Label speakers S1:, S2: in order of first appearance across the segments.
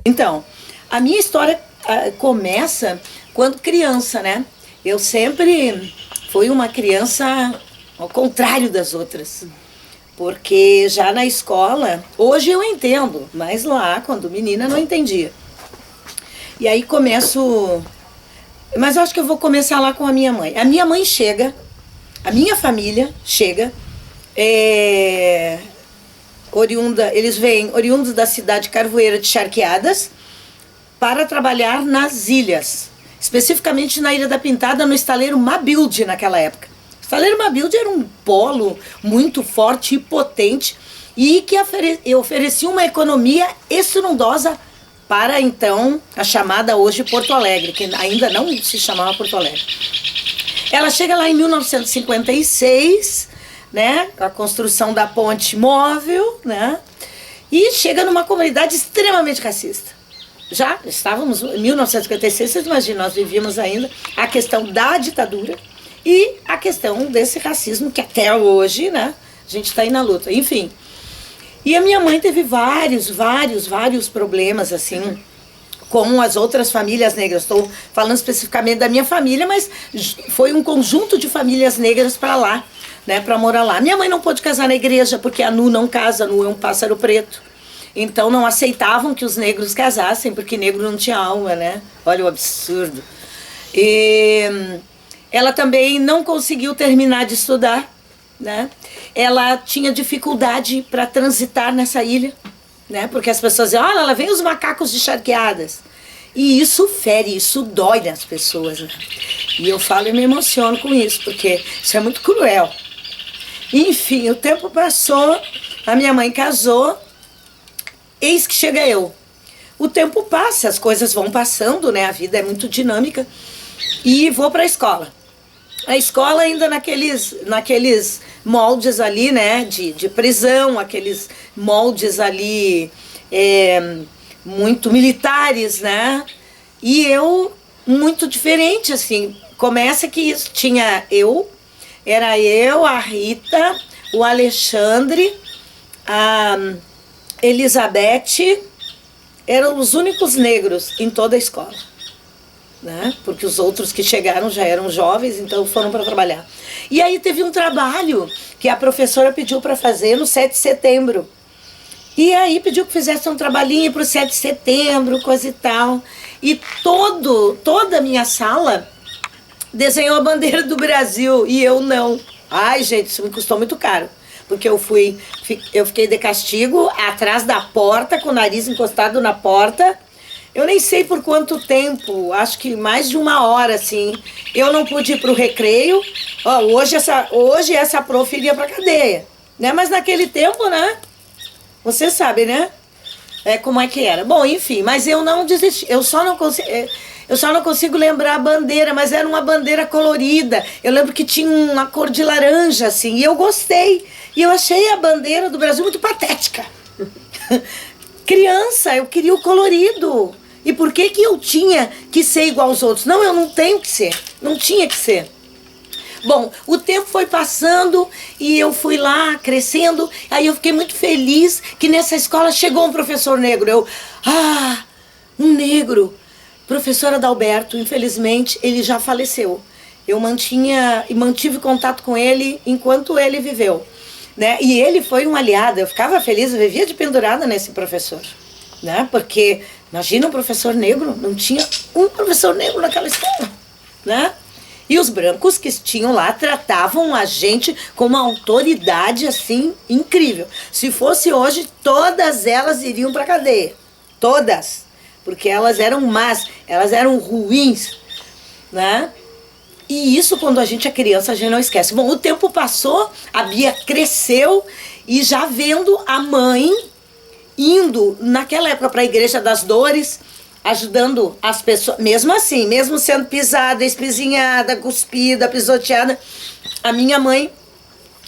S1: Então, a minha história começa quando criança, né? Eu sempre fui uma criança ao contrário das outras. Porque já na escola, hoje eu entendo, mas lá, quando menina, não entendia. E aí começo... Mas eu acho que eu vou começar lá com a minha mãe. A minha mãe chega, a minha família chega, eles vêm oriundos da cidade de Carvoeira de Charqueadas para trabalhar nas ilhas, especificamente na Ilha da Pintada, no estaleiro Mabilde naquela época. O estaleiro Mabilde era um polo muito forte e potente e que oferecia uma economia estrondosa para então a chamada hoje Porto Alegre, que ainda não se chamava Porto Alegre. Ela chega lá em 1956, né, a construção da ponte móvel, né, e chega numa comunidade extremamente racista. Já estávamos em 1956, vocês imaginam, nós vivíamos ainda a questão da ditadura e a questão desse racismo que até hoje, né, a gente está aí na luta, enfim. E a minha mãe teve vários problemas, assim, com as outras famílias negras. Estou falando especificamente da minha família, mas foi um conjunto de famílias negras para lá, né, para morar lá. Minha mãe não pôde casar na igreja, porque a Nu não casa, a Nu é um pássaro preto. Então não aceitavam que os negros casassem, porque negro não tinha alma, né? Olha o absurdo. E ela também não conseguiu terminar de estudar, né? Ela tinha dificuldade para transitar nessa ilha, né? Porque as pessoas diziam, olha, lá vem os macacos de Charqueadas. E isso fere, isso dói nas pessoas, né? E eu falo e me emociono com isso, porque isso é muito cruel. Enfim, o tempo passou, a minha mãe casou, eis que chega eu. O tempo passa, as coisas vão passando, né? A vida é muito dinâmica. E vou para a escola. A escola ainda naqueles moldes ali, né? De prisão, aqueles moldes ali muito militares, né? E eu, muito diferente, assim. Começa que tinha era eu, a Rita, o Alexandre, a Elizabeth, eram os únicos negros em toda a escola, né? Porque os outros que chegaram já eram jovens, então foram para trabalhar. E aí teve um trabalho que a professora pediu para fazer no 7 de setembro. E aí pediu que fizesse um trabalhinho para o 7 de setembro, coisa e tal. E toda a minha sala desenhou a bandeira do Brasil e eu não. Ai, gente, isso me custou muito caro. Porque eu fiquei de castigo atrás da porta, com o nariz encostado na porta. Eu nem sei por quanto tempo, acho que mais de 1 hora, assim. Eu não pude ir pro recreio. Ó, hoje essa prof iria pra cadeia, né? Mas naquele tempo, né? Você sabe, né? Como é que era. Bom, enfim, mas eu não desisti. Eu só não consigo lembrar a bandeira, mas era uma bandeira colorida. Eu lembro que tinha uma cor de laranja, assim, e eu gostei. E eu achei a bandeira do Brasil muito patética. Criança, eu queria o colorido. E por que eu tinha que ser igual aos outros? Não, eu não tenho que ser. Não tinha que ser. Bom, o tempo foi passando e eu fui lá crescendo. Aí eu fiquei muito feliz que nessa escola chegou um professor negro. Um negro. Professor Adalberto, infelizmente, ele já faleceu. Eu mantive contato com ele enquanto ele viveu, né? E ele foi um aliado, eu ficava feliz, eu vivia de pendurada nesse professor, né? Porque, imagina um professor negro, não tinha um professor negro naquela escola, né? E os brancos que tinham lá tratavam a gente com uma autoridade, assim, incrível. Se fosse hoje, todas elas iriam para a cadeia, todas. Porque elas eram más, elas eram ruins, né? E isso, quando a gente é criança, a gente não esquece. Bom, o tempo passou, a Bia cresceu e já vendo a mãe indo, naquela época, para a Igreja das Dores, ajudando as pessoas, mesmo assim, mesmo sendo pisada, espizinhada, cuspida, pisoteada, a minha mãe,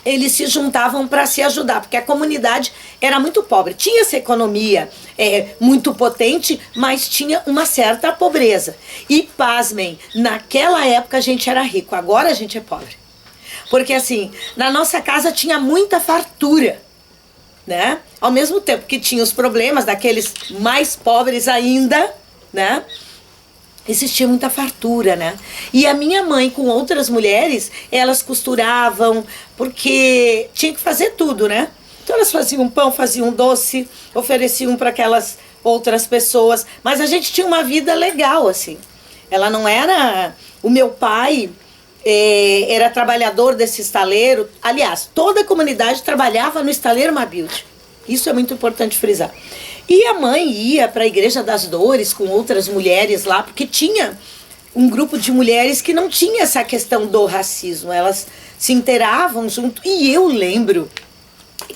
S1: eles se juntavam para se ajudar, porque a comunidade era muito pobre. Tinha essa economia muito potente, mas tinha uma certa pobreza. E, pasmem, naquela época a gente era rico, agora a gente é pobre. Porque, assim, na nossa casa tinha muita fartura. né? Ao mesmo tempo que tinha os problemas daqueles mais pobres ainda, né? Existia muita fartura, né? E a minha mãe com outras mulheres, elas costuravam, porque tinha que fazer tudo, né? Então elas faziam pão, faziam doce, ofereciam para aquelas outras pessoas. Mas a gente tinha uma vida legal, assim. Ela não era... O meu pai era trabalhador desse estaleiro. Aliás, toda a comunidade trabalhava no estaleiro Mabilde. Isso é muito importante frisar. E a mãe ia para a Igreja das Dores com outras mulheres lá, porque tinha um grupo de mulheres que não tinha essa questão do racismo. Elas se inteiravam junto. E eu lembro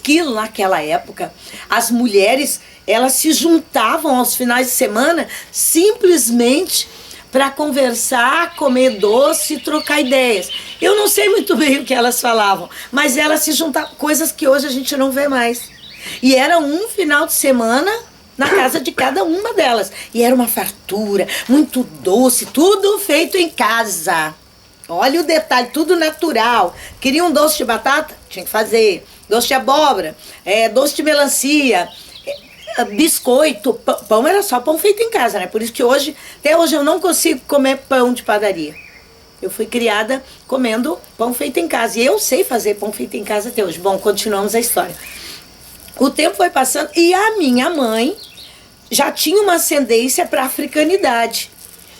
S1: que naquela época as mulheres, elas se juntavam aos finais de semana simplesmente para conversar, comer doce, trocar ideias. Eu não sei muito bem o que elas falavam, mas elas se juntavam, coisas que hoje a gente não vê mais. E era um final de semana na casa de cada uma delas. E era uma fartura, muito doce, tudo feito em casa. Olha o detalhe, tudo natural. Queria um doce de batata? Tinha que fazer. Doce de abóbora, doce de melancia, biscoito. Pão era só pão feito em casa, né? Por isso que hoje, até hoje eu não consigo comer pão de padaria. Eu fui criada comendo pão feito em casa. E eu sei fazer pão feito em casa até hoje. Bom, continuamos a história. O tempo foi passando e a minha mãe já tinha uma ascendência para a africanidade,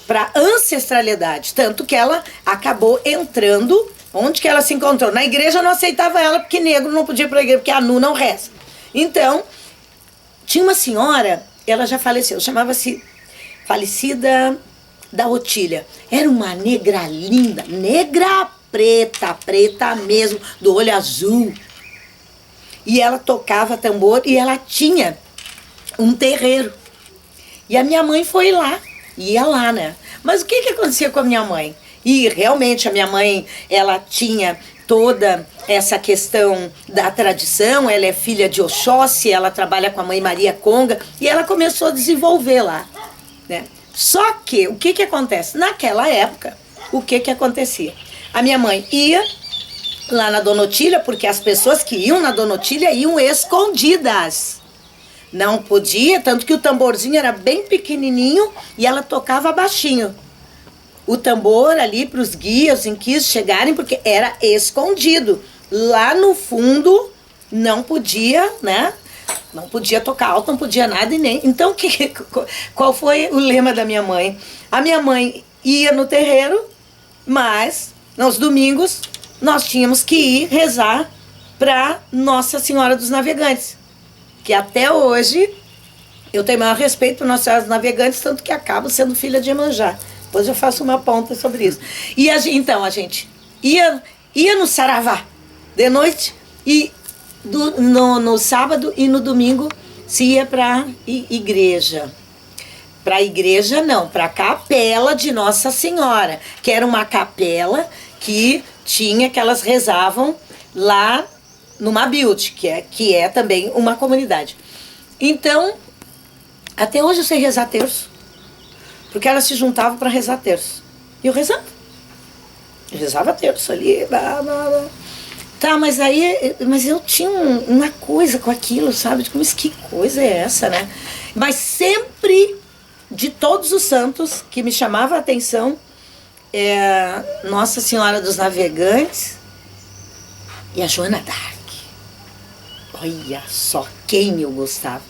S1: para a ancestralidade. Tanto que ela acabou entrando, onde que ela se encontrou? Na igreja não aceitava ela, porque negro não podia ir para a igreja, porque a nu não reza. Então, tinha uma senhora, ela já faleceu, chamava-se Falecida da Otília. Era uma negra linda, negra preta, preta mesmo, do olho azul. E ela tocava tambor e ela tinha um terreiro. E a minha mãe foi lá, ia lá, né? Mas o que acontecia com a minha mãe? E realmente a minha mãe, ela tinha toda essa questão da tradição, ela é filha de Oxóssi, ela trabalha com a mãe Maria Conga, e ela começou a desenvolver lá, né? Só que, o que acontece? Naquela época, o que acontecia? A minha mãe ia lá na Dona Otília, porque as pessoas que iam na Dona Otília iam escondidas. Não podia, tanto que o tamborzinho era bem pequenininho e ela tocava baixinho. O tambor ali para os guias, os inquisos chegarem, porque era escondido. Lá no fundo não podia, né? Não podia tocar alto, não podia nada e nem... Então, qual foi o lema da minha mãe? A minha mãe ia no terreiro, mas nos domingos nós tínhamos que ir rezar para Nossa Senhora dos Navegantes, que até hoje eu tenho maior respeito por Nossa Senhora dos Navegantes, tanto que acabo sendo filha de Iemanjá. Depois eu faço uma ponta sobre isso. E então a gente ia no Saravá de noite e no sábado e no domingo se ia para igreja. Para a igreja não, para a capela de Nossa Senhora, que era uma capela que tinha, que elas rezavam lá no Mabilde, que é também uma comunidade. Então, até hoje eu sei rezar terço, porque elas se juntavam para rezar terço. E eu rezava. Eu rezava terço ali, blá, blá, blá. Tá, mas eu tinha uma coisa com aquilo, sabe? Mas que coisa é essa, né? Mas sempre, de todos os santos, que me chamava a atenção, Nossa Senhora dos Navegantes e a Joana d'Arc. Olha só quem eu gostava,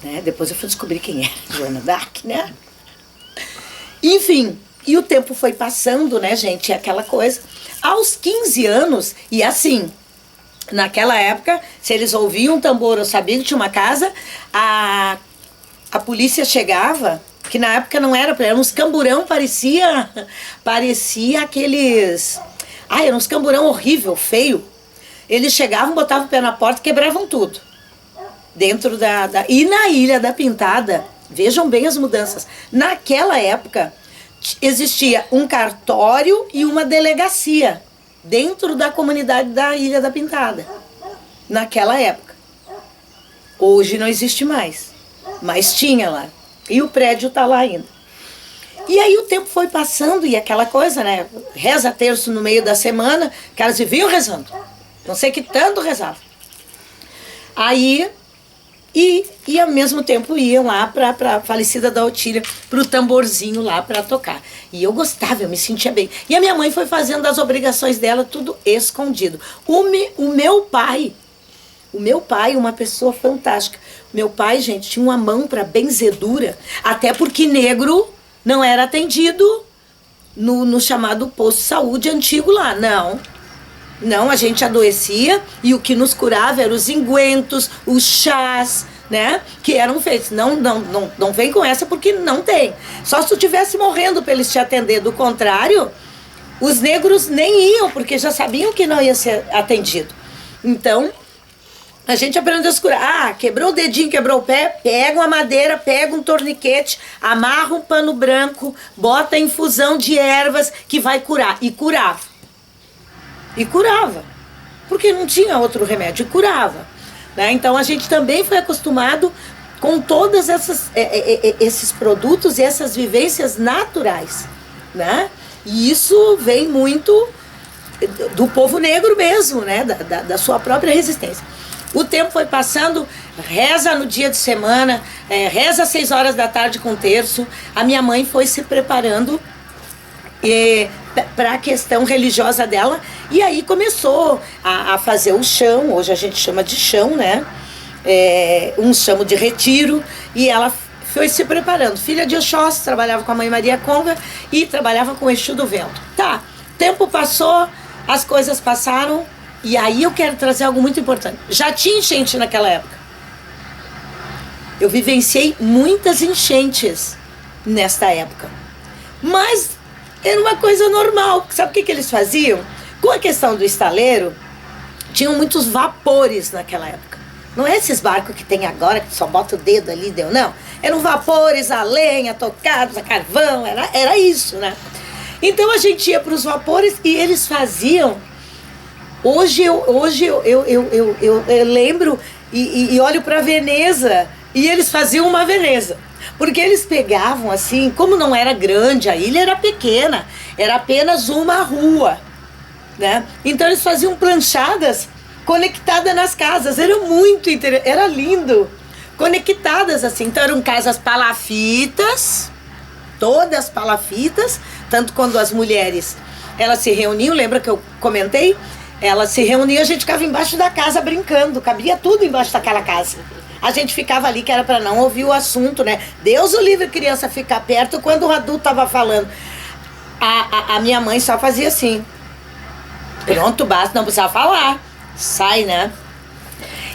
S1: né? Depois eu fui descobrir quem era Joana d'Arc, né? Enfim, e o tempo foi passando, né, gente? Aquela coisa. Aos 15 anos, e assim, naquela época, se eles ouviam um tambor ou sabiam que tinha uma casa, a polícia chegava, que na época não era uns camburão, parecia aqueles... Era uns camburão horrível, feio. Eles chegavam, botavam o pé na porta e quebravam tudo. Dentro E na Ilha da Pintada, vejam bem as mudanças. Naquela época, existia um cartório e uma delegacia dentro da comunidade da Ilha da Pintada. Naquela época. Hoje não existe mais, mas tinha lá. E o prédio está lá ainda. E aí o tempo foi passando e aquela coisa, né? Reza terço no meio da semana, que elas viviam rezando. Não sei que tanto rezava. Aí, e ao mesmo tempo iam lá pra falecida da Otília, pro tamborzinho lá pra tocar. E eu gostava, eu me sentia bem. E a minha mãe foi fazendo as obrigações dela, tudo escondido. O meu pai, uma pessoa fantástica. Meu pai, gente, tinha uma mão pra benzedura, até porque negro não era atendido no chamado posto de saúde antigo lá, não. Não, a gente adoecia e o que nos curava eram os ungüentos, os chás, né? Que eram feitos. Não vem com essa porque não tem. Só se tu estivesse morrendo para eles te atender. Do contrário, os negros nem iam, porque já sabiam que não ia ser atendido. Então, a gente aprendeu a se curar. Ah, quebrou o dedinho, quebrou o pé, pega uma madeira, pega um torniquete, amarra um pano branco, bota a infusão de ervas que vai curar. E curava. E curava, porque não tinha outro remédio, e curava. Né? Então a gente também foi acostumado com todos esses produtos e essas vivências naturais. Né? E isso vem muito do povo negro mesmo, né? Da sua própria resistência. O tempo foi passando, reza no dia de semana, reza às 6 horas da tarde com terço. A minha mãe foi se preparando para a questão religiosa dela, e aí começou a fazer o chão, hoje a gente chama de chão, né? Um chamo de retiro, e ela foi se preparando. Filha de Oxóssi, trabalhava com a mãe Maria Conga e trabalhava com o Exu do Vento. Tá, tempo passou, as coisas passaram, e aí eu quero trazer algo muito importante. Já tinha enchente naquela época. Eu vivenciei muitas enchentes nesta época. Mas era uma coisa normal. Sabe o que eles faziam? Com a questão do estaleiro, tinham muitos vapores naquela época. Não é esses barcos que tem agora, que só bota o dedo ali, deu, não. Eram vapores, a lenha, tocados, a carvão, era isso, né? Então a gente ia para os vapores e eles faziam. Hoje eu lembro e olho para Veneza e eles faziam uma Veneza. Porque eles pegavam assim, como não era grande, a ilha era pequena, era apenas uma rua, né? Então eles faziam planchadas conectadas nas casas, era muito interessante, era lindo, conectadas assim. Então eram casas palafitas, todas palafitas, tanto quando as mulheres, elas se reuniam, lembra que eu comentei? Elas se reuniam, a gente ficava embaixo da casa brincando, cabia tudo embaixo daquela casa. A gente ficava ali, que era para não ouvir o assunto, né? Deus o livre criança ficar perto quando o adulto tava falando. A minha mãe só fazia assim. Pronto, basta, não precisava falar. Sai, né?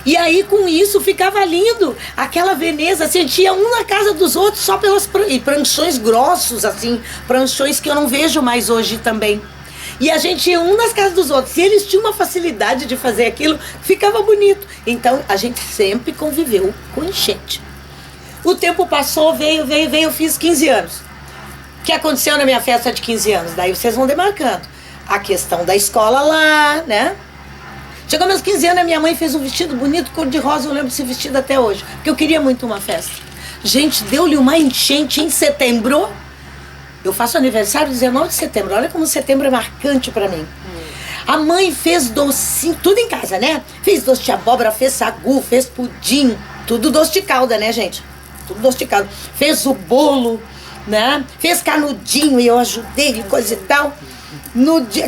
S1: E aí, com isso, ficava lindo. Aquela Veneza, sentia um na casa dos outros, só pelas pranchões grossos, assim. Pranchões que eu não vejo mais hoje também. E a gente ia um nas casas dos outros. E eles tinham uma facilidade de fazer aquilo, ficava bonito. Então, a gente sempre conviveu com enchente. O tempo passou, veio, eu fiz 15 anos. O que aconteceu na minha festa de 15 anos? Daí vocês vão demarcando. A questão da escola lá, né? Chegou meus 15 anos, a minha mãe fez um vestido bonito, cor-de-rosa, eu lembro desse vestido até hoje. Porque eu queria muito uma festa. Gente, deu-lhe uma enchente em setembro. Eu faço aniversário 19 de setembro. Olha como setembro é marcante pra mim. A mãe fez docinho, tudo em casa, né? Fez doce de abóbora, fez sagu, fez pudim. Tudo doce de calda, né, gente? Tudo doce de calda. Fez o bolo, né? Fez canudinho e eu ajudei e coisa e tal.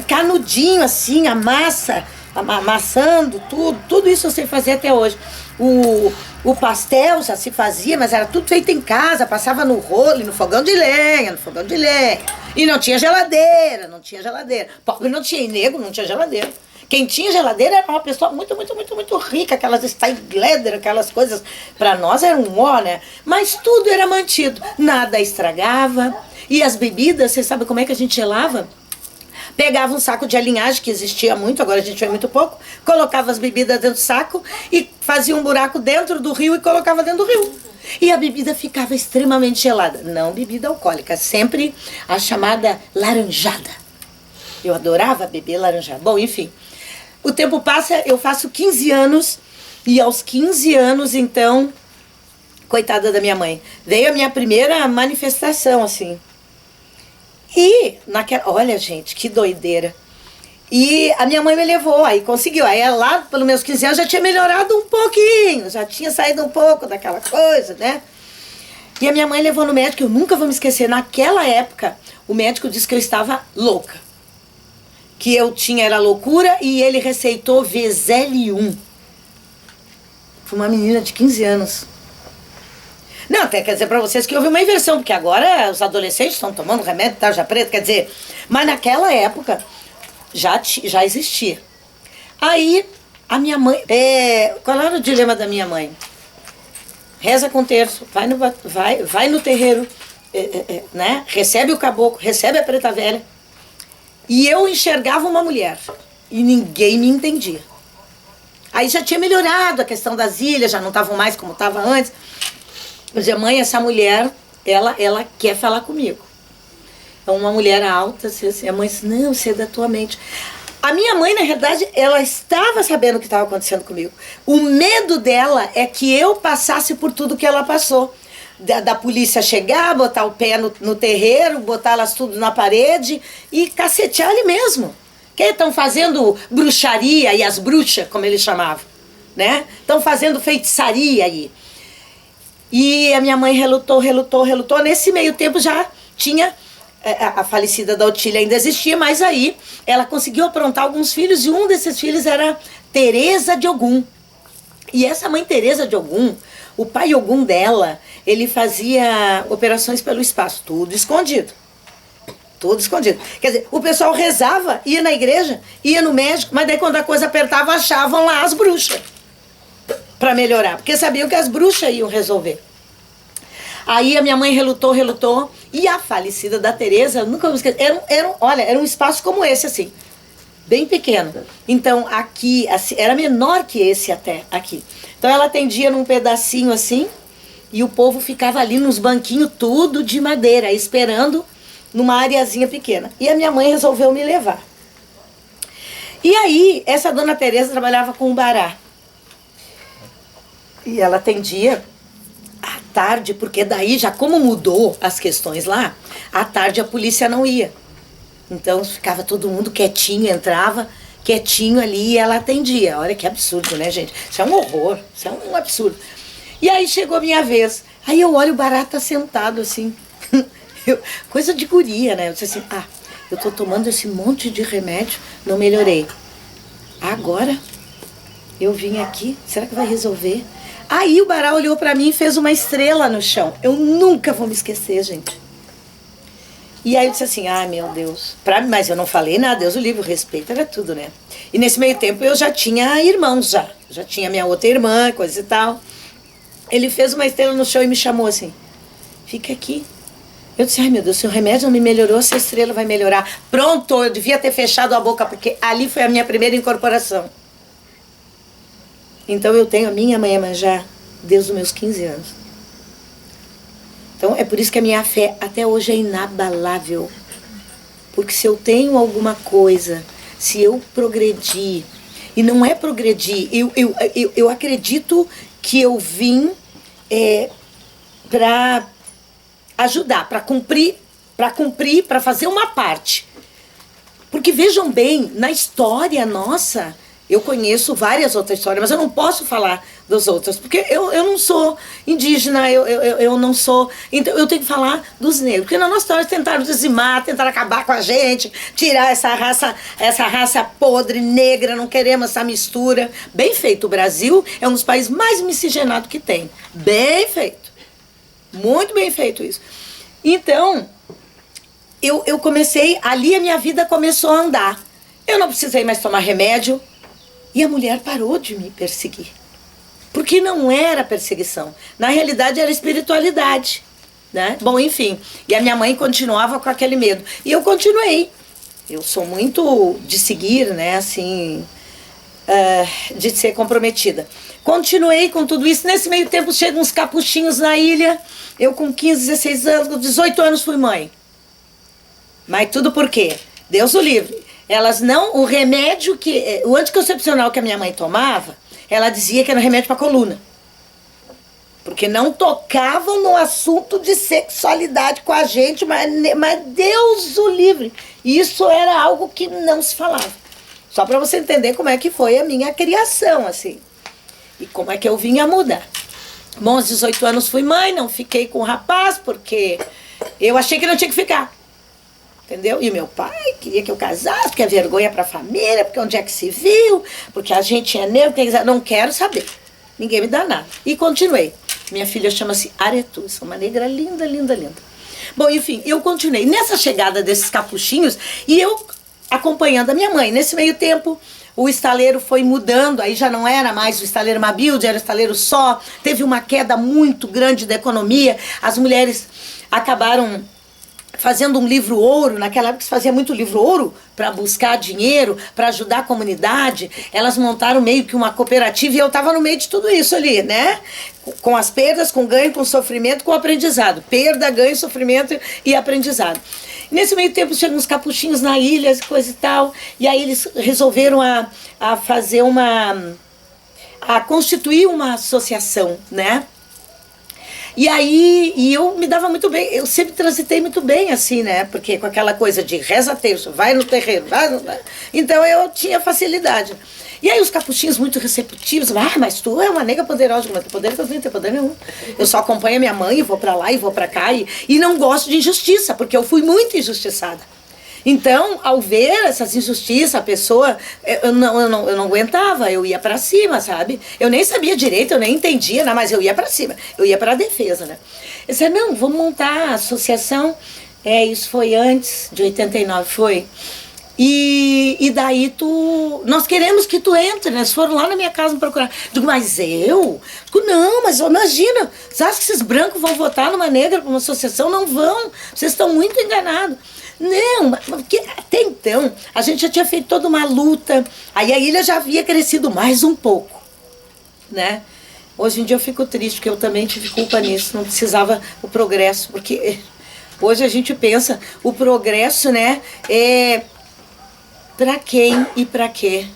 S1: Canudinho, assim, a massa, amassando tudo. Tudo isso eu sei fazer até hoje. O pastel já se fazia, mas era tudo feito em casa, passava no rolo, no fogão de lenha, E não tinha geladeira. Pobre não tinha, e negro não tinha geladeira. Quem tinha geladeira era uma pessoa muito rica, aquelas Steingleder, aquelas coisas, pra nós era um ó, né? Mas tudo era mantido, nada estragava. E as bebidas, você sabe como é que a gente gelava? Pegava um saco de alinhagem, que existia muito, agora a gente vê muito pouco, colocava as bebidas dentro do saco e fazia um buraco dentro do rio e colocava dentro do rio. E a bebida ficava extremamente gelada. Não bebida alcoólica, sempre a chamada laranjada. Eu adorava beber laranjada. Bom, enfim, o tempo passa, eu faço 15 anos e aos 15 anos, então, coitada da minha mãe, veio a minha primeira manifestação, assim. E, olha gente, que doideira. E a minha mãe me levou, aí conseguiu. Aí lá, pelos meus 15 anos, já tinha melhorado um pouquinho, já tinha saído um pouco daquela coisa, né? E a minha mãe levou no médico, eu nunca vou me esquecer, naquela época, o médico disse que eu estava louca. Que eu tinha, era loucura, e ele receitou Vezel-1. Foi uma menina de 15 anos. Não, até quer dizer pra vocês que houve uma inversão, porque agora os adolescentes estão tomando remédio de tarja preta, quer dizer, mas naquela época já existia. Aí, a minha mãe, qual era o dilema da minha mãe? Reza com terço, vai no terreiro, né? Recebe o caboclo, recebe a preta velha. E eu enxergava uma mulher e ninguém me entendia. Aí já tinha melhorado a questão das ilhas, já não estavam mais como estava antes. Eu dizia, mãe, essa mulher, ela quer falar comigo. É uma mulher alta, assim, a mãe disse, não, você é da tua mente. A minha mãe, na verdade, ela estava sabendo o que estava acontecendo comigo. O medo dela é que eu passasse por tudo que ela passou. Da polícia chegar, botar o pé no terreiro, botar elas tudo na parede e cacetear ali mesmo. Que estão fazendo bruxaria e as bruxas, como eles chamavam, né? Estão fazendo feitiçaria aí. E a minha mãe relutou. Nesse meio tempo já tinha... A falecida da Otília ainda existia, mas aí ela conseguiu aprontar alguns filhos e um desses filhos era Teresa de Ogum. E essa mãe Teresa de Ogum, o pai Ogum dela, ele fazia operações pelo espaço, tudo escondido. Tudo escondido. Quer dizer, o pessoal rezava, ia na igreja, ia no médico, mas daí quando a coisa apertava, achavam lá as bruxas para melhorar, porque sabiam que as bruxas iam resolver. Aí a minha mãe relutou, e a falecida da Teresa, nunca vou esquecer, era um espaço como esse, assim, bem pequeno. Então, aqui, assim, era menor que esse até, aqui. Então, ela atendia num pedacinho assim, e o povo ficava ali nos banquinhos, tudo de madeira, esperando numa areazinha pequena. E a minha mãe resolveu me levar. E aí, essa dona Teresa trabalhava com o Bará. E ela atendia à tarde, porque daí, já como mudou as questões lá, à tarde a polícia não ia. Então ficava todo mundo quietinho, entrava quietinho ali e ela atendia. Olha que absurdo, né, gente? Isso é um horror, isso é um absurdo. E aí chegou a minha vez. Aí eu olho, o Bará tá sentado assim. Coisa de guria, né? Eu disse assim, eu tô tomando esse monte de remédio, não melhorei. Agora eu vim aqui, será que vai resolver? Aí o Bará olhou pra mim e fez uma estrela no chão. Eu nunca vou me esquecer, gente. E aí eu disse assim, meu Deus. Mas eu não falei nada, Deus o livre, o respeito era tudo, né? E nesse meio tempo eu já tinha irmãos já tinha minha outra irmã, coisa e tal. Ele fez uma estrela no chão e me chamou assim, fica aqui. Eu disse, meu Deus, se o remédio não me melhorou, essa estrela vai melhorar. Pronto, eu devia ter fechado a boca, porque ali foi a minha primeira incorporação. Então eu tenho a minha mãe Iemanjá desde os meus 15 anos. Então é por isso que a minha fé até hoje é inabalável. Porque se eu tenho alguma coisa, se eu progredir, e não é progredir, eu acredito que eu vim para ajudar, para cumprir, para fazer uma parte. Porque vejam bem, na história nossa... Eu conheço várias outras histórias, mas eu não posso falar das outras, porque eu não sou indígena, eu não sou... Então eu tenho que falar dos negros, porque na nossa história tentaram dizimar, tentaram acabar com a gente, tirar essa raça podre, negra, não queremos essa mistura. Bem feito, o Brasil é um dos países mais miscigenados que tem. Bem feito. Muito bem feito isso. Então, eu comecei, ali a minha vida começou a andar. Eu não precisei mais tomar remédio. E a mulher parou de me perseguir. Porque não era perseguição. Na realidade, era espiritualidade. Né? Bom, enfim. E a minha mãe continuava com aquele medo. E eu continuei. Eu sou muito de seguir, né? Assim, de ser comprometida. Continuei com tudo isso. Nesse meio tempo, chegam uns capuchinhos na ilha. Eu com 15, 16 anos, com 18 anos fui mãe. Mas tudo por quê? Deus o livre. Elas não, o remédio o anticoncepcional que a minha mãe tomava, ela dizia que era remédio para coluna. Porque não tocavam no assunto de sexualidade com a gente, mas Deus o livre. Isso era algo que não se falava. Só para você entender como é que foi a minha criação, assim. E como é que eu vinha mudar. Bom, aos 18 anos fui mãe, não fiquei com o rapaz, porque eu achei que não tinha que ficar. Entendeu? E o meu pai queria que eu casasse, porque é vergonha pra família, porque onde é que se viu, porque a gente é negro, não quero saber. Ninguém me dá nada. E continuei. Minha filha chama-se Aretu, é uma negra linda, linda, linda. Bom, enfim, eu continuei. Nessa chegada desses capuchinhos, e eu acompanhando a minha mãe. Nesse meio tempo, o estaleiro foi mudando, aí já não era mais o estaleiro Mabilde, era o estaleiro só. Teve uma queda muito grande da economia. As mulheres acabaram fazendo um livro ouro, naquela época se fazia muito livro ouro para buscar dinheiro, para ajudar a comunidade. Elas montaram meio que uma cooperativa e eu estava no meio de tudo isso ali, né? Com as perdas, com ganho, com sofrimento, com aprendizado. Perda, ganho, sofrimento e aprendizado. Nesse meio tempo chegam uns capuchinhos na ilha, coisa e tal, e aí eles resolveram a fazer a constituir uma associação, né? E aí, eu me dava muito bem, eu sempre transitei muito bem, assim, né? Porque com aquela coisa de reza terço, vai no terreiro, vai no... Então eu tinha facilidade. E aí os capuchinhos muito receptivos, mas tu é uma nega poderosa, mas poder não tem poder nenhum. Eu só acompanho a minha mãe, e vou pra lá e vou pra cá, e não gosto de injustiça, porque eu fui muito injustiçada. Então, ao ver essas injustiças, a pessoa, eu não aguentava, eu ia pra cima, sabe? Eu nem sabia direito, eu nem entendia, não, mas eu ia pra cima, eu ia pra defesa, né? Eu disse, não, vamos montar a associação. Isso foi antes de 89, foi. E daí nós queremos que tu entre, né? Eles foram lá na minha casa me procurar. Digo, mas eu? Digo, não, mas imagina, você acha que esses brancos vão votar numa negra para uma associação? Não vão, vocês estão muito enganados. Não, porque até então a gente já tinha feito toda uma luta, aí a ilha já havia crescido mais um pouco, né? Hoje em dia eu fico triste, porque eu também tive culpa nisso, não precisava o progresso, porque hoje a gente pensa, o progresso, né, pra quem e pra quê?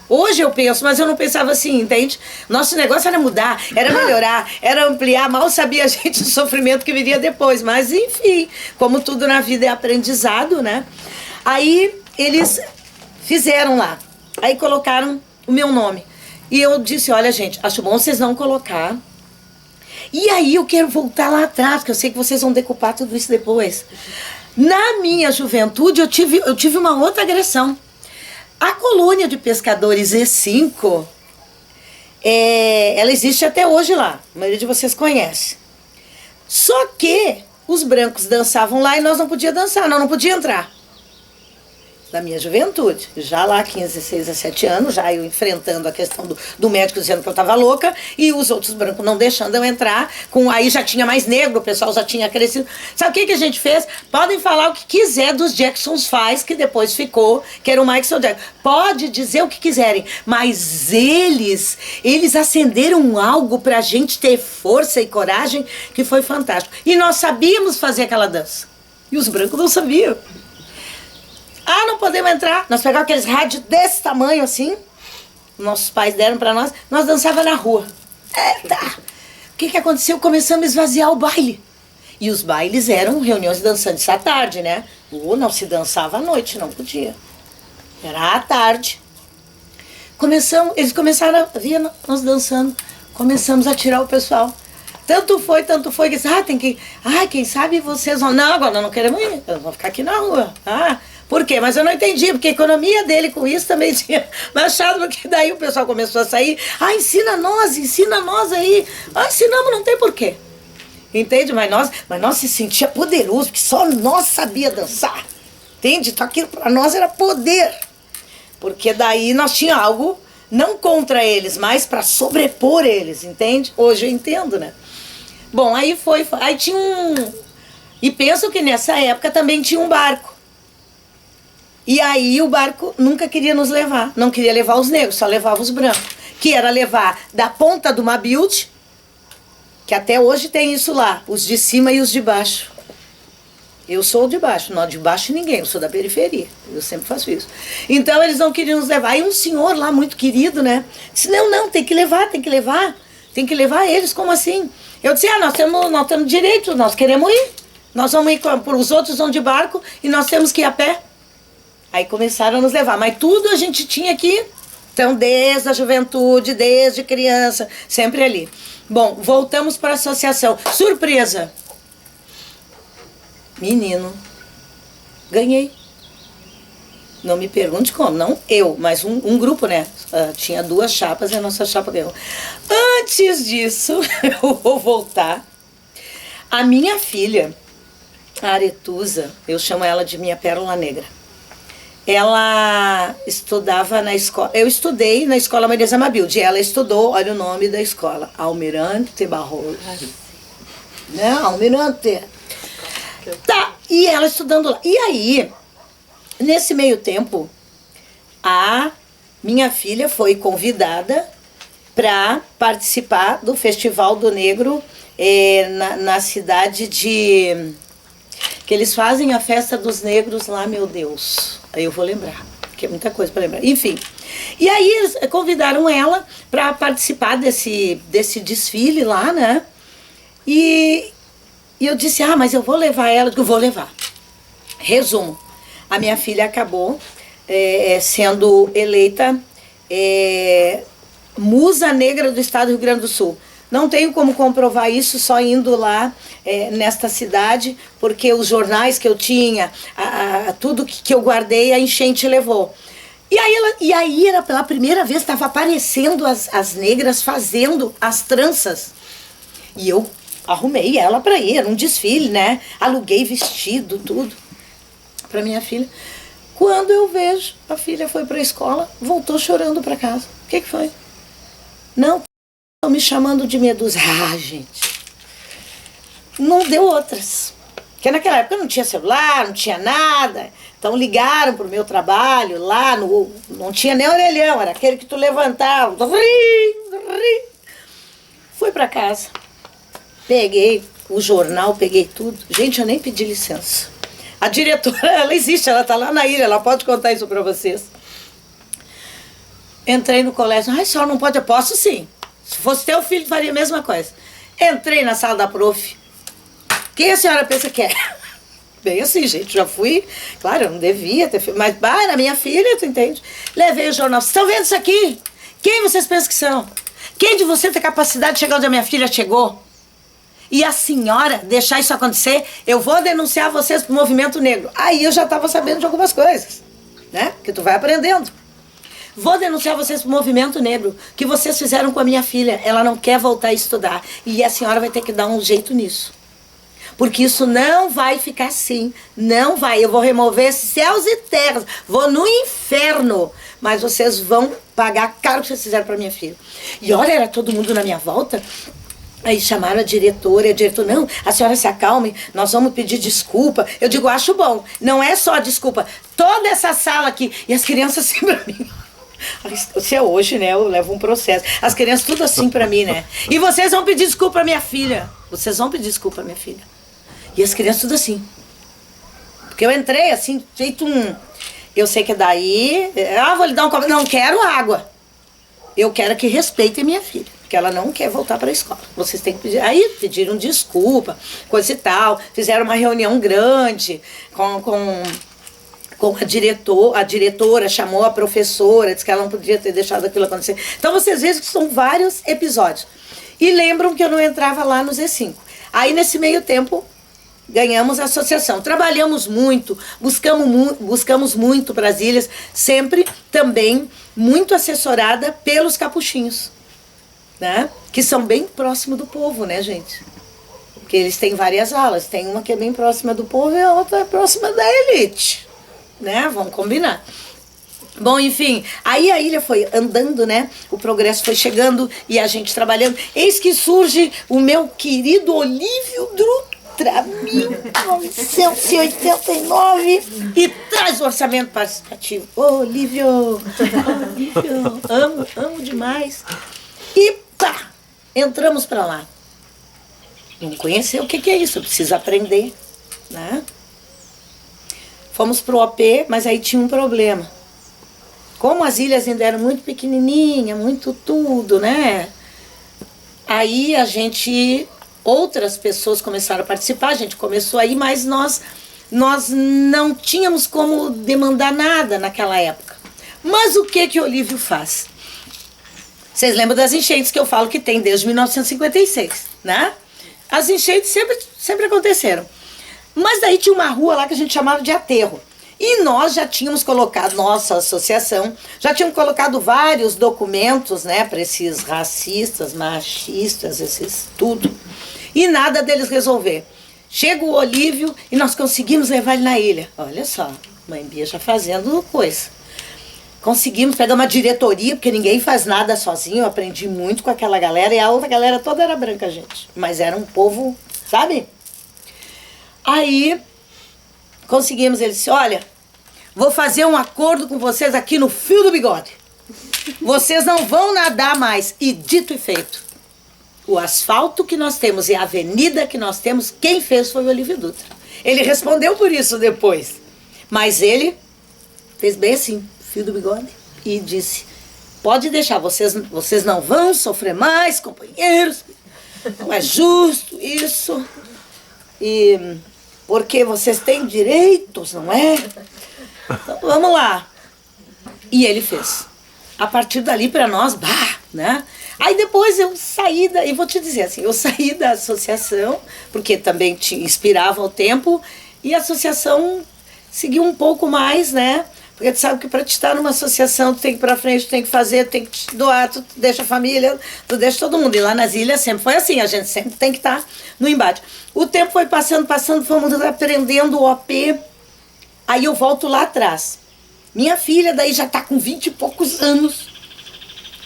S1: Hoje eu penso, mas eu não pensava assim, entende? Nosso negócio era mudar, era melhorar, era ampliar. Mal sabia a gente o sofrimento que viria depois. Mas, enfim, como tudo na vida é aprendizado, né? Aí eles fizeram lá. Aí colocaram o meu nome. E eu disse, olha, gente, acho bom vocês não colocar. E aí eu quero voltar lá atrás, porque eu sei que vocês vão decupar tudo isso depois. Na minha juventude, eu tive uma outra agressão. A colônia de pescadores E5, ela existe até hoje lá. A maioria de vocês conhece. Só que os brancos dançavam lá e nós não podíamos dançar, nós não podíamos entrar. Da minha juventude, já lá 15, 16, 17 anos, já eu enfrentando a questão do médico dizendo que eu estava louca e os outros brancos não deixando eu entrar, aí já tinha mais negro, o pessoal já tinha crescido. Sabe o que a gente fez? Podem falar o que quiser dos Jacksons 5, que depois ficou, que era o Michael Jackson. Pode dizer o que quiserem, mas eles acenderam algo pra gente ter força e coragem, que foi fantástico. E nós sabíamos fazer aquela dança. E os brancos não sabiam. Não podemos entrar. Nós pegávamos aqueles rádios desse tamanho assim, nossos pais deram pra nós dançávamos na rua. O que aconteceu? Começamos a esvaziar o baile. E os bailes eram reuniões de dançantes à tarde, né? Não se dançava à noite, não podia. Era à tarde. Eles começaram a ver nós dançando. Começamos a tirar o pessoal. Tanto foi que quem sabe vocês vão... Não, agora não queremos ir, nós vamos ficar aqui na rua. Por quê? Mas eu não entendi, porque a economia dele com isso também tinha baixado, porque daí o pessoal começou a sair. Ensina nós aí. Ensinamos, não tem porquê. Entende? Mas nós se sentia poderoso, porque só nós sabia dançar. Entende? Então aquilo para nós era poder. Porque daí nós tínhamos algo, não contra eles, mas para sobrepor eles, entende? Hoje eu entendo, né? Bom, aí tinha E penso que nessa época também tinha um barco. E aí o barco nunca queria nos levar, não queria levar os negros, só levava os brancos. Que era levar da ponta do Mabilde, que até hoje tem isso lá, os de cima e os de baixo. Eu sou o de baixo, não de baixo ninguém, eu sou da periferia, eu sempre faço isso. Então eles não queriam nos levar. Aí um senhor lá, muito querido, né, disse, não, tem que levar eles, como assim? Eu disse, nós temos direito, nós queremos ir. Nós vamos ir, os outros vão de barco e nós temos que ir a pé. Aí começaram a nos levar, mas tudo a gente tinha que... Então, desde a juventude, desde criança, sempre ali. Bom, voltamos para a associação. Surpresa! Menino, ganhei. Não me pergunte como, não eu, mas um grupo, né? Tinha 2 chapas e a nossa chapa ganhou. Antes disso, eu vou voltar. A minha filha, a Aretusa, eu chamo ela de minha pérola negra. Ela estudava na escola... Eu estudei na escola Maria Zamabilde. Ela estudou, olha o nome da escola, Almirante Barroso. Né? Almirante. Tá, e ela estudando lá. E aí, nesse meio tempo, a minha filha foi convidada para participar do Festival do Negro na cidade de... Que eles fazem a festa dos negros lá, meu Deus. Aí eu vou lembrar, porque é muita coisa para lembrar. Enfim, e aí eles convidaram ela para participar desse desfile lá, né? E eu disse, mas eu vou levar ela. Eu vou levar. Resumo, a minha filha acabou sendo eleita Musa Negra do Estado do Rio Grande do Sul. Não tenho como comprovar isso só indo lá nesta cidade, porque os jornais que eu tinha, tudo que eu guardei, a enchente levou. E aí era pela primeira vez, estava aparecendo as negras fazendo as tranças. E eu arrumei ela para ir, era um desfile, né? Aluguei vestido, tudo, para minha filha. Quando eu vejo, a filha foi para a escola, voltou chorando para casa. O que foi? Não, estão me chamando de medusa. gente, não deu outras. Porque naquela época não tinha celular, não tinha nada. Então ligaram pro meu trabalho lá, não tinha nem orelhão, era aquele que tu levantava. Fui para casa, peguei o jornal, peguei tudo. Gente, eu nem pedi licença. A diretora, ela existe, ela tá lá na ilha, ela pode contar isso para vocês. Entrei no colégio, a senhora não pode, eu posso sim. Se fosse teu filho, faria a mesma coisa. Entrei na sala da prof. Quem a senhora pensa que é? Bem assim, gente, já fui. Claro, eu não devia ter filho, mas era minha filha, tu entende? Levei o jornal. Vocês estão vendo isso aqui? Quem vocês pensam que são? Quem de vocês tem capacidade de chegar onde a minha filha chegou? E a senhora deixar isso acontecer, eu vou denunciar vocês pro movimento negro. Aí eu já estava sabendo de algumas coisas, né? Que tu vai aprendendo. Vou denunciar vocês pro movimento negro, que vocês fizeram com a minha filha. Ela não quer voltar a estudar. E a senhora vai ter que dar um jeito nisso. Porque isso não vai ficar assim. Não vai. Eu vou remover céus e terras. Vou no inferno. Mas vocês vão pagar caro o que vocês fizeram pra minha filha. E olha, era todo mundo na minha volta. Aí chamaram a diretora, não, a senhora se acalme, nós vamos pedir desculpa. Eu digo, acho bom, não é só desculpa, toda essa sala aqui, e as crianças assim pra mim. Se é hoje, né, eu levo um processo. As crianças tudo assim pra mim, né. E vocês vão pedir desculpa pra minha filha. Vocês vão pedir desculpa pra minha filha. E as crianças tudo assim. Porque eu entrei assim, feito Eu sei que daí... vou lhe dar um copo. Não quero água. Eu quero que respeitem minha filha. Porque ela não quer voltar para a escola. Vocês têm que pedir. Aí pediram desculpa, coisa e tal. Fizeram uma reunião grande com a diretora, chamou a professora, disse que ela não podia ter deixado aquilo acontecer. Então vocês veem que são vários episódios. E lembram que eu não entrava lá no Z5. Aí nesse meio tempo, ganhamos a associação. Trabalhamos muito, buscamos muito para as ilhas, sempre também muito assessorada pelos capuchinhos, né? Que são bem próximos do povo, né, gente? Porque eles têm várias alas. Tem uma que é bem próxima do povo e a outra é próxima da elite, né? Vamos combinar. Bom, enfim, aí a ilha foi andando, né? O progresso foi chegando e a gente trabalhando. Eis que surge o meu querido Olívio Dutra, 1989, e traz o orçamento participativo. Olívio, amo demais. E pá, entramos para lá. Não conhecer o que é isso, precisa aprender, né? Fomos pro OP, mas aí tinha um problema. Como as ilhas ainda eram muito pequenininhas, muito tudo, né? Aí outras pessoas começaram a participar, a gente começou aí, mas nós nós não tínhamos como demandar nada naquela época. Mas o que Olívio faz? Vocês lembram das enchentes que eu falo que tem desde 1956, né? As enchentes sempre aconteceram. Mas daí tinha uma rua lá que a gente chamava de aterro. E nós já tínhamos colocado, nossa associação, já tínhamos colocado vários documentos, né, para esses racistas, machistas, esses tudo. E nada deles resolver. Chega o Olívio e nós conseguimos levar ele na ilha. Olha só, mãe Bia já fazendo coisa. Conseguimos pegar uma diretoria, porque ninguém faz nada sozinho. Eu aprendi muito com aquela galera. E a outra galera toda era branca, gente. Mas era um povo, sabe? Aí, conseguimos. Ele disse, olha, vou fazer um acordo com vocês aqui no fio do bigode. Vocês não vão nadar mais. E dito e feito. O asfalto que nós temos e a avenida que nós temos, quem fez foi o Olívio Dutra. Ele respondeu por isso depois. Mas ele fez bem assim, fio do bigode, e disse, pode deixar, vocês não vão sofrer mais, companheiros, não é justo isso, e porque vocês têm direitos, não é? Então vamos lá. E ele fez. A partir dali para nós, bah, né? Aí depois eu saí e vou te dizer assim, eu saí da associação, porque também te inspirava o tempo, e a associação seguiu um pouco mais, né? Porque tu sabe que para te estar numa associação, tu tem que ir pra frente, tu tem que fazer, tu tem que te doar, tu deixa a família, tu deixa todo mundo. E lá nas ilhas sempre foi assim, a gente sempre tem que estar no embate. O tempo foi passando, fomos aprendendo o OP, aí eu volto lá atrás. Minha filha daí já tá com 20 e poucos anos.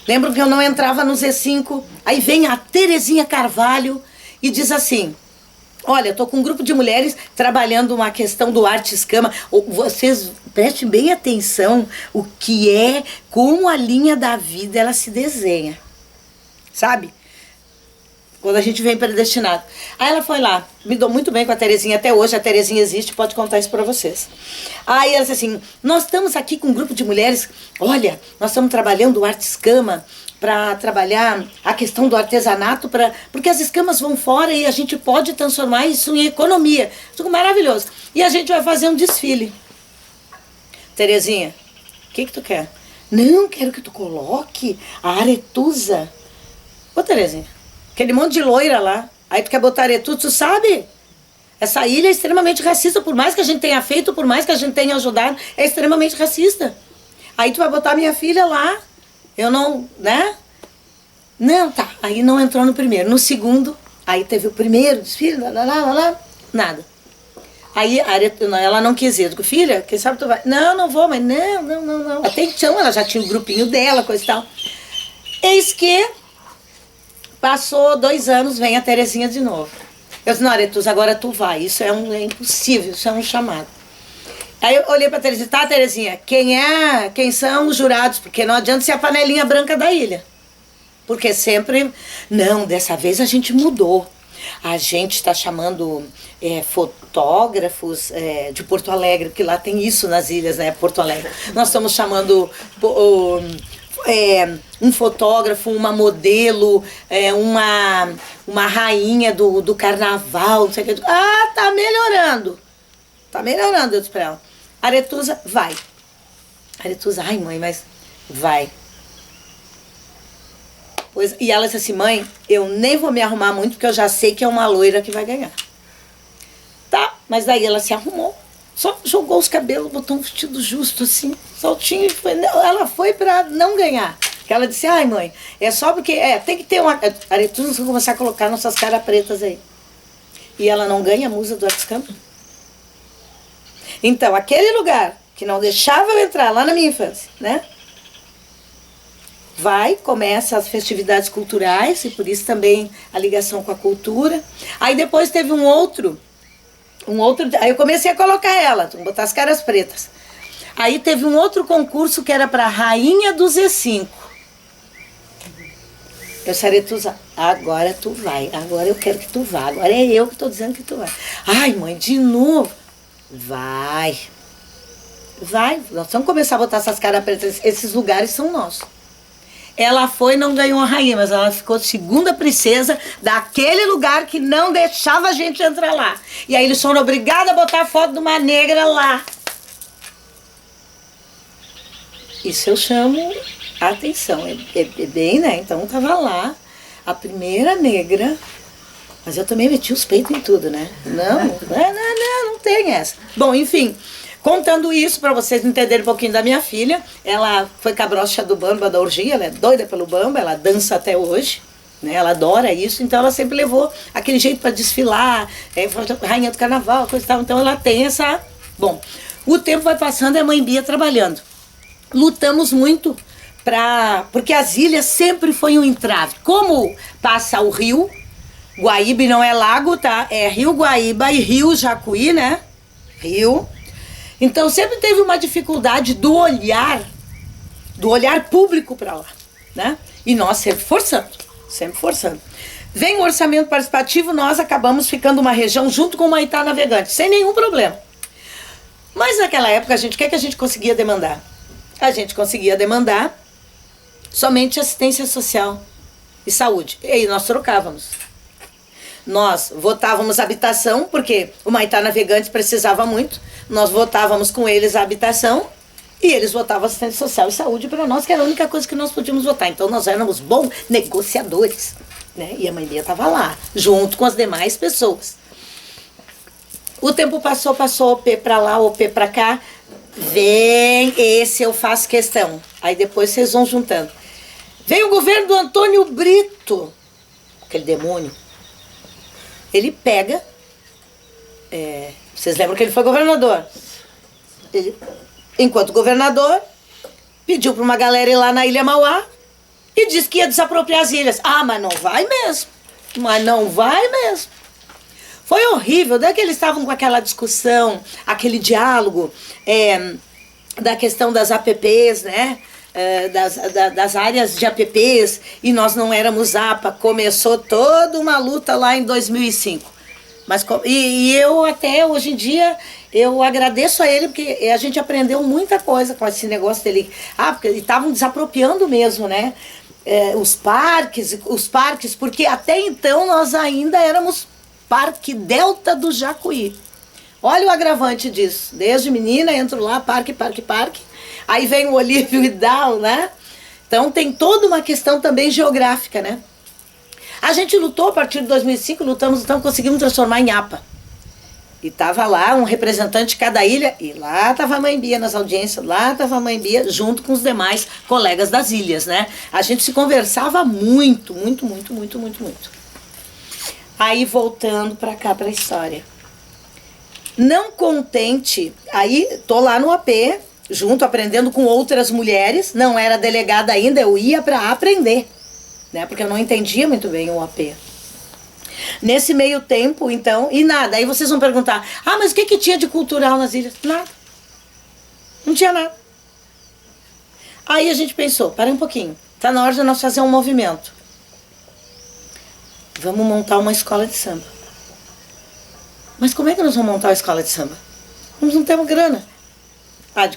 S1: Lembro que eu não entrava no Z5, aí vem a Terezinha Carvalho e diz assim, olha, tô com um grupo de mulheres trabalhando uma questão do arte escama. Vocês prestem bem atenção o que é, como a linha da vida ela se desenha. Sabe? Quando a gente vem predestinado. Aí ela foi lá, me dou muito bem com a Terezinha até hoje, a Terezinha existe, pode contar isso pra vocês. Aí ela disse assim, nós estamos aqui com um grupo de mulheres, olha, nós estamos trabalhando o arte escama, para trabalhar a questão do artesanato, porque as escamas vão fora e a gente pode transformar isso em economia. Isso é maravilhoso. E a gente vai fazer um desfile. Terezinha, o que tu quer? Não, quero que tu coloque a aretusa. Ô, Terezinha, aquele monte de loira lá, aí tu quer botar aretusa, tu sabe? Essa ilha é extremamente racista, por mais que a gente tenha feito, por mais que a gente tenha ajudado, é extremamente racista. Aí tu vai botar minha filha lá, eu não, né? Não, tá. Aí não entrou no primeiro. No segundo, aí teve o primeiro desfile, nada. Aí ela não quis ir. Eu digo, filha, quem sabe tu vai? Não, não vou, mas não. Até então ela já tinha o grupinho dela, coisa e tal. Eis que passou 2 anos, vem a Terezinha de novo. Eu disse, não, Aretuza, agora tu vai. Isso é impossível, isso é um chamado. Aí eu olhei pra Terezinha, tá, Terezinha, quem são os jurados? Porque não adianta ser a panelinha branca da ilha. Porque sempre, não, dessa vez a gente mudou. A gente está chamando fotógrafos de Porto Alegre, porque lá tem isso nas ilhas, né, Porto Alegre. Nós estamos chamando um fotógrafo, uma modelo, uma rainha do carnaval, não sei o que. Ah, tá melhorando. Tá melhorando, eu disse pra ela. Aretuza, vai. Aretuza, ai mãe, mas vai. Pois, e ela disse assim, mãe, eu nem vou me arrumar muito, porque eu já sei que é uma loira que vai ganhar. Tá, mas daí ela se arrumou, só jogou os cabelos, botou um vestido justo assim, saltinho, e foi, ela foi pra não ganhar. Porque ela disse, ai mãe, é só porque, tem que ter uma... Aretuza, vou começar a colocar nossas caras pretas aí. E ela não ganha a musa do Artes Campo. Então, aquele lugar que não deixava eu entrar lá na minha infância, né? Começa as festividades culturais, e por isso também a ligação com a cultura. Aí depois teve um outro, aí eu comecei a colocar ela, botar as caras pretas. Aí teve um outro concurso que era para Rainha do Z5. Eu disse, Aretuza, agora tu vai, agora eu quero que tu vá, agora é eu que estou dizendo que tu vai. Ai mãe, de novo. Vai, nós vamos começar a botar essas caras pretas, esses lugares são nossos. ela foi e não ganhou a rainha, mas ela ficou segunda princesa daquele lugar que não deixava a gente entrar lá. E aí eles foram obrigados a botar a foto de uma negra lá. Isso eu chamo a atenção. É bem, né? Então tava lá a primeira negra, mas eu também meti os peitos em tudo, né? Não tem essa. Bom, enfim, contando isso para vocês entenderem um pouquinho da minha filha, ela foi cabrocha do bamba da orgia, ela é doida pelo bamba, ela dança até hoje, né? Ela adora isso, então ela sempre levou aquele jeito para desfilar, rainha do carnaval, coisa e tal. Então ela tem essa... Bom, o tempo vai passando e a mãe Bia trabalhando. Lutamos muito porque as ilhas sempre foi um entrave. Como passa o rio Guaíba, não é lago, tá? É Rio Guaíba e Rio Jacuí, né? Rio. Então sempre teve uma dificuldade do olhar público para lá, né? E nós sempre forçando. Vem o orçamento participativo, nós acabamos ficando uma região junto com o Humaitá Navegante, sem nenhum problema. Mas naquela época, o que a gente conseguia demandar? A gente conseguia demandar somente assistência social e saúde. E aí nós trocávamos. Nós votávamos habitação, porque o Humaitá Navegantes precisava muito. Nós votávamos com eles a habitação e eles votavam assistência social e saúde para nós, que era a única coisa que nós podíamos votar. Então nós éramos bons negociadores, né? E a mãe Bia estava lá, junto com as demais pessoas. O tempo passou, o P para lá, o P para cá. Vem, esse eu faço questão. Aí depois vocês vão juntando. Vem o governo do Antônio Brito, aquele demônio. Ele pega... vocês lembram que ele foi governador? Ele, enquanto governador, pediu para uma galera ir lá na Ilha Mauá e disse que ia desapropriar as ilhas. Ah, mas não vai mesmo. Foi horrível, daí que eles estavam com aquela discussão, aquele diálogo da questão das APPs, né? Das áreas de APPs, e nós não éramos APA. Começou toda uma luta lá em 2005. E eu até hoje em dia, eu agradeço a ele, porque a gente aprendeu muita coisa com esse negócio dele. Porque estavam desapropriando mesmo, né? Os parques, porque até então nós ainda éramos Parque Delta do Jacuí. Olha o agravante disso. Desde menina, entro lá, parque. Aí vem o Olívio Hidal, né? Então tem toda uma questão também geográfica, né? A gente lutou a partir de 2005, então conseguimos transformar em APA. E tava lá um representante de cada ilha, e lá tava a mãe Bia nas audiências, lá tava a mãe Bia junto com os demais colegas das ilhas, né? A gente se conversava muito. Aí voltando pra cá, pra história. Não contente, aí tô lá no AP, junto, aprendendo com outras mulheres, não era delegada ainda, eu ia pra aprender, né? Porque eu não entendia muito bem o AP. Nesse meio tempo, então, e nada, aí vocês vão perguntar, mas o que tinha de cultural nas ilhas? Nada. Não tinha nada. Aí a gente pensou, para um pouquinho, tá na hora de nós fazer um movimento. Vamos montar uma escola de samba. Mas como é que nós vamos montar uma escola de samba? Nós não temos grana.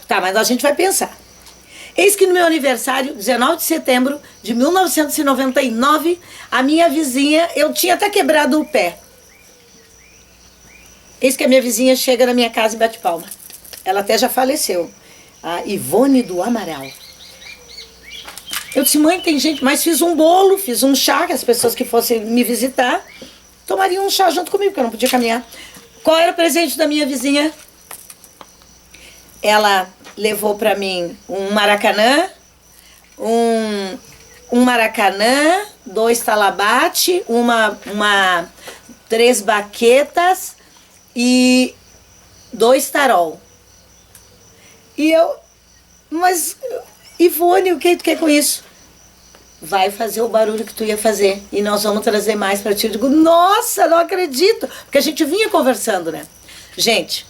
S1: Tá, mas a gente vai pensar. Eis que no meu aniversário, 19 de setembro de 1999, a minha vizinha, eu tinha até quebrado o pé. Eis que a minha vizinha chega na minha casa e bate palma. Ela até já faleceu. A Ivone do Amaral. Eu disse, mãe, tem gente, mas fiz um bolo, fiz um chá, que as pessoas que fossem me visitar tomariam um chá junto comigo, porque eu não podia caminhar. Qual era o presente da minha vizinha? Ela levou para mim um maracanã, um maracanã, 2 talabate, 3 baquetas e 2 tarol. E eu, mas Ivone, o que tu quer com isso? Vai fazer o barulho que tu ia fazer e nós vamos trazer mais para ti. Eu digo, nossa, não acredito, porque a gente vinha conversando, né? Gente,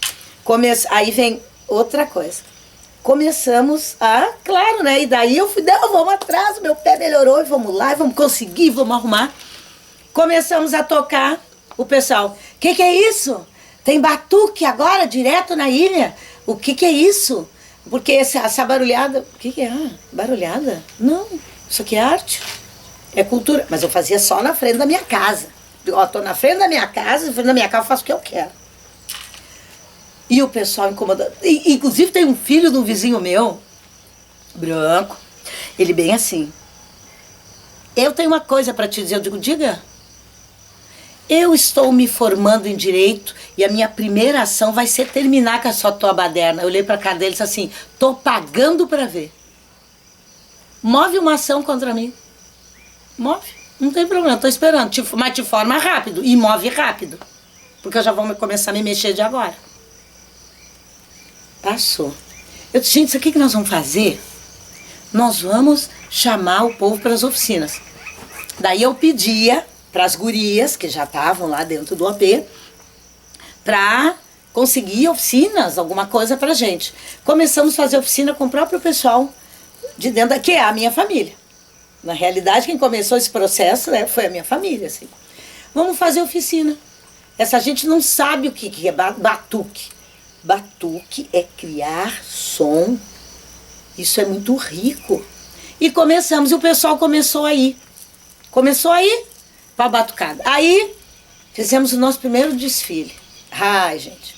S1: aí vem outra coisa. Começamos claro, né? E daí eu fui, não, vamos atrás, meu pé melhorou, e vamos lá, e vamos conseguir, vamos arrumar. Começamos a tocar, o pessoal, que é isso? Tem batuque agora, direto na ilha? O que é isso? Porque essa barulhada, o que é? Barulhada? Não, Isso aqui é arte, é cultura. Mas eu fazia só na frente da minha casa. Ó, tô na frente da minha casa, na frente da minha casa eu faço o que eu quero. E o pessoal incomodando. Inclusive tem um filho de um vizinho meu, branco, ele bem assim. Eu tenho uma coisa para te dizer, eu digo, diga. Eu estou me formando em direito e a minha primeira ação vai ser terminar com a sua tua baderna. Eu olhei para a cara dele e disse assim, tô pagando para ver. Move uma ação contra mim. Move, não tem problema, tô esperando. Mas te forma rápido e move rápido. Porque eu já vou começar a me mexer de agora. Passou. Eu disse, gente, isso aqui que nós vamos fazer? Nós vamos chamar o povo para as oficinas. Daí eu pedia para as gurias, que já estavam lá dentro do AP, para conseguir oficinas, alguma coisa pra gente. Começamos a fazer oficina com o próprio pessoal de dentro, que é a minha família. Na realidade, quem começou esse processo, né, foi a minha família. Assim. Vamos fazer oficina. Essa gente não sabe o que é batuque. Batuque é criar som. Isso é muito rico. E começamos, e o pessoal começou a ir. Começou a ir para a batucada. Aí, fizemos o nosso primeiro desfile. Ai, gente.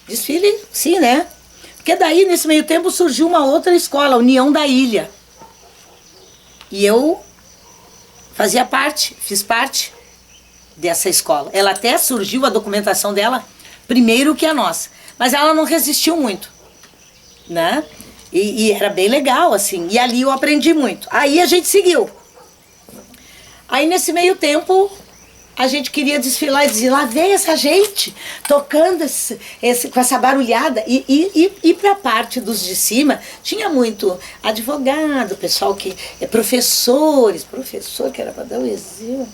S1: Desfile, sim, né? Porque daí, nesse meio tempo, surgiu uma outra escola, a União da Ilha. E eu fazia parte, fiz parte dessa escola. Ela até surgiu, a documentação dela, primeiro que a nossa. Mas ela não resistiu muito, né? E era bem legal, assim. E ali eu aprendi muito. Aí a gente seguiu. Aí nesse meio tempo, a gente queria desfilar e dizia, lá vem essa gente tocando com essa barulhada. E para a parte dos de cima, tinha muito advogado, pessoal que é professor que era para dar o exemplo.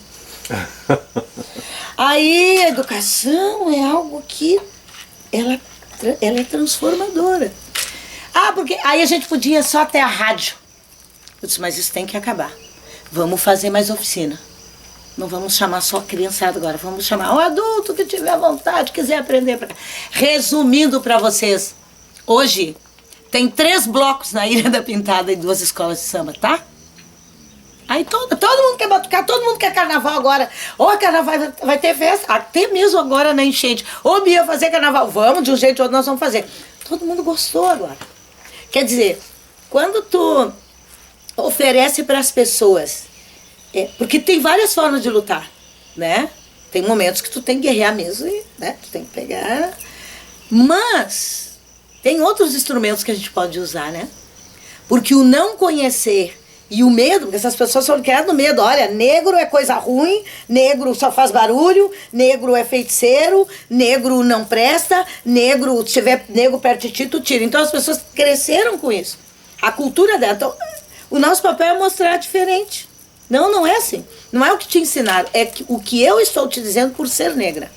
S1: Aí a educação é algo que ela é transformadora. Ah, porque aí a gente podia só até a rádio. Eu disse, mas isso tem que acabar. Vamos fazer mais oficina. Não vamos chamar só criançada agora, vamos chamar o adulto que tiver vontade, quiser aprender. Resumindo para vocês, hoje tem 3 blocos na Ilha da Pintada e 2 escolas de samba, tá? Aí todo mundo quer batucar, todo mundo quer carnaval agora. Ou carnaval vai ter festa, até mesmo agora na enchente. Ô Bia, fazer carnaval, vamos, de um jeito ou outro nós vamos fazer. Todo mundo gostou agora. Quer dizer, quando tu oferece para as pessoas, porque tem várias formas de lutar, né? Tem momentos que tu tem que guerrear mesmo, né? Tu tem que pegar. Mas tem outros instrumentos que a gente pode usar, né? Porque o não conhecer e o medo, porque essas pessoas são criadas no medo. Olha, negro é coisa ruim, negro só faz barulho, negro é feiticeiro, negro não presta, negro, se tiver negro perto de ti, tu tira. Então as pessoas cresceram com isso. A cultura dela. Então, o nosso papel é mostrar diferente. Não é assim. Não é o que te ensinaram, é o que eu estou te dizendo por ser negra.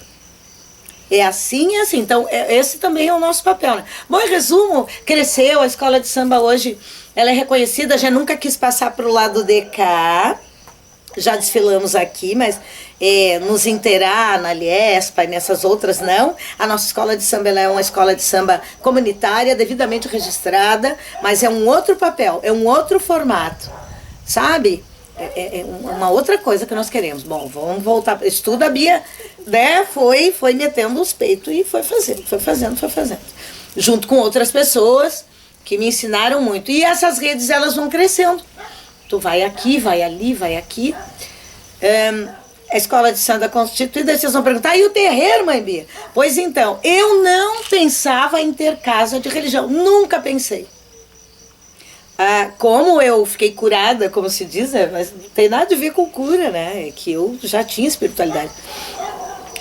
S1: É assim e assim. Então, esse também é o nosso papel, né? Bom, em resumo, cresceu, a escola de samba hoje, ela é reconhecida, já nunca quis passar para o lado de cá, já desfilamos aqui, mas nos Interá, na Liespa e nessas outras não. A nossa escola de samba ela é uma escola de samba comunitária, devidamente registrada, mas é um outro papel, é um outro formato, sabe? É uma outra coisa que nós queremos. Bom, vamos voltar. Estudo, a Bia, né, foi metendo os peitos e foi fazendo. Junto com outras pessoas que me ensinaram muito. E essas redes, elas vão crescendo. Tu vai aqui, vai ali, vai aqui. A escola de samba constituída, vocês vão perguntar, e o terreiro, mãe Bia? Pois então, eu não pensava em ter casa de religião. Nunca pensei. Como eu fiquei curada, como se diz, né? Mas não tem nada a ver com cura, né? É que eu já tinha espiritualidade.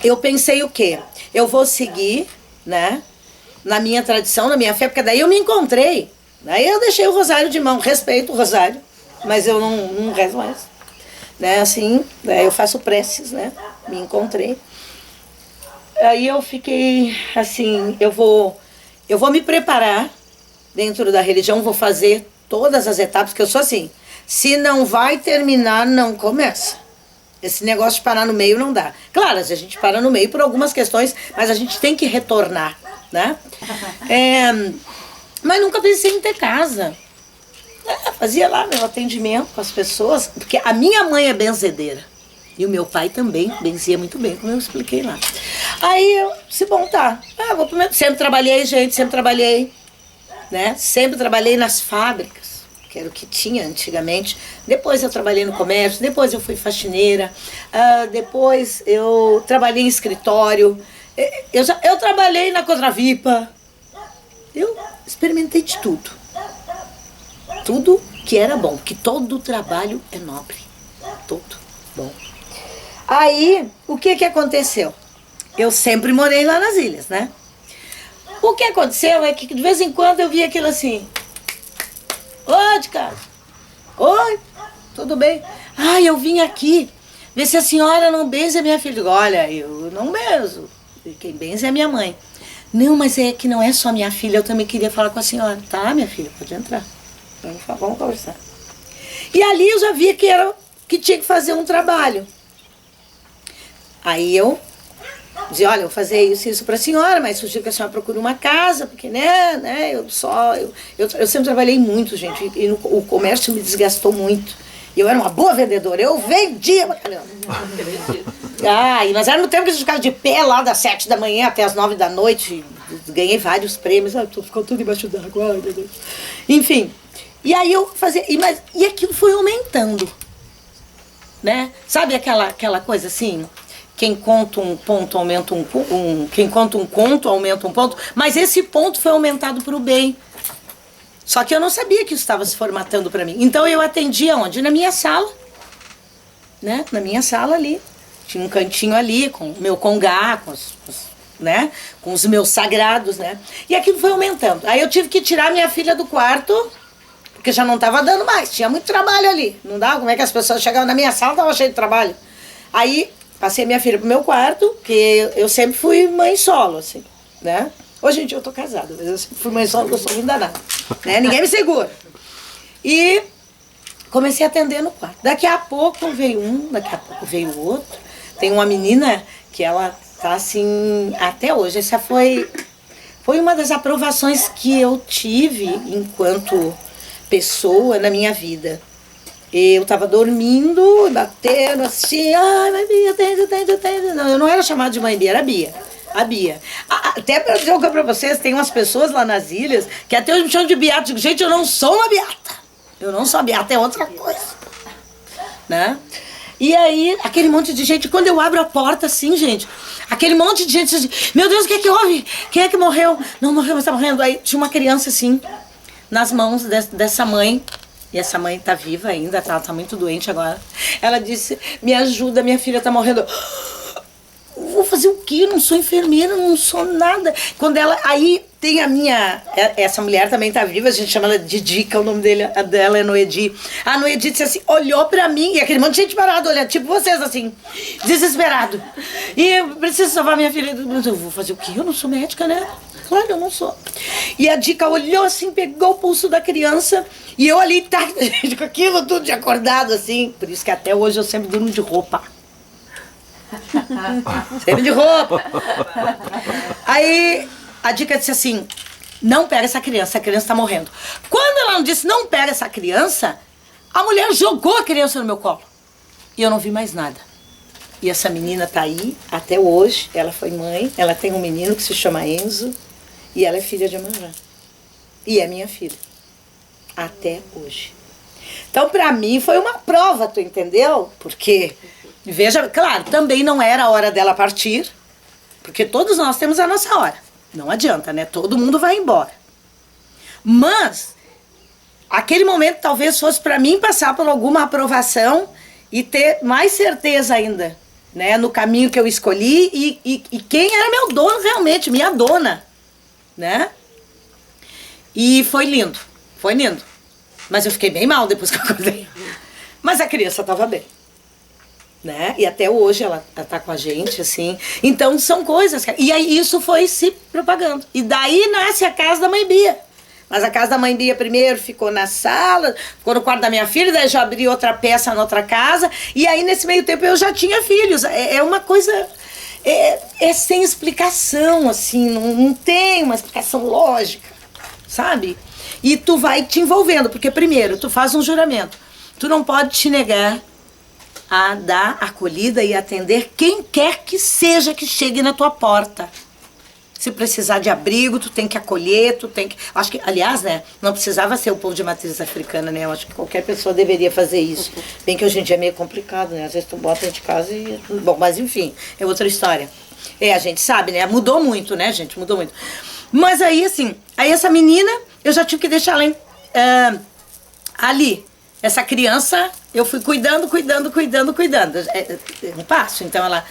S1: Eu pensei o quê? Eu vou seguir, né? Na minha tradição, na minha fé, porque daí eu me encontrei. Daí eu deixei o rosário de mão, respeito o rosário, mas eu não rezo mais. Né? Assim, eu faço preces, né? Me encontrei. Aí eu fiquei assim, eu vou me preparar dentro da religião, vou fazer todas as etapas, que eu sou assim, se não vai terminar, não começa. Esse negócio de parar no meio não dá. Claro, a gente para no meio por algumas questões, mas a gente tem que retornar, né? Mas nunca pensei em ter casa. fazia lá meu atendimento com as pessoas, porque a minha mãe é benzedeira. E o meu pai também benzia muito bem, como eu expliquei lá. Aí eu disse, bom, tá. Vou primeiro. Sempre trabalhei, gente, sempre trabalhei. Né? Sempre trabalhei nas fábricas, que era o que tinha antigamente. Depois eu trabalhei no comércio, depois eu fui faxineira, depois eu trabalhei em escritório, eu trabalhei na Contravipa. Eu experimentei de tudo. Tudo que era bom, porque todo trabalho é nobre. Todo bom. Aí, o que aconteceu? Eu sempre morei lá nas ilhas, né? O que aconteceu é que de vez em quando eu via aquilo assim. Ô, de casa. Oi, tudo bem? Eu vim aqui ver se a senhora não benze a minha filha. Olha, eu não benzo. Quem benze é a minha mãe. Não, mas é que não é só minha filha, eu também queria falar com a senhora. Tá, minha filha, pode entrar. Vamos conversar. E ali eu já via que tinha que fazer um trabalho. Aí eu dizia, olha, eu vou fazer isso pra senhora, mas sugiro que a senhora procure uma casa, porque, eu sempre trabalhei muito, gente, e o comércio me desgastou muito. E eu era uma boa vendedora, eu vendia pra caramba. Mas era no tempo que a gente ficava de pé lá das 7 da manhã até as 9 da noite, ganhei vários prêmios, ficou tudo embaixo d'água, ai meu Deus. Enfim, e aí eu fazia, e aquilo foi aumentando, né? Sabe aquela coisa assim? Quem conta um ponto aumenta quem conta um conto aumenta um ponto, mas esse ponto foi aumentado para o bem. Só que eu não sabia que isso estava se formatando para mim. Então eu atendia onde? Na minha sala, né? Na minha sala ali. Tinha um cantinho ali com o meu congá, com os meus sagrados, né? E aquilo foi aumentando. Aí eu tive que tirar minha filha do quarto, porque já não estava dando mais. Tinha muito trabalho ali. Não dava, como é que as pessoas chegavam na minha sala, estava cheio de trabalho. Aí passei minha filha pro meu quarto, que eu sempre fui mãe solo, assim, né? Hoje em dia eu tô casada, mas eu sempre fui mãe solo, porque eu sou muito danada, né? Ninguém me segura. E comecei a atender no quarto. Daqui a pouco veio um, daqui a pouco veio o outro. Tem uma menina que ela tá assim, até hoje. Essa foi uma das aprovações que eu tive enquanto pessoa na minha vida. Eu tava dormindo, batendo assim, mãe Bia, atende. Não, eu não era chamada de mãe Bia, era Bia. A Bia. Até pra dizer uma coisa pra vocês, tem umas pessoas lá nas ilhas que até hoje me chamam de beata. Digo, gente, eu não sou uma beata. Eu não sou beata, é outra coisa. Né? E aí, aquele monte de gente, quando eu abro a porta assim, gente, aquele monte de gente assim, meu Deus, o que é que houve? Quem é que morreu? Não morreu, mas tá morrendo. Aí tinha uma criança assim, nas mãos dessa mãe. E essa mãe tá viva ainda, ela tá muito doente agora. Ela disse, me ajuda, minha filha tá morrendo. Vou fazer o quê? Eu não sou enfermeira, não sou nada. Quando ela, aí tem essa mulher também tá viva, a gente chama ela de Dica, o nome dela é Noedi. A Noedi disse assim, olhou pra mim, e aquele monte de gente parado olhando, tipo vocês assim, desesperado. E eu preciso salvar minha filha. Eu vou fazer o quê? Eu não sou médica, né? Claro, eu não sou. E a Dica olhou assim, pegou o pulso da criança, e eu ali, tá, com aquilo tudo de acordado, assim. Por isso que até hoje eu sempre durmo de roupa. Sempre de roupa. Aí a Dica disse assim, não pega essa criança tá morrendo. Quando ela não disse, não pega essa criança, a mulher jogou a criança no meu colo. E eu não vi mais nada. E essa menina tá aí até hoje, ela foi mãe, ela tem um menino que se chama Enzo, e ela é filha de Iemanjá. E é minha filha. Até hoje. Então, pra mim, foi uma prova, tu entendeu? Porque, veja, claro, também não era a hora dela partir, porque todos nós temos a nossa hora. Não adianta, né? Todo mundo vai embora. Mas, aquele momento talvez fosse pra mim passar por alguma aprovação e ter mais certeza ainda, né? No caminho que eu escolhi e quem era meu dono realmente, minha dona, né? E foi lindo. Foi lindo. Mas eu fiquei bem mal depois que eu acordei. Mas a criança estava bem. Né? E até hoje ela tá com a gente, assim. Então são coisas. E aí isso foi se propagando. E daí nasce a casa da mãe Bia. Mas a casa da mãe Bia primeiro ficou na sala, ficou no quarto da minha filha, daí já abri outra peça na outra casa. E aí nesse meio tempo eu já tinha filhos. É uma coisa... É sem explicação, assim. Não tem uma explicação lógica, sabe? E tu vai te envolvendo, porque primeiro, tu faz um juramento. Tu não pode te negar a dar acolhida e atender quem quer que seja que chegue na tua porta. Se precisar de abrigo, tu tem que acolher, tu tem que... Acho que, aliás, né, não precisava ser o povo de matriz africana, né? Eu acho que qualquer pessoa deveria fazer isso. Bem que hoje em dia é meio complicado, né? Às vezes tu bota dentro de casa e... Bom, mas enfim, é outra história. A gente sabe, né? Mudou muito, né, gente? Mudou muito. Mas aí, assim, aí essa menina, eu já tive que deixar ela ali. Essa criança, eu fui cuidando. Um passo, então ela...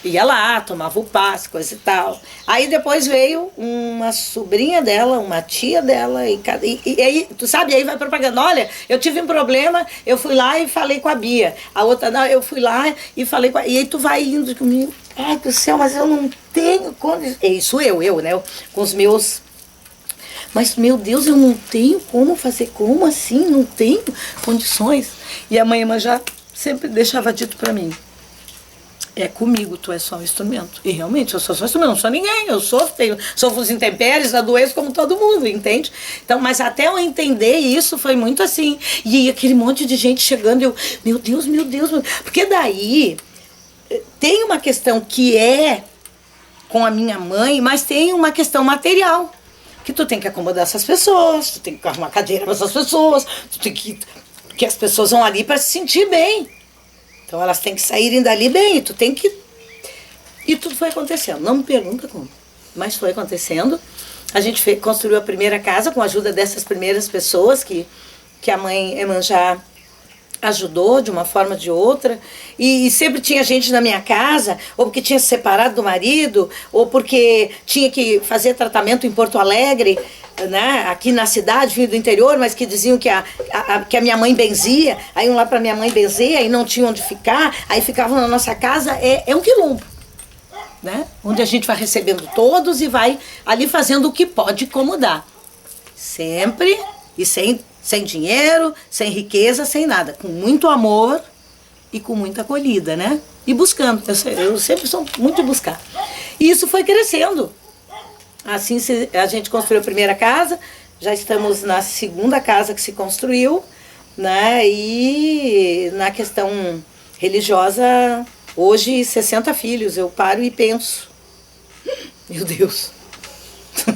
S1: ia lá, tomava o passe, coisa e tal. Aí depois veio uma sobrinha dela, uma tia dela, e aí, tu sabe, aí vai propaganda. Olha, eu tive um problema, eu fui lá e falei com a Bia. A outra, não, eu fui lá e falei com a... E aí tu vai indo comigo. Ai, do céu, mas eu não tenho condições. É isso eu, né? Com os meus... Mas, meu Deus, eu não tenho como fazer. Como assim? Não tenho condições. E a mãe já sempre deixava dito pra mim. É comigo, tu é só um instrumento. E realmente, eu sou só um instrumento, não sou ninguém. Eu sofro os intempéries, adoeço como todo mundo, entende? Então, mas até eu entender isso foi muito assim. E aquele monte de gente chegando, eu, meu Deus. Porque daí tem uma questão que é com a minha mãe, mas tem uma questão material. Que tu tem que acomodar essas pessoas, tu tem que arrumar cadeira para essas pessoas, tu tem que as pessoas vão ali para se sentir bem. Então elas têm que saírem dali bem, tu tem que... E tudo foi acontecendo, não me pergunta como, mas foi acontecendo. A gente construiu a primeira casa com a ajuda dessas primeiras pessoas que a mãe Emanjá ajudou de uma forma ou de outra. E sempre tinha gente na minha casa, ou porque tinha se separado do marido, ou porque tinha que fazer tratamento em Porto Alegre, né, aqui na cidade, vindo do interior, mas que diziam que a minha mãe benzia, aí iam lá para minha mãe benzer, aí não tinham onde ficar, aí ficavam na nossa casa, é um quilombo, né, onde a gente vai recebendo todos e vai ali fazendo o que pode como dá. Sempre, e sem dinheiro, sem riqueza, sem nada, com muito amor e com muita acolhida, né, e buscando, eu sempre sou muito de buscar. E isso foi crescendo. Assim a gente construiu a primeira casa, já estamos na segunda casa que se construiu, né? E na questão religiosa, hoje 60 filhos, eu paro e penso, meu Deus,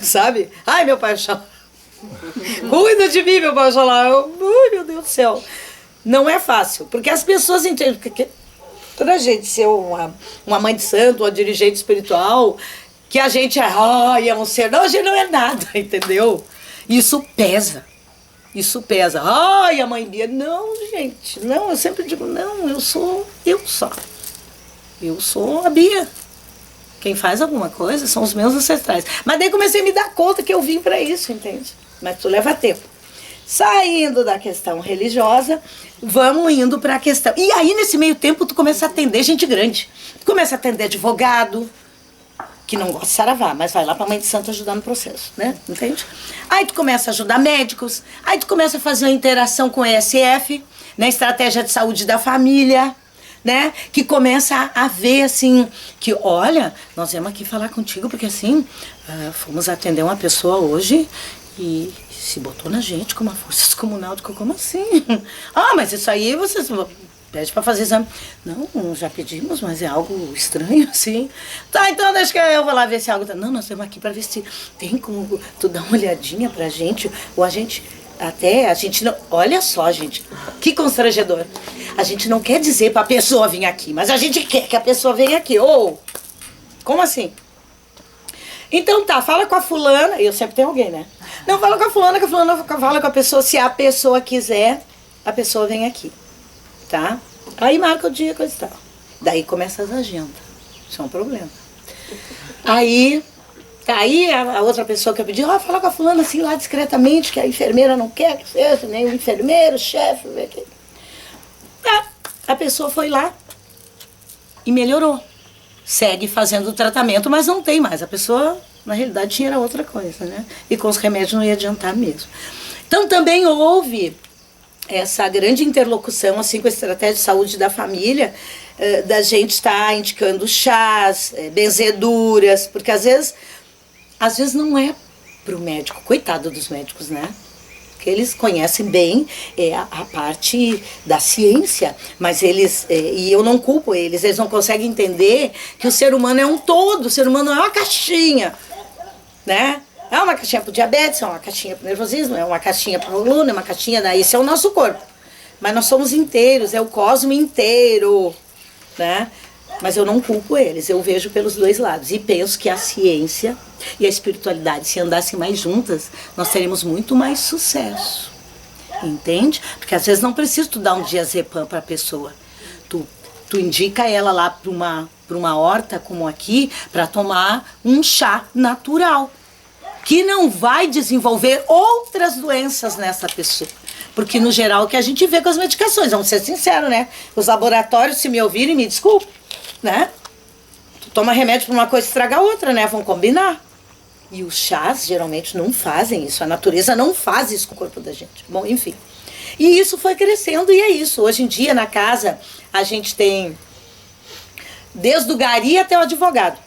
S1: sabe? Ai, meu pai Oxalá, cuida de mim, meu pai Oxalá, ai, meu Deus do céu. Não é fácil, porque as pessoas entendem, porque toda a gente ser uma mãe de santo, uma dirigente espiritual, que a gente é um ser... Não, a gente não é nada, entendeu? Isso pesa. Ai, a mãe Bia... Não, gente, não, eu sempre digo, não, eu sou a Bia. Quem faz alguma coisa são os meus ancestrais. Mas daí comecei a me dar conta que eu vim para isso, entende? Mas tu leva tempo. Saindo da questão religiosa, vamos indo para a questão... E aí, nesse meio tempo, tu começa a atender gente grande. Tu começa a atender advogado, que não gosta de saravá, mas vai lá pra mãe de santo ajudar no processo, né? Entende? Aí tu começa a ajudar médicos, aí tu começa a fazer uma interação com o ESF, né? Estratégia de saúde da família, né? Que começa a ver, assim, que, olha, nós viemos aqui falar contigo, porque, assim, fomos atender uma pessoa hoje e se botou na gente com uma força descomunal. Como assim? Mas isso aí vocês... Pede pra fazer exame. Não, já pedimos, mas é algo estranho, assim. Tá, então deixa que eu vou lá ver se é algo... Não, nós estamos aqui pra ver se tem como tu dar uma olhadinha pra gente. Ou a gente não... Olha só, gente, que constrangedor. A gente não quer dizer pra pessoa vir aqui, mas a gente quer que a pessoa venha aqui. Como assim? Então tá, fala com a fulana. Eu sempre tenho alguém, né? Não, fala com a fulana, fala com a pessoa. Se a pessoa quiser, a pessoa vem aqui. Tá? Aí marca o dia, coisa e tal. Daí começa as agendas. Isso é um problema. Aí a outra pessoa que eu pedi, fala com a fulana assim lá discretamente, que a enfermeira não quer que seja, nem o enfermeiro, o chefe. Tá. A pessoa foi lá e melhorou. Segue fazendo o tratamento, mas não tem mais. A pessoa, na realidade, tinha outra coisa, né? E com os remédios não ia adiantar mesmo. Então também houve essa grande interlocução assim, com a estratégia de saúde da família, da gente estar indicando chás, benzeduras, porque às vezes não é pro médico, coitado dos médicos, né? que eles conhecem bem a parte da ciência, mas eles, e eu não culpo eles não conseguem entender que o ser humano é um todo, o ser humano é uma caixinha, né? É uma caixinha para o diabetes, é uma caixinha para o nervosismo, é uma caixinha para o coluna, é uma caixinha, esse é o nosso corpo. Mas nós somos inteiros, é o cosmo inteiro, né? Mas eu não culpo eles, eu vejo pelos dois lados. E penso que a ciência e a espiritualidade, se andassem mais juntas, nós teríamos muito mais sucesso. Entende? Porque às vezes não precisa tu dar um diazepam para a pessoa. Tu indica ela lá para uma horta como aqui, para tomar um chá natural, que não vai desenvolver outras doenças nessa pessoa. Porque, no geral, o que a gente vê com as medicações, vamos ser sinceros, né? Os laboratórios, se me ouvirem, me desculpe, né? Tu toma remédio para uma coisa e estraga a outra, né? Vão combinar. E os chás, geralmente, não fazem isso. A natureza não faz isso com o corpo da gente. Bom, enfim. E isso foi crescendo e é isso. Hoje em dia, na casa, a gente tem desde o gari até o advogado.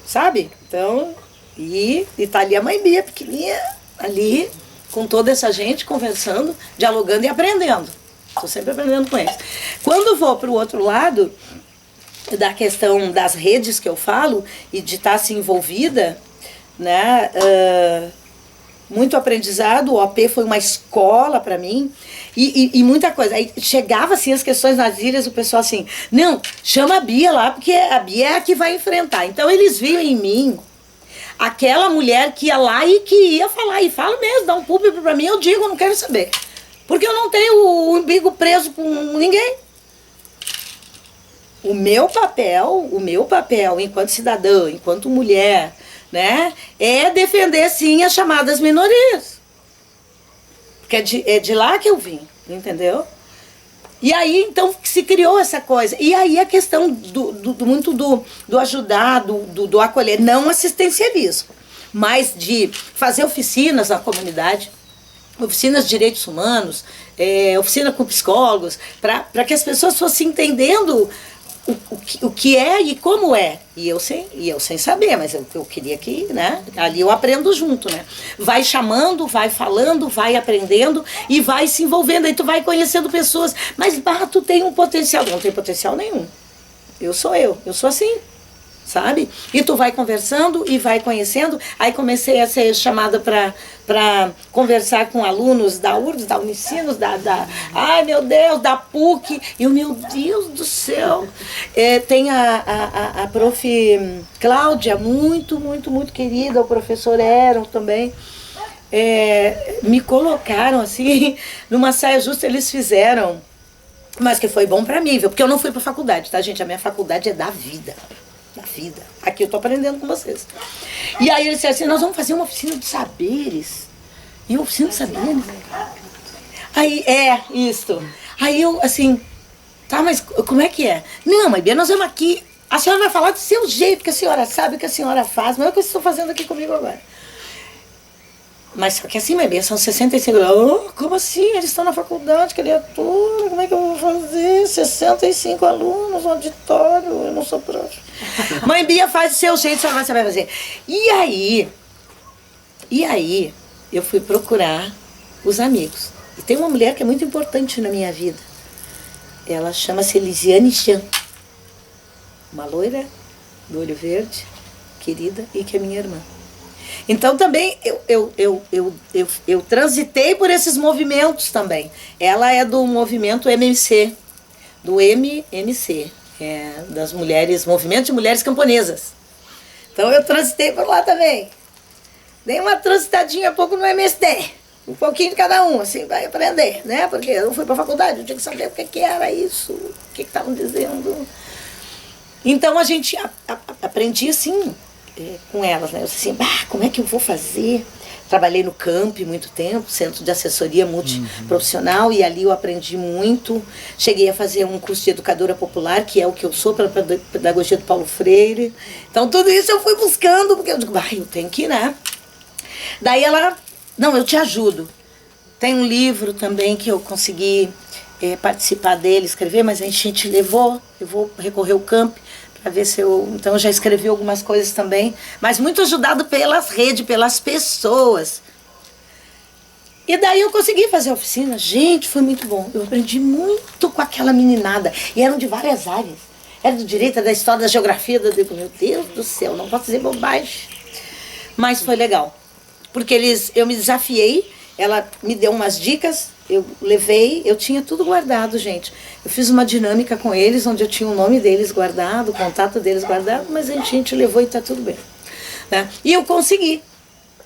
S1: Sabe? Então, e tá ali a mãe Bia, pequenininha, ali, com toda essa gente, conversando, dialogando e aprendendo. Estou sempre aprendendo com eles. Quando vou para o outro lado, da questão das redes que eu falo, e de estar assim envolvida, né, muito aprendizado, o OP foi uma escola para mim, e muita coisa. Aí chegava assim as questões nas ilhas, o pessoal assim, não, chama a Bia lá, porque a Bia é a que vai enfrentar. Então eles viam em mim aquela mulher que ia lá e que ia falar, e fala mesmo, dá um público para mim, eu digo, eu não quero saber. Porque eu não tenho o umbigo preso com ninguém. O meu papel enquanto cidadã, enquanto mulher, né, é defender sim as chamadas minorias. Porque é de lá que eu vim, entendeu? E aí, então, se criou essa coisa. E aí a questão muito do ajudar, do acolher, não assistencialismo, mas de fazer oficinas na comunidade, oficinas de direitos humanos, oficina com psicólogos, para que as pessoas fossem entendendo o que é e como é. E eu sem saber, mas eu queria que, né, ali eu aprendo junto, né? Vai chamando, vai falando, vai aprendendo e vai se envolvendo. Aí tu vai conhecendo pessoas. Mas, tu tem um potencial. Não tem potencial nenhum. Eu sou assim. Sabe? E tu vai conversando e vai conhecendo. Aí comecei a ser chamada para conversar com alunos da URGS, da Unicinos, ai meu Deus, da PUC. E o meu Deus do céu. Tem a prof. Cláudia, muito, muito, muito querida, o professor Eron também. Me colocaram assim, numa saia justa, eles fizeram, mas que foi bom para mim, viu? Porque eu não fui para faculdade, tá, gente? A minha faculdade é da vida. Da vida. Aqui eu tô aprendendo com vocês. E aí eles disseram assim, nós vamos fazer uma oficina de saberes. E oficina de saberes? Aí, isso. Aí eu, assim, tá, mas como é que é? Não, mãe Bia, nós vamos aqui, a senhora vai falar do seu jeito, que a senhora sabe, que a senhora faz, mas é o que vocês estão fazendo aqui comigo agora. Mas só que assim, mãe Bia, são 65 alunos. Como assim? Eles estão na faculdade, criatura, como é que eu vou fazer? 65 alunos no auditório, eu não sou prof. Mãe Bia, faz o seu jeito, a senhora vai fazer. E aí, eu fui procurar os amigos. E tem uma mulher que é muito importante na minha vida. Ela chama-se Elisiane Chan. Uma loira, do olho verde, querida, e que é minha irmã. Então também eu transitei por esses movimentos também. Ela é do movimento MMC, do MMC, das mulheres, Movimento de Mulheres Camponesas. Então eu transitei por lá também. Dei uma transitadinha pouco no MST, um pouquinho de cada um, assim, vai aprender, né? Porque eu não fui para a faculdade, eu tinha que saber o que era isso, o que estavam dizendo. Então a gente aprendia assim, com elas, né? Eu disse assim, como é que eu vou fazer? Trabalhei no CAMP muito tempo, Centro de Assessoria Multiprofissional, e ali eu aprendi muito. Cheguei a fazer um curso de educadora popular, que é o que eu sou, pela pedagogia do Paulo Freire. Então tudo isso eu fui buscando, porque eu digo, eu tenho que ir, né? Daí ela, não, eu te ajudo. Tem um livro também que eu consegui participar dele, escrever, mas a gente levou, eu vou recorrer ao CAMP, para ver se eu... Então eu já escrevi algumas coisas também, mas muito ajudado pelas redes, pelas pessoas. E daí eu consegui fazer a oficina. Gente, foi muito bom. Eu aprendi muito com aquela meninada. E eram de várias áreas. Era do direito, da história, da geografia. Meu Deus do céu, não posso dizer bobagem. Mas foi legal. Porque eu me desafiei, ela me deu umas dicas, eu levei, eu tinha tudo guardado, gente. Eu fiz uma dinâmica com eles, onde eu tinha o nome deles guardado, o contato deles guardado, mas a gente levou e tá tudo bem. Né? E eu consegui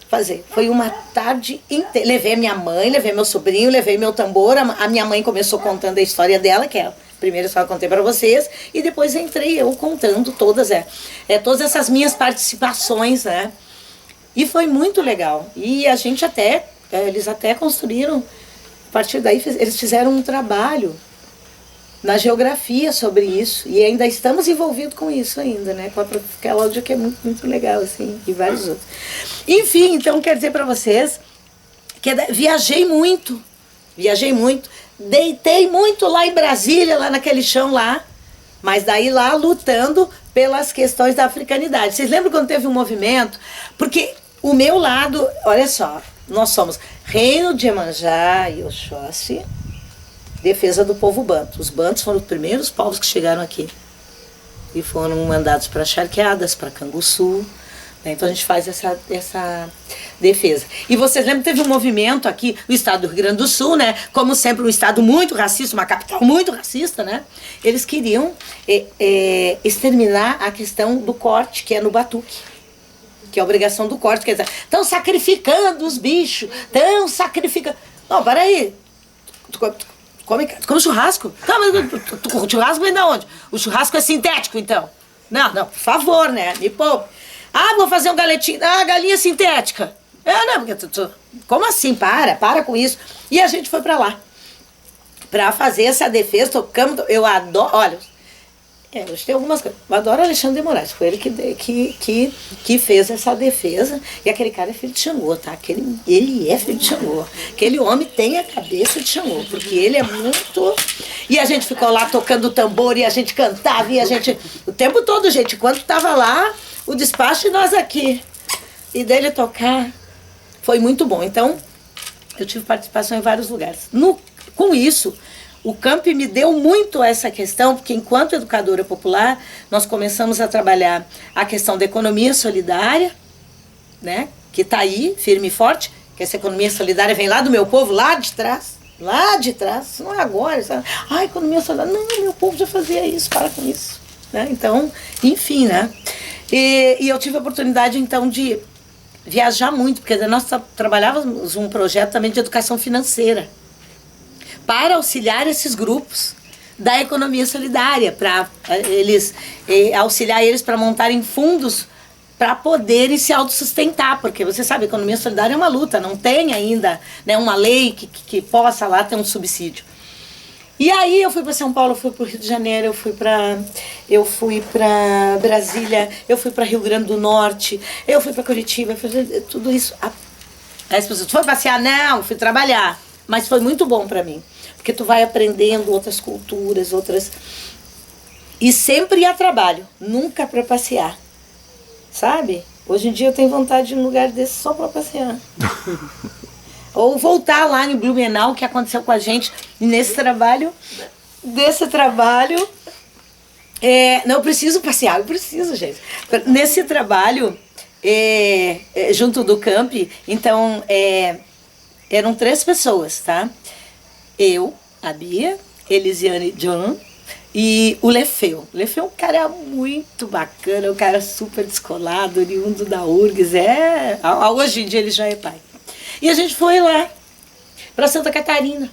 S1: fazer. Foi uma tarde inteira. Levei a minha mãe, levei meu sobrinho, levei meu tambor. A minha mãe começou contando a história dela, que é a primeira história que eu contei para vocês, e depois entrei eu contando todas essas minhas participações, né? E foi muito legal. E a gente eles até construíram, a partir daí eles fizeram um trabalho na geografia sobre isso, e ainda estamos envolvidos com isso ainda, né? Com a Cláudia, que é muito, muito legal, assim, e vários outros. Enfim, então quero dizer para vocês que viajei muito, deitei muito lá em Brasília, lá naquele chão lá, mas daí lá lutando pelas questões da africanidade. Vocês lembram quando teve um movimento? Porque o meu lado, olha só, nós somos Reino de Iemanjá e Oxóssi, defesa do povo banto. Os bantos foram os primeiros povos que chegaram aqui e foram mandados para Charqueadas, para Canguçu, né? Então a gente faz essa defesa. E vocês lembram que teve um movimento aqui no estado do Rio Grande do Sul, né? Como sempre, um estado muito racista, uma capital muito racista, né? Eles queriam exterminar a questão do corte, que é no batuque, que é a obrigação do corte. Quer dizer, estão sacrificando os bichos, estão sacrificando... Não, peraí. Come churrasco? Tá, mas o churrasco vem de onde? O churrasco é sintético, então. Não, por favor, né? Me poupe. Ah, vou fazer um galetinho. Ah, galinha sintética. Não, porque como assim? Para com isso. E a gente foi pra lá. Pra fazer essa defesa, tocamos. Eu adoro. Olha, hoje tem algumas coisas. Eu adoro Alexandre de Moraes. Foi ele que fez essa defesa. E aquele cara é filho de Xangô, tá? Ele é filho de Xangô. Aquele homem tem a cabeça de Xangô, porque ele é muito... E a gente ficou lá tocando tambor, e a gente cantava, e a gente... O tempo todo, gente. Enquanto tava lá, o despacho e nós aqui. E dele tocar foi muito bom. Então, eu tive participação em vários lugares. Com isso... O CAMP me deu muito essa questão, porque enquanto educadora popular, nós começamos a trabalhar a questão da economia solidária, né, que está aí, firme e forte, que essa economia solidária vem lá do meu povo, lá de trás, não é agora, sabe? Economia solidária, não, meu povo já fazia isso, para com isso. Né? Então, enfim, né? E eu tive a oportunidade, então, de viajar muito, porque nós trabalhávamos um projeto também de educação financeira, para auxiliar esses grupos da economia solidária, para auxiliar eles para montarem fundos para poderem se autossustentar, porque você sabe, a economia solidária é uma luta, não tem ainda, né, uma lei que possa lá ter um subsídio. E aí eu fui para São Paulo, eu fui para o Rio de Janeiro, eu fui para Brasília, eu fui para Rio Grande do Norte, eu fui para Curitiba, tudo isso. As pessoas, tu foi passear? Não, fui trabalhar, mas foi muito bom para mim. Porque tu vai aprendendo outras culturas, E sempre a trabalho, nunca para passear. Sabe? Hoje em dia eu tenho vontade de ir num lugar desse só para passear. Ou voltar lá em Blumenau, que aconteceu com a gente nesse trabalho. Não, eu preciso passear, eu preciso, gente. Nesse trabalho, junto do camp, então, eram 3 pessoas, tá? Eu, a Bia, Elisiane John e o Lefeu. O Lefeu é um cara muito bacana, um cara super descolado, oriundo da URGS. Hoje em dia ele já é pai. E a gente foi lá, para Santa Catarina.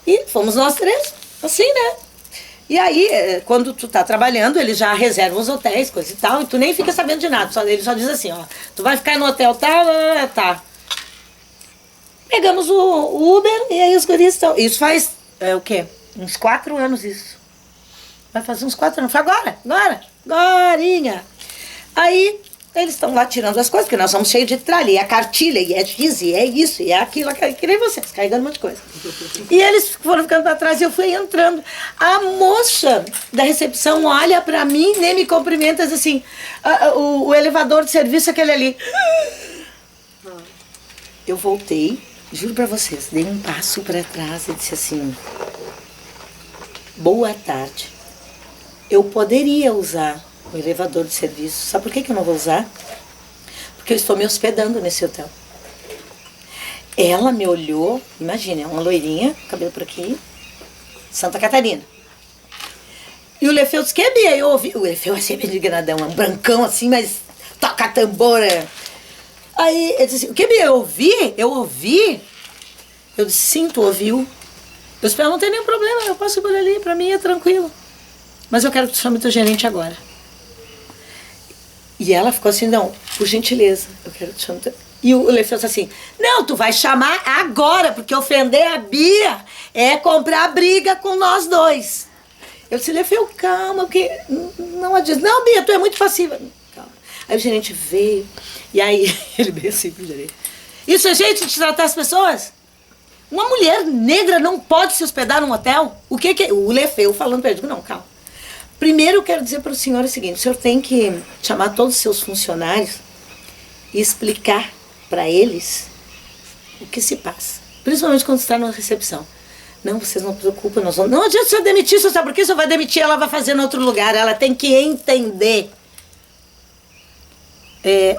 S1: E fomos nós 3, assim, né? E aí, quando tu tá trabalhando, ele já reserva os hotéis, coisa e tal, e tu nem fica sabendo de nada. Ele só diz assim, ó, tu vai ficar no hotel tal, tá. Pegamos o Uber e aí os guris estão... Isso faz, o quê? Uns 4 anos isso. Vai fazer uns 4 anos. Foi agorinha. Aí eles estão lá tirando as coisas, porque nós somos cheios de tralha, e a cartilha, e é X, e é isso, e é aquilo, que nem vocês, carregando um monte de coisa. E eles foram ficando para trás e eu fui entrando. A moça da recepção olha para mim, nem me cumprimenta, assim, o elevador de serviço, aquele ali. Eu voltei. Juro pra vocês, dei um passo pra trás e disse assim, boa tarde. Eu poderia usar o elevador de serviço. Sabe por que eu não vou usar? Porque eu estou me hospedando nesse hotel. Ela me olhou, imagina, uma loirinha, cabelo por aqui, Santa Catarina. E o Lefeu disse, que Bia? Eu ouvi. O Lefeu é sempre indignadão, é um brancão assim, mas toca tambora. Aí ele disse, o que Bia? Eu ouvi? Eu ouvi? Eu disse, sim, tu ouviu. Eu disse, não tem nenhum problema, eu posso ir por ali, pra mim é tranquilo. Mas eu quero que tu chame teu gerente agora. E ela ficou assim, não, por gentileza, eu quero que tu chame teu... E o Lefeu disse assim, não, tu vai chamar agora, porque ofender a Bia é comprar briga com nós dois. Eu disse, Lefeu, calma, porque não adianta. Não, Bia, tu é muito passiva. Calma. Aí o gerente veio, e aí ele bem assim pro gerente. Isso é jeito de tratar as pessoas? Uma mulher negra não pode se hospedar num hotel? O que é? O Lefeu falando pra ele, não, calma. Primeiro eu quero dizer para o senhor o seguinte, o senhor tem que chamar todos os seus funcionários e explicar para eles o que se passa. Principalmente quando está na recepção. Não, vocês não se preocupem, nós vamos... Não adianta o senhor demitir, você sabe por quê? O senhor vai demitir, ela vai fazer em outro lugar. Ela tem que entender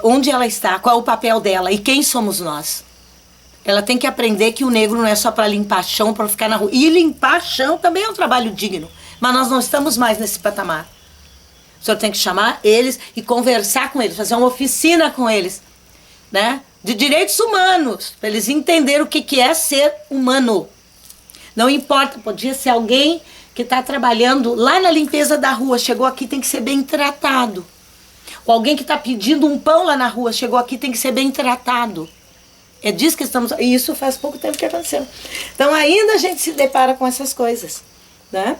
S1: onde ela está, qual é o papel dela e quem somos nós. Ela tem que aprender que o negro não é só para limpar chão, para ficar na rua. E limpar chão também é um trabalho digno. Mas nós não estamos mais nesse patamar. O senhor tem que chamar eles e conversar com eles, fazer uma oficina com eles, né? De direitos humanos, para eles entenderem o que é ser humano. Não importa, podia ser alguém que está trabalhando lá na limpeza da rua, chegou aqui, tem que ser bem tratado. Ou alguém que está pedindo um pão lá na rua, chegou aqui, tem que ser bem tratado. É disso que estamos... E isso faz pouco tempo que aconteceu. Então ainda a gente se depara com essas coisas, né?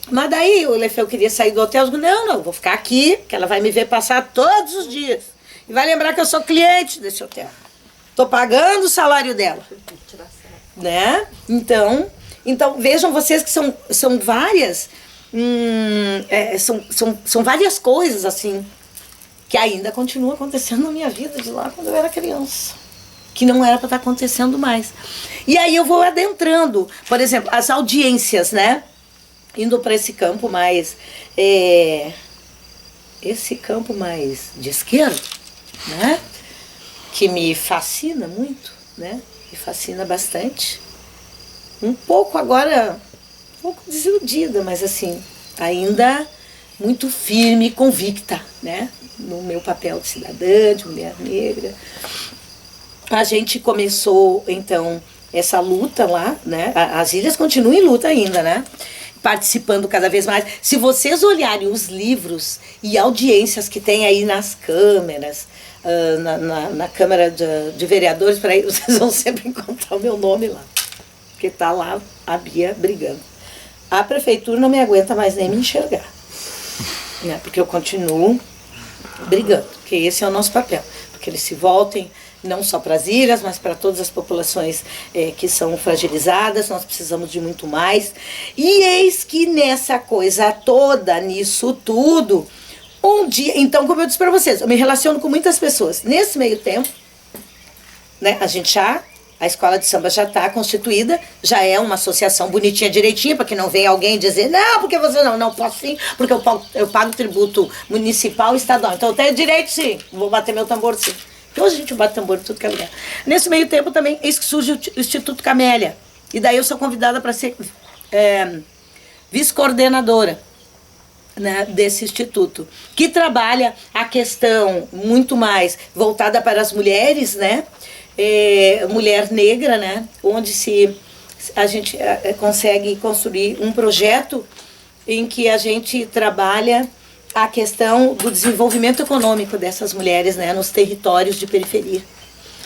S1: Mas daí o Lefeu queria sair do hotel, eu disse, não, eu vou ficar aqui, que ela vai me ver passar todos os dias. E vai lembrar que eu sou cliente desse hotel. Estou pagando o salário dela. Né? Então vejam vocês que são várias... são várias coisas, assim, que ainda continuam acontecendo na minha vida de lá quando eu era criança. Que não era para estar acontecendo mais. E aí eu vou adentrando, por exemplo, as audiências, né? Indo para esse campo mais de esquerda, né? Que me fascina muito, né? Me fascina bastante. Um pouco agora, um pouco desiludida, mas assim, ainda muito firme e convicta, né? No meu papel de cidadã, de mulher negra. A gente começou, então, essa luta lá, né? As ilhas continuam em luta ainda, né? Participando cada vez mais. Se vocês olharem os livros e audiências que tem aí nas câmeras, na Câmara de Vereadores, por aí, vocês vão sempre encontrar o meu nome lá. Porque tá lá a Bia brigando. A prefeitura não me aguenta mais nem me enxergar. Né? Porque eu continuo brigando. Porque esse é o nosso papel. Porque eles se voltem não só para as ilhas, mas para todas as populações que são fragilizadas. Nós precisamos de muito mais. E eis que nessa coisa toda, nisso tudo, um dia... Então, como eu disse para vocês, eu me relaciono com muitas pessoas. Nesse meio tempo, né, a escola de samba já está constituída, já é uma associação bonitinha, direitinha, para que não venha alguém dizer, não, porque você não posso sim, porque eu pago tributo municipal e estadual. Então eu tenho direito sim, vou bater meu tambor sim. Porque hoje a gente bate tambor em tudo que é lugar. Nesse meio tempo também, eis que surge o Instituto Camélia. E daí eu sou convidada para ser vice-coordenadora, né, desse instituto, que trabalha a questão muito mais voltada para as mulheres, né? Mulher negra, né? Onde a gente consegue construir um projeto em que a gente trabalha a questão do desenvolvimento econômico dessas mulheres, né, nos territórios de periferia,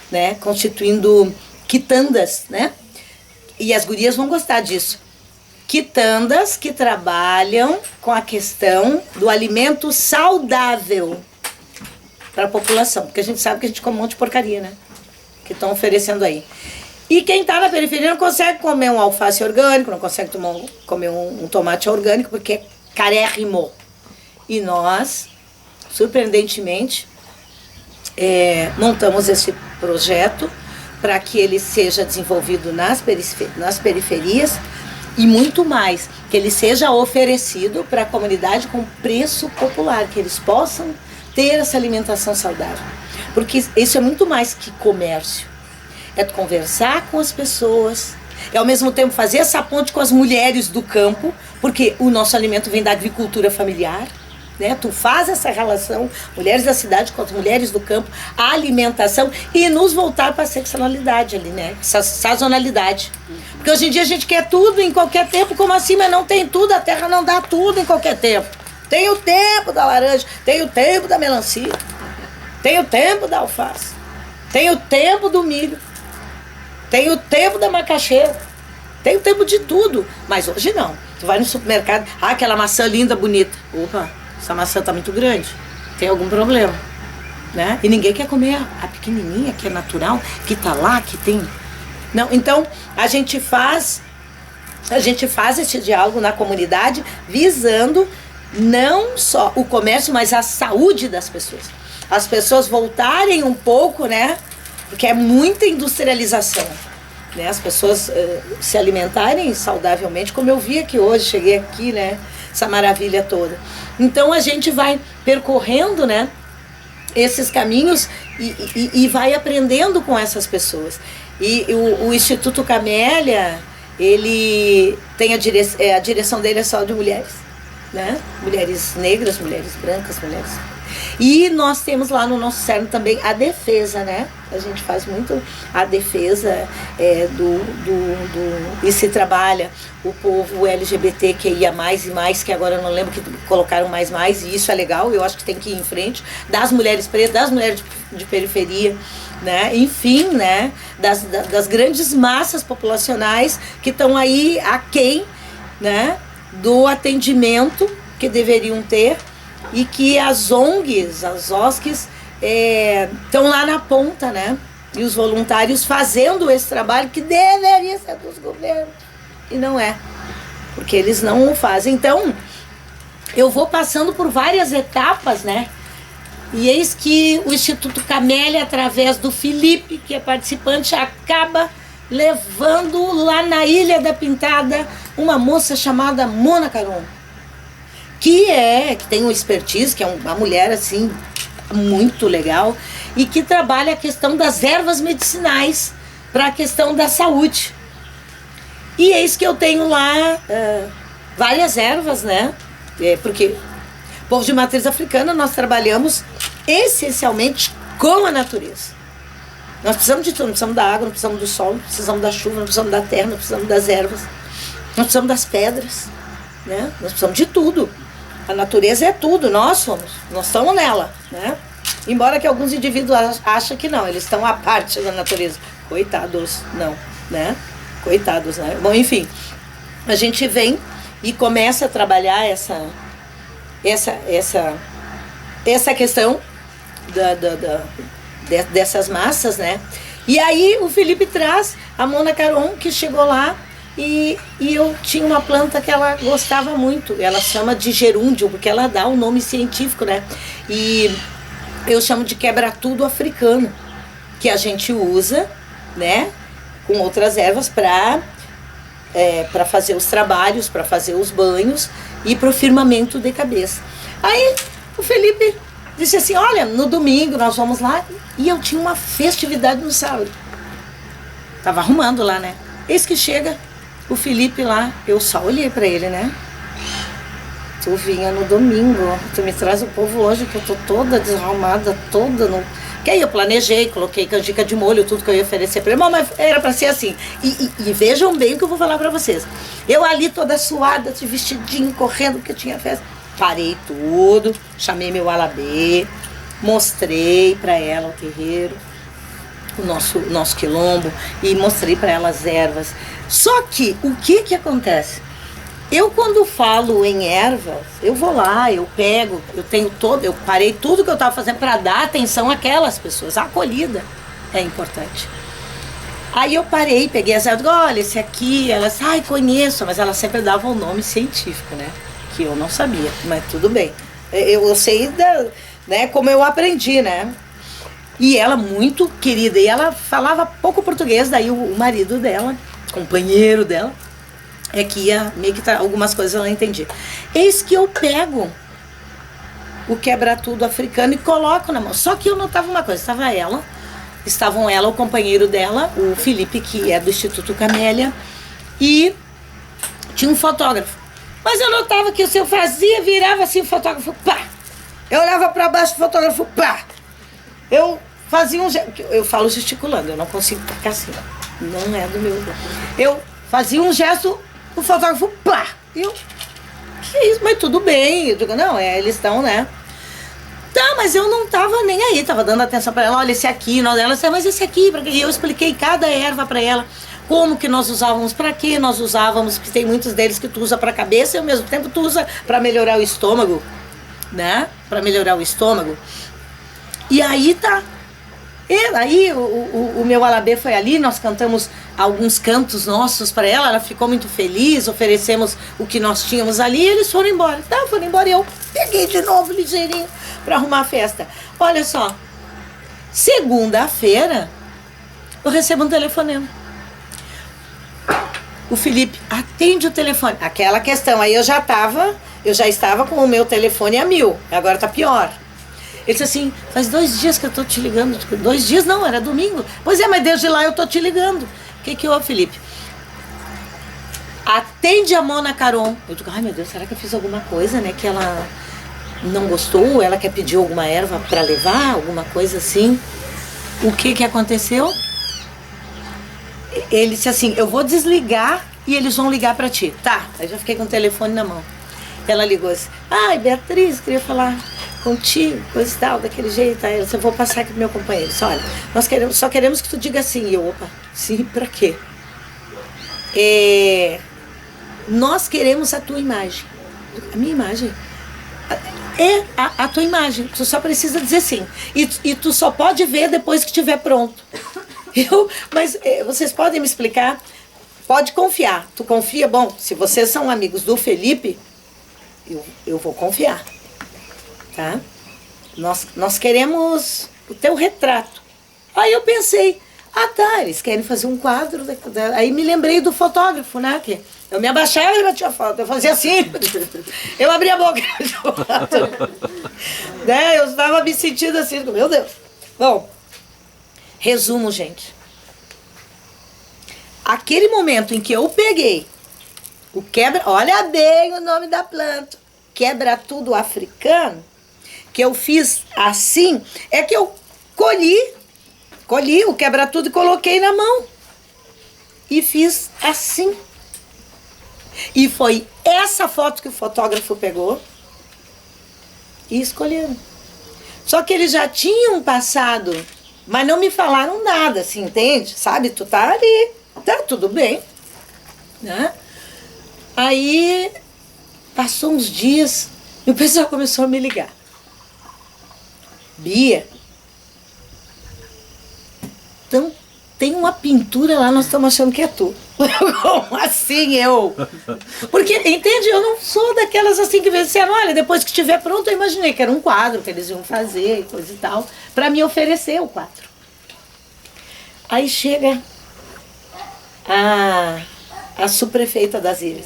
S1: né, constituindo quitandas, né, e as gurias vão gostar disso, quitandas que trabalham com a questão do alimento saudável para a população, porque a gente sabe que a gente come um monte de porcaria, né, que estão oferecendo aí. E quem está na periferia não consegue comer um alface orgânico, não consegue comer um tomate orgânico, porque é carérrimo. E nós, surpreendentemente, montamos esse projeto para que ele seja desenvolvido nas periferias e muito mais, que ele seja oferecido para a comunidade com preço popular, que eles possam ter essa alimentação saudável. Porque isso é muito mais que comércio. É tu conversar com as pessoas, e ao mesmo tempo fazer essa ponte com as mulheres do campo, porque o nosso alimento vem da agricultura familiar, né? Tu faz essa relação, mulheres da cidade com as mulheres do campo, a alimentação, e nos voltar para a sexualidade ali, né? Essa sazonalidade. Porque hoje em dia a gente quer tudo em qualquer tempo, como assim? Mas não tem tudo, a terra não dá tudo em qualquer tempo. Tem o tempo da laranja, tem o tempo da melancia, tem o tempo da alface, tem o tempo do milho, tem o tempo da macaxeira, tem o tempo de tudo. Mas hoje não. Tu vai no supermercado, aquela maçã linda, bonita. Opa, essa maçã tá muito grande. Tem algum problema, né? E ninguém quer comer a pequenininha, que é natural, que tá lá, que tem... Não, então a gente faz esse diálogo na comunidade visando não só o comércio, mas a saúde das pessoas. As pessoas voltarem um pouco, né? Porque é muita industrialização, né? As pessoas se alimentarem saudavelmente, como eu vi aqui hoje, cheguei aqui, né? Essa maravilha toda. Então a gente vai percorrendo, né? Esses caminhos e vai aprendendo com essas pessoas. E o Instituto Camélia, ele tem a direção dele é só de mulheres, né? Mulheres negras, mulheres brancas, mulheres... E nós temos lá no nosso CERN também a defesa, né? A gente faz muito a defesa e se trabalha o povo LGBTQIA+, e mais, que agora eu não lembro que colocaram mais, e isso é legal, eu acho que tem que ir em frente, das mulheres pretas, das mulheres de periferia, né? Enfim, né? Das grandes massas populacionais que estão aí aquém, né? Do atendimento que deveriam ter. E que as ONGs, as OSCs, estão lá na ponta, né? E os voluntários fazendo esse trabalho que deveria ser dos governos. E não é. Porque eles não o fazem. Então, eu vou passando por várias etapas, né? E eis que o Instituto Camélia, através do Felipe, que é participante, acaba levando lá na Ilha da Pintada uma moça chamada Mona Caron. Que tem uma expertise, que é uma mulher assim, muito legal, e que trabalha a questão das ervas medicinais para a questão da saúde. E eis que eu tenho lá várias ervas, né? Porque povo de matriz africana, nós trabalhamos essencialmente com a natureza. Nós precisamos de tudo, nós precisamos da água, nós precisamos do sol, nós precisamos da chuva, nós precisamos da terra, nós precisamos das ervas, nós precisamos das pedras, né? Nós precisamos de tudo. A natureza é tudo, nós estamos nela, né? Embora que alguns indivíduos achem que não, eles estão à parte da natureza. Coitados, não, né? Coitados, né? Bom, enfim, a gente vem e começa a trabalhar essa questão dessas massas, né? E aí o Felipe traz a Mona Caron, que chegou lá. E eu tinha uma planta que ela gostava muito, ela chama de gerúndio, porque ela dá o nome científico, né? E eu chamo de quebra-tudo africano, que a gente usa, né? Com outras ervas para fazer os trabalhos, para fazer os banhos e para o firmamento de cabeça. Aí o Felipe disse assim, olha, no domingo nós vamos lá, e eu tinha uma festividade no sábado. Tava arrumando lá, né? Eis que chega o Felipe lá, eu só olhei pra ele, né? Tu vinha no domingo, tu me traz o povo hoje, que eu tô toda desarrumada, toda no... Que aí eu planejei, coloquei canjica de molho, tudo que eu ia oferecer pra ele, mas era pra ser assim. E vejam bem o que eu vou falar pra vocês. Eu ali toda suada, de vestidinho, correndo, porque tinha festa. Parei tudo, chamei meu alabê, mostrei pra ela o terreiro, o nosso quilombo, e mostrei para ela as ervas. Só que, o que acontece? Eu, quando falo em ervas, eu vou lá, eu pego, eu parei tudo que eu estava fazendo para dar atenção àquelas pessoas. A acolhida é importante. Aí eu parei, peguei as ervas, olha, esse aqui, elas, conheço, mas ela sempre dava o nome científico, né? Que eu não sabia, mas tudo bem. Eu sei, né, como eu aprendi, né? E ela muito querida, e ela falava pouco português, daí o marido dela, companheiro dela, é que ia meio que algumas coisas ela não entendia. Eis que eu pego o quebra-tudo africano e coloco na mão. Só que eu notava uma coisa, estavam ela, o companheiro dela, o Felipe, que é do Instituto Camélia, e tinha um fotógrafo. Mas eu notava que se eu fazia, virava assim o fotógrafo, pá! Eu olhava para baixo, o fotógrafo, pá! Eu fazia um gesto, eu falo gesticulando, eu não consigo ficar assim, não é do meu. Eu fazia um gesto, o fotógrafo, pá! Eu, que isso? Mas tudo bem. Eu digo, não, eles estão, né? Tá, mas eu não tava nem aí, tava dando atenção para ela, olha esse aqui, ela disse, mas esse aqui, e eu expliquei cada erva para ela, como que nós usávamos, para que nós usávamos, porque tem muitos deles que tu usa para a cabeça e ao mesmo tempo tu usa para melhorar o estômago, né? Para melhorar o estômago. E aí tá. E aí o meu alabê foi ali, nós cantamos alguns cantos nossos para ela, ela ficou muito feliz, oferecemos o que nós tínhamos ali e eles foram embora. Tá, foram embora e eu peguei de novo ligeirinho para arrumar a festa. Olha só, segunda-feira eu recebo um telefonema. O Felipe atende o telefone. Aquela questão, aí eu já estava com o meu telefone a 1000, agora tá pior. Ele disse assim, faz 2 dias que eu tô te ligando. 2 dias não, era domingo. Pois é, mas desde lá eu tô te ligando. O que houve, Felipe? Atende a Mona Caron. Eu digo, ai meu Deus, será que eu fiz alguma coisa, né? Que ela não gostou, ela quer pedir alguma erva para levar, alguma coisa assim. O que aconteceu? Ele disse assim, eu vou desligar e eles vão ligar para ti. Tá, aí já fiquei com o telefone na mão. Ela ligou assim, ai Beatriz, queria falar contigo, coisa e tal, daquele jeito. Aí eu disse, eu vou passar aqui pro meu companheiro. Disse, olha, nós só queremos que tu diga sim. E eu, opa, sim, pra quê? Nós queremos a tua imagem. A minha imagem? É a tua imagem. Tu só precisa dizer sim. E tu só pode ver depois que estiver pronto. Mas vocês podem me explicar? Pode confiar. Tu confia? Bom, se vocês são amigos do Felipe, eu vou confiar. Tá? Nós queremos o teu retrato. Aí eu pensei, tá, eles querem fazer um quadro. Aí me lembrei do fotógrafo, né? Que eu me abaixava e batia foto. Eu fazia assim, eu abria a boca. Né? Eu estava me sentindo assim, meu Deus. Bom, resumo, gente. Aquele momento em que eu peguei o olha bem o nome da planta, quebra-tudo africano, que eu fiz assim, é que eu colhi o quebra-tudo e coloquei na mão. E fiz assim. E foi essa foto que o fotógrafo pegou e escolheram. Só que eles já tinham passado, mas não me falaram nada, assim, entende? Sabe, tu tá ali, tá tudo bem, né? Aí, passou uns dias e o pessoal começou a me ligar. Bia, então tem uma pintura lá, nós estamos achando que é tu. Como assim eu? Porque, entende, eu não sou daquelas assim que disseram, olha, depois que estiver pronto, eu imaginei que era um quadro que eles iam fazer e coisa e tal, para me oferecer o quadro. Aí chega a subprefeita das ilhas.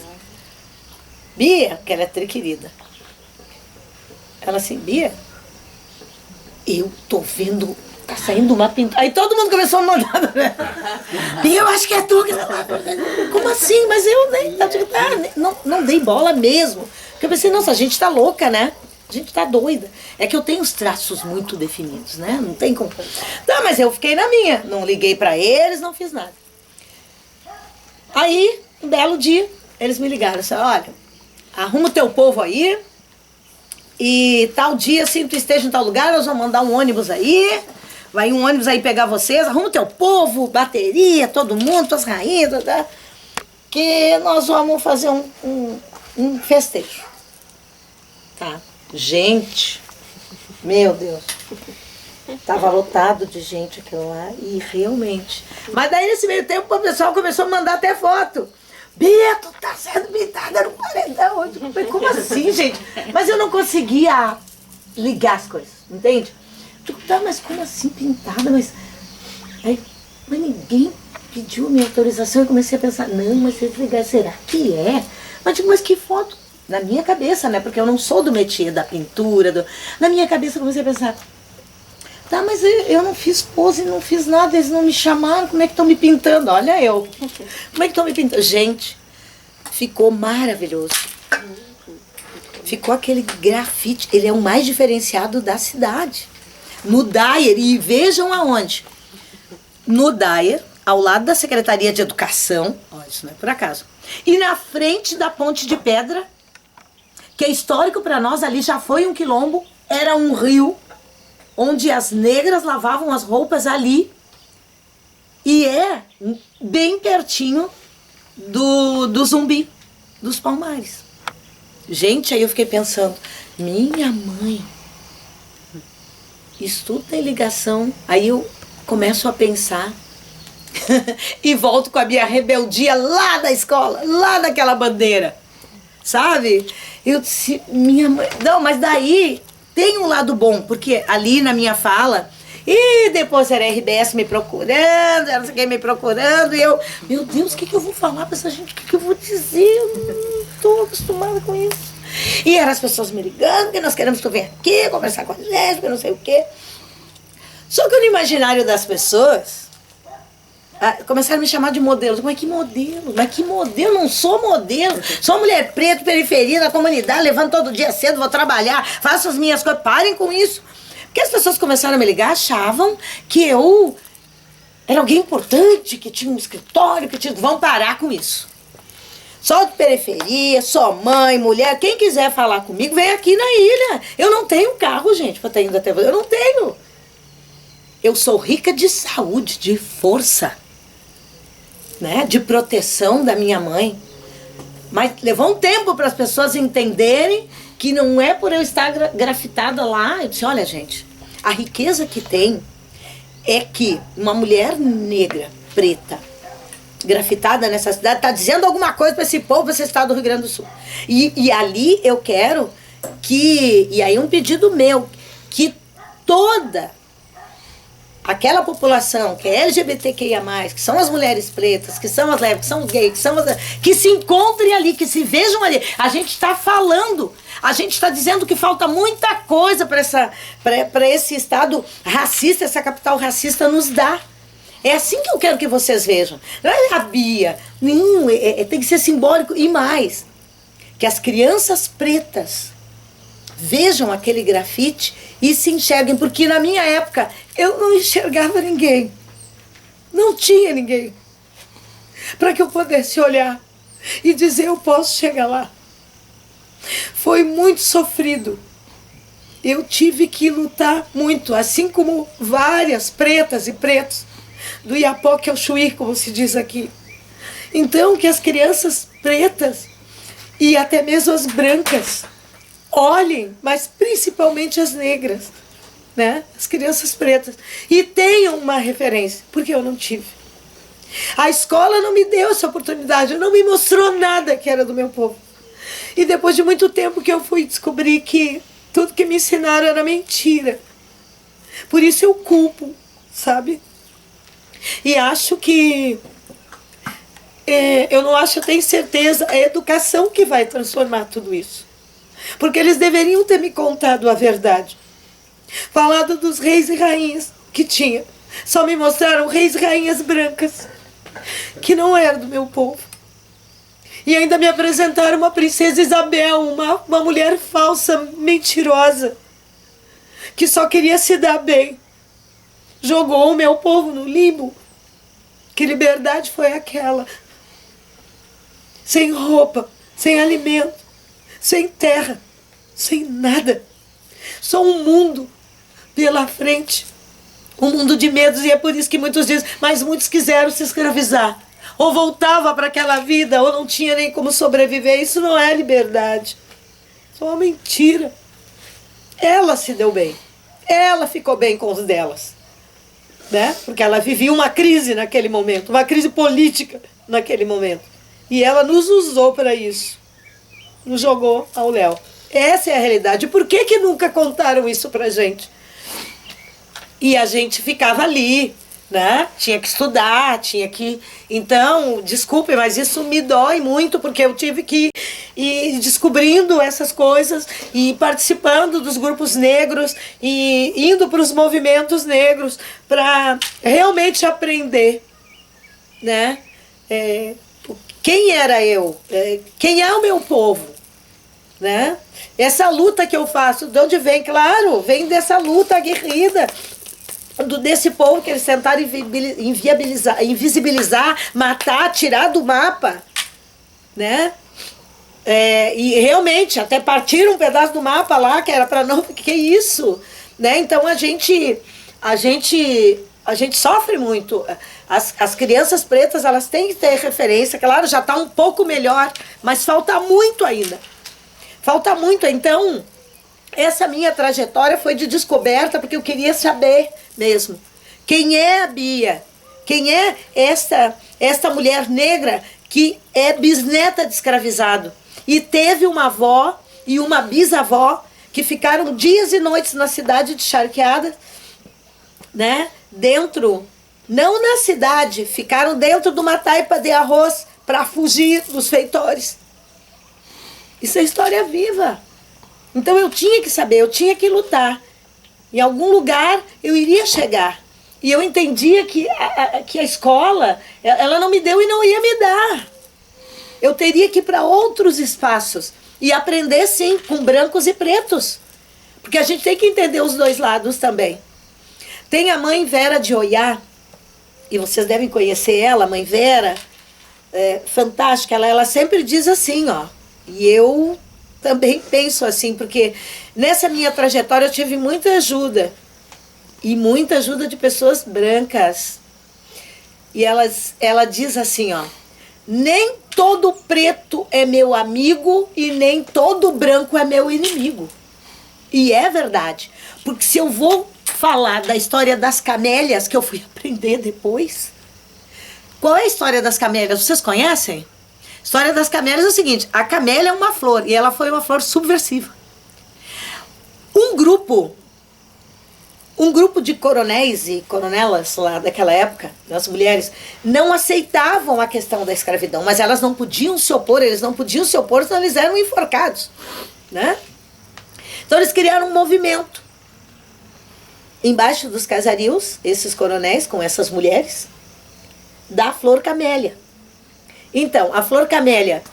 S1: Bia, que ela é triquerida. Ela assim, Bia, eu tô vendo, tá saindo uma pintura. Aí todo mundo começou a mandar, né? Bia, eu acho que é tu. Como assim? Mas eu nem, não dei bola mesmo. Porque eu pensei, nossa, a gente tá louca, né? A gente tá doida. É que eu tenho os traços muito definidos, né? Não tem como. Não, mas eu fiquei na minha. Não liguei pra eles, não fiz nada. Aí, um belo dia, eles me ligaram. Assim, olha, arruma o teu povo aí. E tal dia, assim, tu esteja em tal lugar, nós vamos mandar um ônibus aí. Vai um ônibus aí pegar vocês. Arruma o teu povo, bateria, todo mundo, tuas rainhas, tá? Que nós vamos fazer um festejo. Tá? Gente, meu Deus. Tava lotado de gente aquilo lá. E realmente. Mas daí, nesse meio tempo, o pessoal começou a mandar até foto. Bia, tu tá sendo pintada no paredão hoje. Como assim, gente? Mas eu não conseguia ligar as coisas, entende? digo, tá, mas como assim pintada? Mas ninguém pediu minha autorização. Eu comecei a pensar, não, mas será que é? Mas digo, mas que foto? Na minha cabeça, né? Porque eu não sou do métier da pintura. Na minha cabeça eu comecei a pensar, tá, mas eu não fiz pose, não fiz nada, eles não me chamaram, como é que estão me pintando? Olha eu. Como é que estão me pintando? Gente, ficou maravilhoso. Ficou aquele grafite, ele é o mais diferenciado da cidade. No Dyer, e vejam aonde. No Dyer, ao lado da Secretaria de Educação, ó, isso não é por acaso, e na frente da Ponte de Pedra, que é histórico para nós, ali já foi um quilombo, era um rio, onde as negras lavavam as roupas ali, e é bem pertinho do Zumbi, dos Palmares. Gente, aí eu fiquei pensando, minha mãe, isso tudo tem ligação. Aí eu começo a pensar e volto com a minha rebeldia lá da escola, lá daquela bandeira, sabe? Eu disse, minha mãe... Não, mas daí tem um lado bom, porque ali na minha fala... E depois era a RBS me procurando, era não sei quem me procurando, e eu... Meu Deus, o que eu vou falar pra essa gente? O que eu vou dizer? Eu não tô acostumada com isso. E eram as pessoas me ligando, que nós queremos que tu venha aqui, conversar com a gente, que não sei o quê. Só que no imaginário das pessoas... começaram a me chamar de modelo. Mas que modelo? Mas que modelo? Não sou modelo. Sou mulher preta, periferia da comunidade, levanto todo dia cedo, vou trabalhar, faço as minhas coisas. Parem com isso. Porque as pessoas começaram a me ligar, achavam que eu era alguém importante, que tinha um escritório, que tinha... Vão parar com isso. Só de periferia, só mãe, mulher. Quem quiser falar comigo, vem aqui na ilha. Eu não tenho carro, gente, pra estar indo até você. Eu não tenho. Eu sou rica de saúde, de força, né, de proteção da minha mãe. Mas levou um tempo para as pessoas entenderem que não é por eu estar grafitada lá. Eu disse, olha, gente, a riqueza que tem é que uma mulher negra, preta, grafitada nessa cidade, está dizendo alguma coisa para esse povo, para esse estado do Rio Grande do Sul. E ali eu quero que, e aí um pedido meu, que toda aquela população que é LGBTQIA+, que são as mulheres pretas, que são as lésbicas, que são os gays, que se encontrem ali, que se vejam ali. A gente está falando, a gente está dizendo que falta muita coisa para esse estado racista, essa capital racista nos dar. É assim que eu quero que vocês vejam. Não é a Bia, nenhum, tem que ser simbólico e mais. Que as crianças pretas vejam aquele grafite e se enxerguem, porque na minha época eu não enxergava ninguém. Não tinha ninguém para que eu pudesse olhar e dizer, eu posso chegar lá. Foi muito sofrido. Eu tive que lutar muito, assim como várias pretas e pretos do Iapoque ao Chuí, como se diz aqui. Então, que as crianças pretas e até mesmo as brancas olhem, mas principalmente as negras, né? As crianças pretas, e tenham uma referência, porque eu não tive. A escola não me deu essa oportunidade, não me mostrou nada que era do meu povo. E depois de muito tempo que eu fui descobrir que tudo que me ensinaram era mentira. Por isso eu culpo, sabe? E acho que... eu não acho, eu tenho certeza, é a educação que vai transformar tudo isso. Porque eles deveriam ter me contado a verdade. Falado dos reis e rainhas que tinha. Só me mostraram reis e rainhas brancas, que não eram do meu povo. E ainda me apresentaram uma princesa Isabel, uma mulher falsa, mentirosa, que só queria se dar bem. Jogou o meu povo no limbo. Que liberdade foi aquela? Sem roupa, sem alimento, sem terra, sem nada. Só um mundo pela frente. Um mundo de medos, e é por isso que muitos dizem, mas muitos quiseram se escravizar. Ou voltava para aquela vida, ou não tinha nem como sobreviver. Isso não é liberdade. Isso é uma mentira. Ela se deu bem. Ela ficou bem com os delas. Né? Porque ela vivia uma crise naquele momento, uma crise política naquele momento. E ela nos usou para isso. Nos jogou ao léu. Essa é a realidade. Por que nunca contaram isso pra gente? E a gente ficava ali, né? Tinha que estudar, tinha que... Então, desculpe, mas isso me dói muito, porque eu tive que ir descobrindo essas coisas e participando dos grupos negros e indo para os movimentos negros para realmente aprender, né? Quem era eu? Quem é o meu povo? Né? Essa luta que eu faço, de onde vem? Claro, vem dessa luta aguerrida desse povo que eles tentaram invisibilizar, matar, tirar do mapa, né? E realmente até partiram um pedaço do mapa lá que era para não, que isso, né? Então a gente sofre muito. As crianças pretas, elas têm que ter referência, claro, já está um pouco melhor, mas falta muito ainda. Falta muito. Então, essa minha trajetória foi de descoberta, porque eu queria saber mesmo quem é a Bia, quem é esta mulher negra que é bisneta de escravizado e teve uma avó e uma bisavó que ficaram dias e noites na cidade de Charqueadas, né? Dentro, não na cidade, ficaram dentro de uma taipa de arroz para fugir dos feitores. Isso é história viva. Então eu tinha que saber, eu tinha que lutar. Em algum lugar eu iria chegar. E eu entendia que a escola, ela não me deu e não ia me dar. Eu teria que ir para outros espaços e aprender, sim, com brancos e pretos. Porque a gente tem que entender os dois lados também. Tem a mãe Vera de Oiá, e vocês devem conhecer ela, a mãe Vera, fantástica. Ela sempre diz assim, ó, e eu também penso assim, porque nessa minha trajetória eu tive muita ajuda. E muita ajuda de pessoas brancas. E ela diz assim, ó, nem todo preto é meu amigo e nem todo branco é meu inimigo. E é verdade. Porque se eu vou falar da história das camélias, que eu fui aprender depois. Qual é a história das camélias? Vocês conhecem? A história das camélias é o seguinte, a camélia é uma flor, e ela foi uma flor subversiva. Um grupo de coronéis e coronelas lá daquela época, das mulheres, não aceitavam a questão da escravidão, mas elas não podiam se opor, senão eles eram enforcados, né? Então eles criaram um movimento. Embaixo dos casarios, esses coronéis com essas mulheres, da flor camélia. Então, a flor camélia,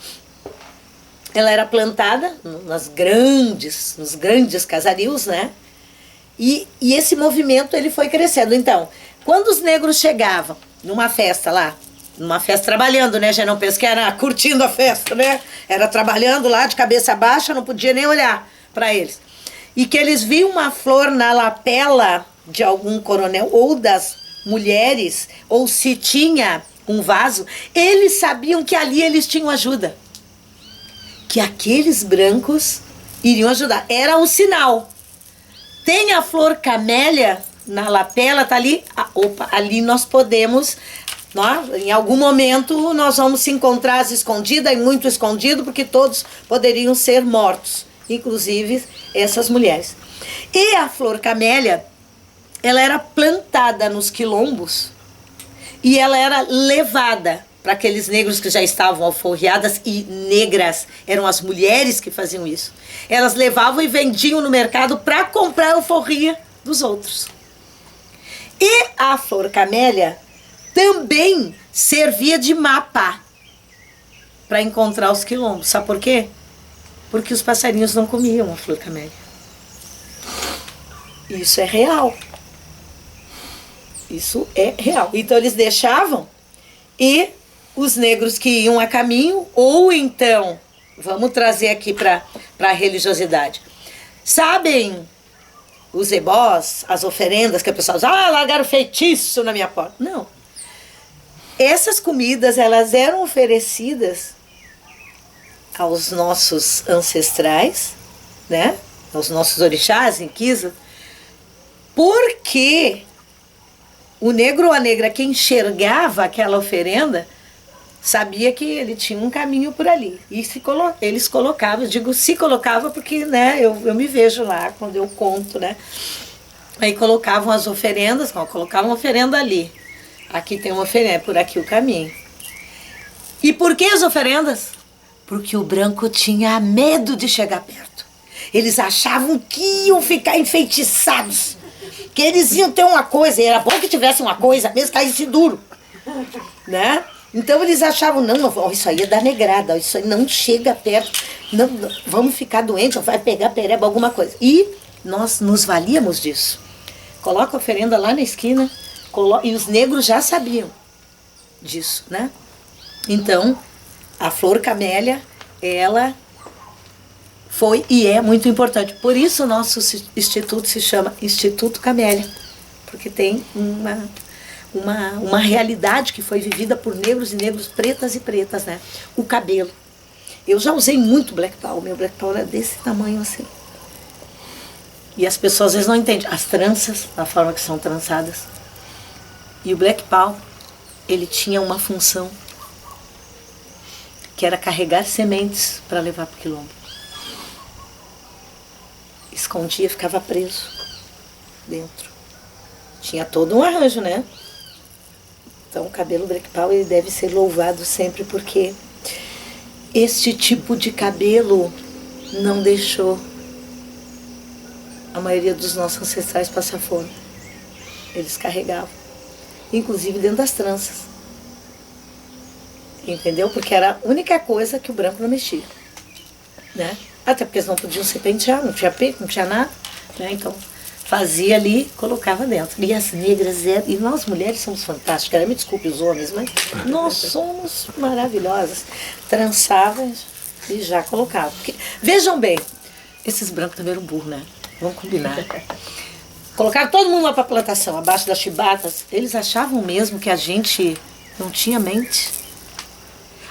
S1: ela era plantada nos grandes casarios, né? E esse movimento, ele foi crescendo. Então, quando os negros chegavam numa festa lá, numa festa trabalhando, né? Já não pensa que era curtindo a festa, né? Era trabalhando lá de cabeça baixa, não podia nem olhar para eles. E que eles viam uma flor na lapela de algum coronel ou das mulheres, ou se tinha um vaso, eles sabiam que ali eles tinham ajuda. Que aqueles brancos iriam ajudar. Era um sinal. Tem a flor camélia na lapela, tá ali. Opa, ali nós podemos, em algum momento nós vamos se encontrar escondida e muito escondido, porque todos poderiam ser mortos, inclusive essas mulheres. E a flor camélia, ela era plantada nos quilombos e ela era levada para aqueles negros que já estavam alforriadas, e negras eram as mulheres que faziam isso. Elas levavam e vendiam no mercado para comprar a alforria dos outros. E a flor camélia também servia de mapa para encontrar os quilombos. Sabe por quê? Porque os passarinhos não comiam a flor camélia. Isso é real. Isso é real. Então eles deixavam, e os negros que iam a caminho, ou então, vamos trazer aqui para a religiosidade. Sabem os ebós, as oferendas que a pessoa diz, largaram feitiço na minha porta. Não. Essas comidas, elas eram oferecidas aos nossos ancestrais, né? Aos nossos orixás, inquisa, porque o negro ou a negra que enxergava aquela oferenda sabia que ele tinha um caminho por ali. E eles colocavam, eu digo se colocava porque, né, eu me vejo lá quando eu conto, né? Aí colocavam as oferendas, ó, colocavam uma oferenda ali. Aqui tem uma oferenda, por aqui o caminho. E por que as oferendas? Porque o branco tinha medo de chegar perto. Eles achavam que iam ficar enfeitiçados, que eles iam ter uma coisa, e era bom que tivesse uma coisa, mesmo que caísse duro, né? Então eles achavam, não, ó, isso aí é da negrada, ó, isso aí não chega perto, não, vamos ficar doentes, vai pegar pereba, alguma coisa. E nós nos valíamos disso. Coloca a oferenda lá na esquina, e os negros já sabiam disso, né? Então, a flor camélia, ela foi e é muito importante. Por isso o nosso instituto se chama Instituto Camélia, porque tem uma realidade que foi vivida por negros e negros, pretas e pretas, né? O cabelo. Eu já usei muito Black Power, meu Black Power é desse tamanho assim. E as pessoas às vezes não entendem as tranças, a forma que são trançadas. E o Black Power, ele tinha uma função, que era carregar sementes para levar para o quilombo. Escondia, ficava preso dentro. Tinha todo um arranjo, né? Então o cabelo Black Power ele deve ser louvado sempre, porque este tipo de cabelo não deixou a maioria dos nossos ancestrais passar fome. Eles carregavam, inclusive dentro das tranças. Entendeu? Porque era a única coisa que o branco não mexia, né? Até porque eles não podiam se pentear, não tinha peito, não tinha nada, né? Então fazia ali, colocava dentro. E as negras, e nós mulheres somos fantásticas, me desculpe os homens, mas nós somos maravilhosas. Trançava e já colocava. Porque, vejam bem, esses brancos também eram burros, né? Vamos combinar. Colocaram todo mundo lá para plantação, abaixo das chibatas. Eles achavam mesmo que a gente não tinha mente.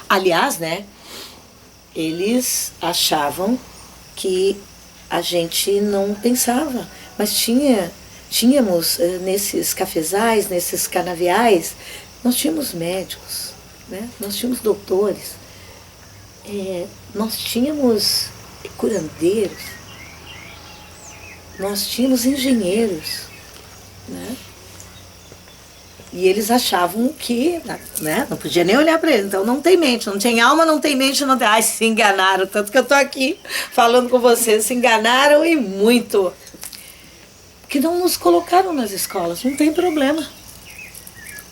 S1: Aliás, né, eles achavam que a gente não pensava, mas tínhamos nesses cafezais, nesses canaviais, nós tínhamos médicos, né, nós tínhamos doutores, nós tínhamos curandeiros, nós tínhamos engenheiros, né? E eles achavam que, né, não podia nem olhar para eles. Então não tem mente, não tem alma, não tem mente, não tem... Ai, se enganaram, tanto que eu tô aqui falando com vocês, se enganaram e muito. Que não nos colocaram nas escolas, não tem problema.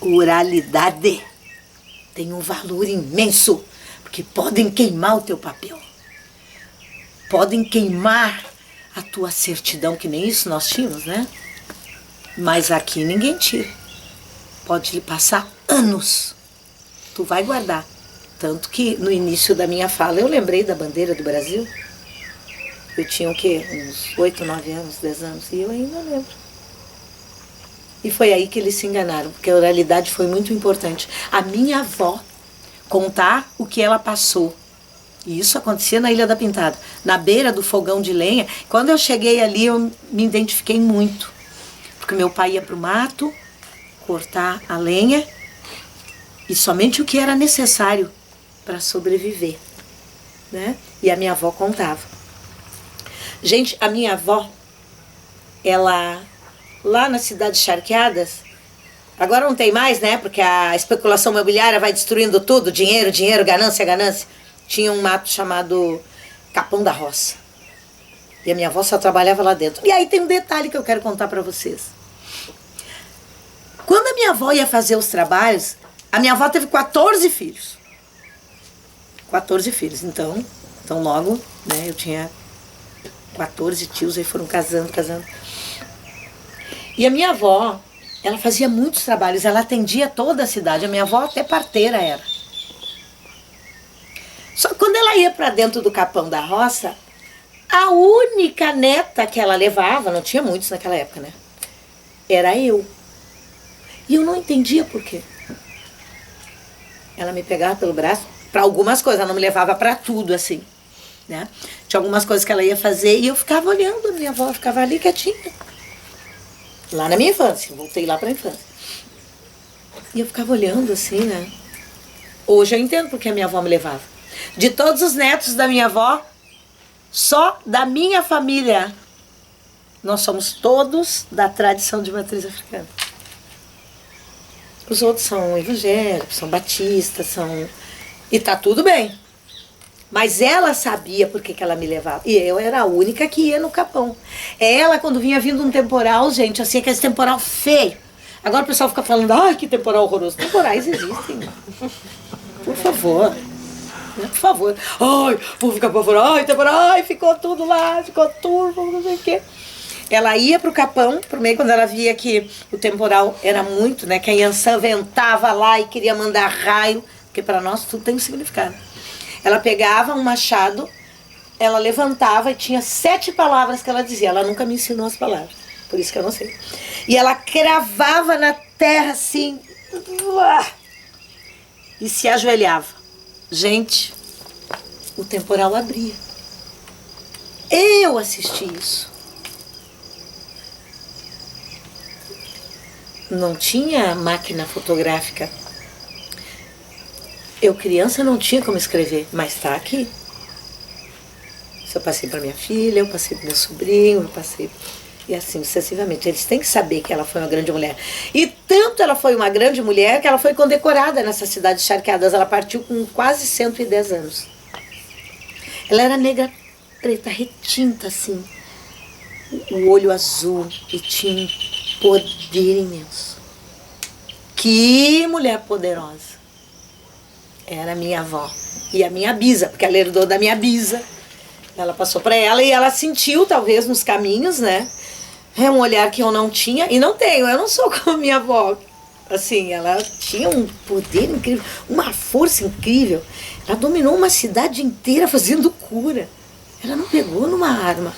S1: Oralidade tem um valor imenso, porque podem queimar o teu papel. Podem queimar a tua certidão, que nem isso nós tínhamos, né? Mas aqui ninguém tira. Pode lhe passar anos, tu vai guardar. Tanto que no início da minha fala eu lembrei da bandeira do Brasil. Eu tinha o quê? Uns 8, 9 anos, 10 anos, e eu ainda lembro. E foi aí que eles se enganaram, porque a oralidade foi muito importante. A minha avó contar o que ela passou. E isso acontecia na Ilha da Pintada, na beira do fogão de lenha. Quando eu cheguei ali eu me identifiquei muito, porque meu pai ia para o mato cortar a lenha e somente o que era necessário para sobreviver, né? E a minha avó contava. Gente, a minha avó, ela, lá na cidade de Charqueadas, agora não tem mais, né? Porque a especulação imobiliária vai destruindo tudo, dinheiro, dinheiro, ganância, ganância. Tinha um mato chamado Capão da Roça. E a minha avó só trabalhava lá dentro. E aí tem um detalhe que eu quero contar para vocês. Quando a minha avó ia fazer os trabalhos, a minha avó teve 14 filhos. 14 filhos. Então logo, né, eu tinha 14 tios, aí foram casando. E a minha avó, ela fazia muitos trabalhos, ela atendia toda a cidade. A minha avó até parteira era. Só que quando ela ia para dentro do Capão da Roça, a única neta que ela levava, não tinha muitos naquela época, né? Era eu. E eu não entendia por quê. Ela me pegava pelo braço para algumas coisas, ela não me levava para tudo, assim, né? Tinha algumas coisas que ela ia fazer e eu ficava olhando a minha avó, ficava ali quietinha. Lá na minha infância, voltei lá para a infância. E eu ficava olhando assim, né? Hoje eu entendo porque a minha avó me levava. De todos os netos da minha avó, só da minha família Nós somos todos da tradição de matriz africana. Os outros são evangélicos, são batistas, são... E tá tudo bem. Mas ela sabia por que ela me levava. E eu era a única que ia no Capão. Ela, quando vinha vindo um temporal, gente, assim, aquele temporal feio. Agora o pessoal fica falando, ai, que temporal horroroso. Temporais existem. Por favor. Por favor. Ai, o povo fica apavorado. Ai, temporal, ai, ficou tudo lá, ficou turvo, não sei o quê. Ela ia pro Capão, pro meio, quando ela via que o temporal era muito, né? Que a Iansã ventava lá e queria mandar raio. Porque para nós tudo tem um significado. Ela pegava um machado, ela levantava e tinha 7 palavras que ela dizia. Ela nunca me ensinou as palavras, por isso que eu não sei. E ela cravava na terra assim, e se ajoelhava. Gente, o temporal abria. Eu assisti isso. Não tinha máquina fotográfica. Eu, criança, não tinha como escrever, mas está aqui. Isso eu passei para minha filha, eu passei para meu sobrinho, eu passei... E assim, sucessivamente. Eles têm que saber que ela foi uma grande mulher. E tanto ela foi uma grande mulher que ela foi condecorada nessa cidade de Charqueadas. Ela partiu com quase 110 anos. Ela era negra, preta, retinta, assim. O olho azul e tinha um poder imenso. Que mulher poderosa. Era minha avó e a minha bisa, porque ela herdou da minha bisa. Ela passou para ela e ela sentiu, talvez, nos caminhos, né? É um olhar que eu não tinha e não tenho. Eu não sou como minha avó. Assim, ela tinha um poder incrível, uma força incrível. Ela dominou uma cidade inteira fazendo cura. Ela não pegou numa arma.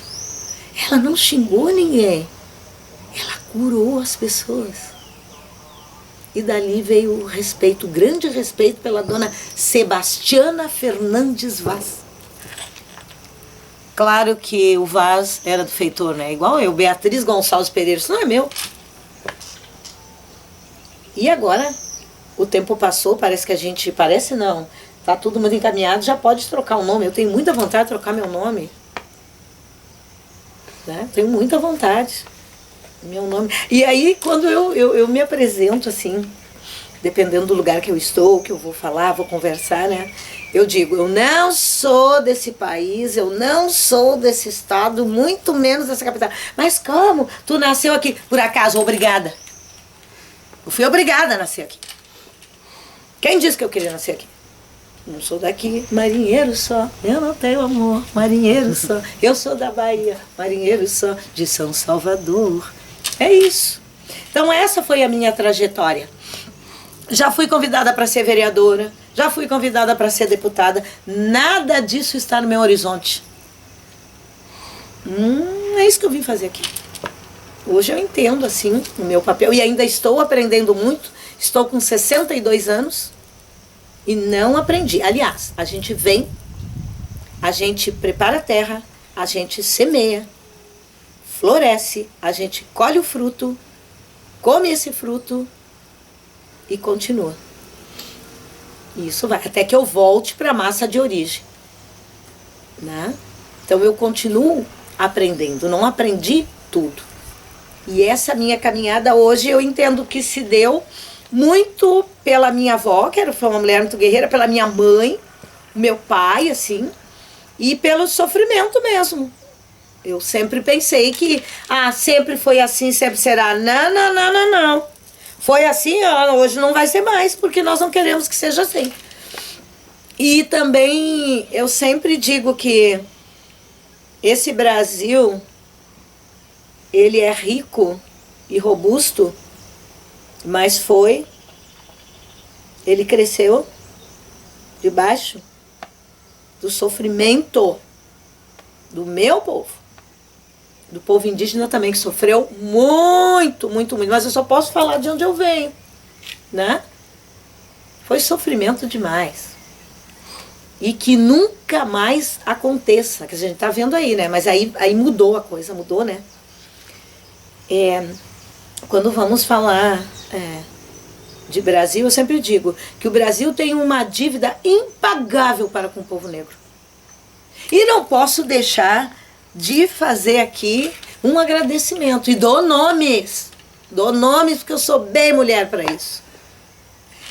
S1: Ela não xingou ninguém. Ela curou as pessoas. E dali veio o respeito, o grande respeito pela dona Sebastiana Fernandes Vaz. Claro que o Vaz era do feitor, né? Igual eu, Beatriz Gonçalves Pereira, isso não é meu. E agora, o tempo passou, parece que a gente... Parece não, tá tudo muito encaminhado, já pode trocar o nome. Eu tenho muita vontade de trocar meu nome. Né? Tenho muita vontade. Meu nome. E aí, quando eu me apresento, assim, dependendo do lugar que eu estou, que eu vou falar, vou conversar, né? Eu digo, eu não sou desse país, eu não sou desse estado, muito menos dessa capital. Mas como? Tu nasceu aqui, por acaso, obrigada. Eu fui obrigada a nascer aqui. Quem disse que eu queria nascer aqui? Não sou daqui, marinheiro só, eu não tenho amor, marinheiro só. Eu sou da Bahia, marinheiro só, de São Salvador. É isso. Então essa foi a minha trajetória. Já fui convidada para ser vereadora, já fui convidada para ser deputada. Nada disso está no meu horizonte. É isso que eu vim fazer aqui. Hoje eu entendo, assim, o meu papel. E ainda estou aprendendo muito. Estou com 62 anos e não aprendi. Aliás, a gente vem, a gente prepara a terra, a gente semeia, floresce, a gente colhe o fruto, come esse fruto e continua. E isso vai até que eu volte para a massa de origem. Né? Então eu continuo aprendendo, não aprendi tudo. E essa minha caminhada hoje eu entendo que se deu muito pela minha avó, que foi uma mulher muito guerreira, pela minha mãe, meu pai, assim, e pelo sofrimento mesmo. Eu sempre pensei que, sempre foi assim, sempre será. Não, não, não, não, não. Foi assim, hoje não vai ser mais, porque nós não queremos que seja assim. E também eu sempre digo que esse Brasil, ele é rico e robusto, mas ele cresceu debaixo do sofrimento do meu povo. Do povo indígena também, que sofreu muito, muito, muito. Mas eu só posso falar de onde eu venho, né? Foi sofrimento demais. E que nunca mais aconteça, que a gente tá vendo aí, né? Mas aí mudou a coisa, mudou, né? Quando vamos falar de Brasil, eu sempre digo que o Brasil tem uma dívida impagável para com o povo negro. E não posso deixar de fazer aqui um agradecimento. E dou nomes porque eu sou bem mulher para isso.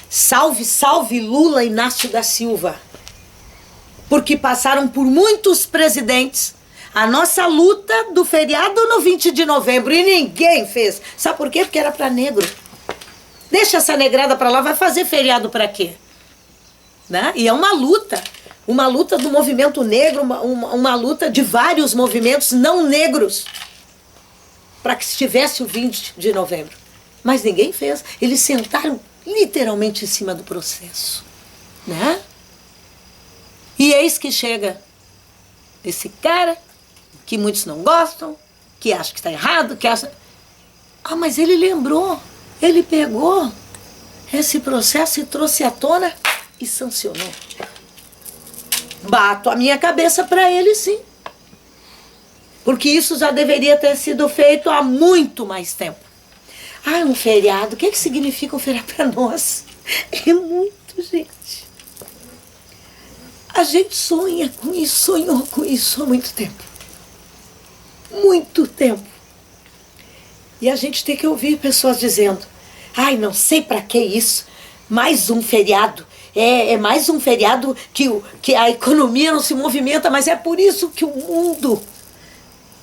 S1: Salve, salve Lula Inácio da Silva. Porque passaram por muitos presidentes a nossa luta do feriado no 20 de novembro e ninguém fez. Sabe por quê? Porque era para negro. Deixa essa negrada para lá, vai fazer feriado para quê? Né? E é uma luta do movimento negro, uma luta de vários movimentos não negros para que estivesse o 20 de novembro. Mas ninguém fez. Eles sentaram literalmente em cima do processo. Né? E eis que chega esse cara que muitos não gostam, que acha que está errado, que acha... Ah, mas ele lembrou, ele pegou esse processo e trouxe à tona e sancionou. Bato a minha cabeça para ele, sim. Porque isso já deveria ter sido feito há muito mais tempo. Ah, um feriado. O que significa um feriado para nós? É muito, gente. A gente sonha com isso, sonhou com isso há muito tempo. Muito tempo. E a gente tem que ouvir pessoas dizendo: ai, não sei para que isso. Mais um feriado. É mais um feriado que a economia não se movimenta, mas é por isso que o mundo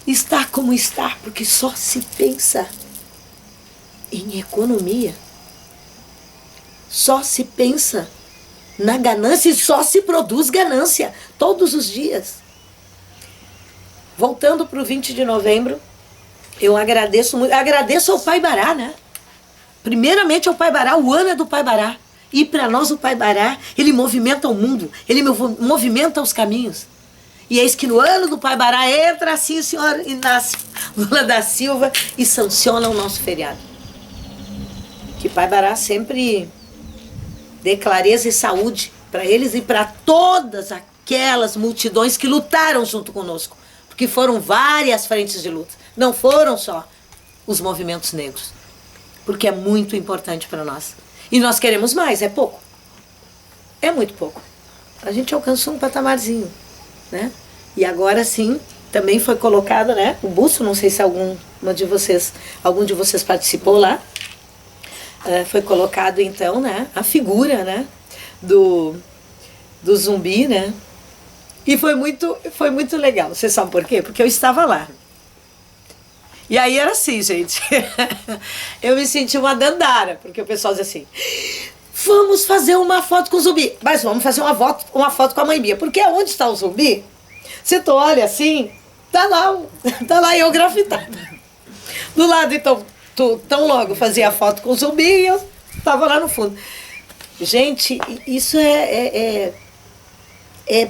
S1: está como está, porque só se pensa em economia. Só se pensa na ganância e só se produz ganância todos os dias. Voltando para o 20 de novembro, eu agradeço muito, agradeço ao Pai Bará, né? Primeiramente ao Pai Bará, o ano é do Pai Bará. E para nós o Pai Bará, ele movimenta o mundo, ele movimenta os caminhos. E eis que no ano do Pai Bará entra assim o senhor Inácio Lula da Silva e sanciona o nosso feriado. Que Pai Bará sempre dê clareza e saúde para eles e para todas aquelas multidões que lutaram junto conosco. Porque foram várias frentes de luta. Não foram só os movimentos negros. Porque é muito importante para nós. E nós queremos mais, é pouco. É muito pouco. A gente alcançou um patamarzinho, né? E agora sim, também foi colocado, né? O busto, não sei se algum de vocês participou lá. Foi colocado então, né? A figura, né? Do zumbi, né? E foi muito legal. Você sabe por quê? Porque eu estava lá. E aí era assim, gente. Eu me senti uma dandara, porque o pessoal dizia assim: vamos fazer uma foto com o zumbi. Mas vamos fazer uma foto com a mãe Bia. Porque onde está o zumbi? Você olha assim, tá lá eu grafitada. Do lado, então, tão logo fazia a foto com o zumbi e eu estava lá no fundo. Gente, isso é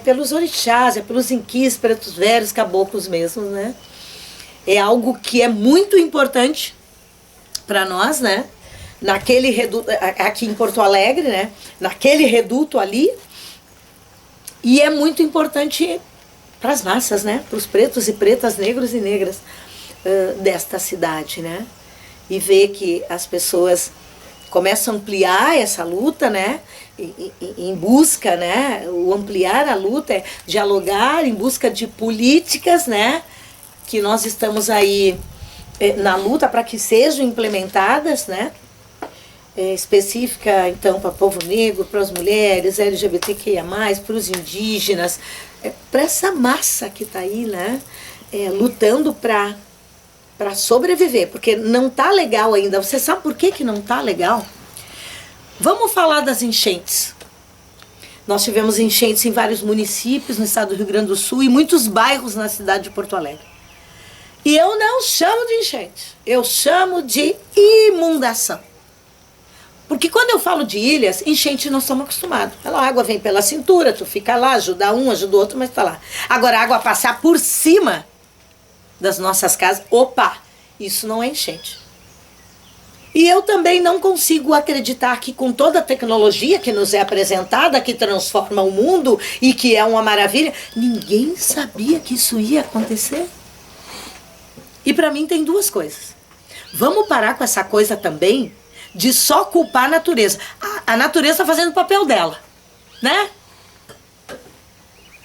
S1: pelos orixás, é pelos inquis, pretos velhos, caboclos mesmo, né? É algo que é muito importante para nós, né? Naquele reduto, aqui em Porto Alegre, né? Naquele reduto ali. E é muito importante para as massas, né? Para os pretos e pretas, negros e negras desta cidade, né? E ver que as pessoas começam a ampliar essa luta, né? Em busca, né? O ampliar a luta é dialogar em busca de políticas, né? Que nós estamos aí na luta para que sejam implementadas, né? Específica, então, para o povo negro, para as mulheres, LGBTQIA+, para os indígenas, para essa massa que está aí, né? Lutando para sobreviver, porque não está legal ainda. Você sabe por que não está legal? Vamos falar das enchentes. Nós tivemos enchentes em vários municípios no estado do Rio Grande do Sul e muitos bairros na cidade de Porto Alegre. E eu não chamo de enchente, eu chamo de inundação. Porque quando eu falo de ilhas, enchente nós estamos acostumados. A água vem pela cintura, tu fica lá, ajuda um, ajuda o outro, mas tá lá. Agora a água passar por cima das nossas casas, opa, isso não é enchente. E eu também não consigo acreditar que com toda a tecnologia que nos é apresentada, que transforma o mundo e que é uma maravilha, ninguém sabia que isso ia acontecer. E para mim tem duas coisas. Vamos parar com essa coisa também de só culpar a natureza. A natureza está fazendo o papel dela, né?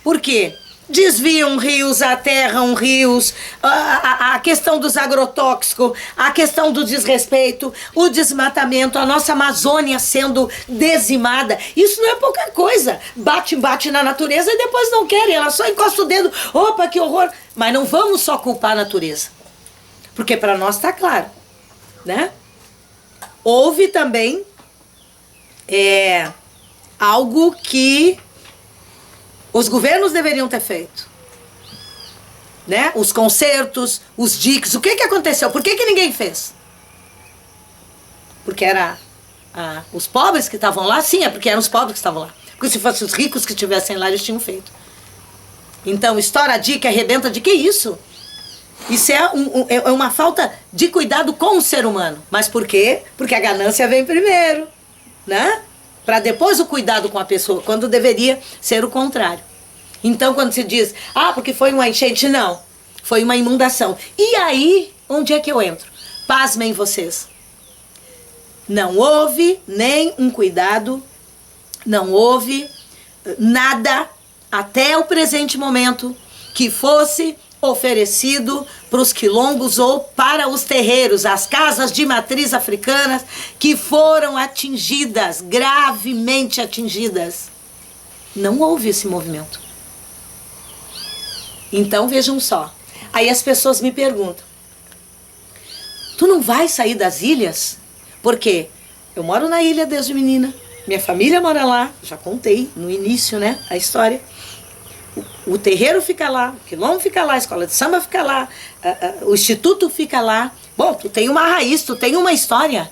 S1: Por quê? desviam rios, aterram rios, a questão dos agrotóxicos, a questão do desrespeito, o desmatamento, a nossa Amazônia sendo dizimada. Isso não é pouca coisa. Bate na natureza e depois não querem, ela só encosta o dedo. Opa, que horror! Mas não vamos só culpar a natureza, porque para nós está claro, né? Houve também algo que os governos deveriam ter feito, né? Os concertos, os diques, o que aconteceu? Por que ninguém fez? Porque era os pobres que estavam lá? Sim, é porque eram os pobres que estavam lá. Porque se fossem os ricos que estivessem lá, eles tinham feito. Então, estoura a dique, arrebenta de que isso? Isso é uma falta de cuidado com o ser humano. Mas por quê? Porque a ganância vem primeiro, né? Para depois o cuidado com a pessoa, quando deveria ser o contrário. Então, quando se diz, porque foi uma enchente, não. Foi uma inundação. E aí, onde é que eu entro? Pasmem vocês. Não houve nem um cuidado, não houve nada, até o presente momento, que fosse oferecido para os quilombos ou para os terreiros, as casas de matriz africanas que foram atingidas, gravemente atingidas. Não houve esse movimento. Então vejam só, aí as pessoas me perguntam, tu não vai sair das ilhas? Porque eu moro na ilha desde menina, minha família mora lá, já contei no início, né, a história. O terreiro fica lá, o quilombo fica lá, a escola de samba fica lá, o instituto fica lá. Bom, tu tem uma raiz, tu tem uma história.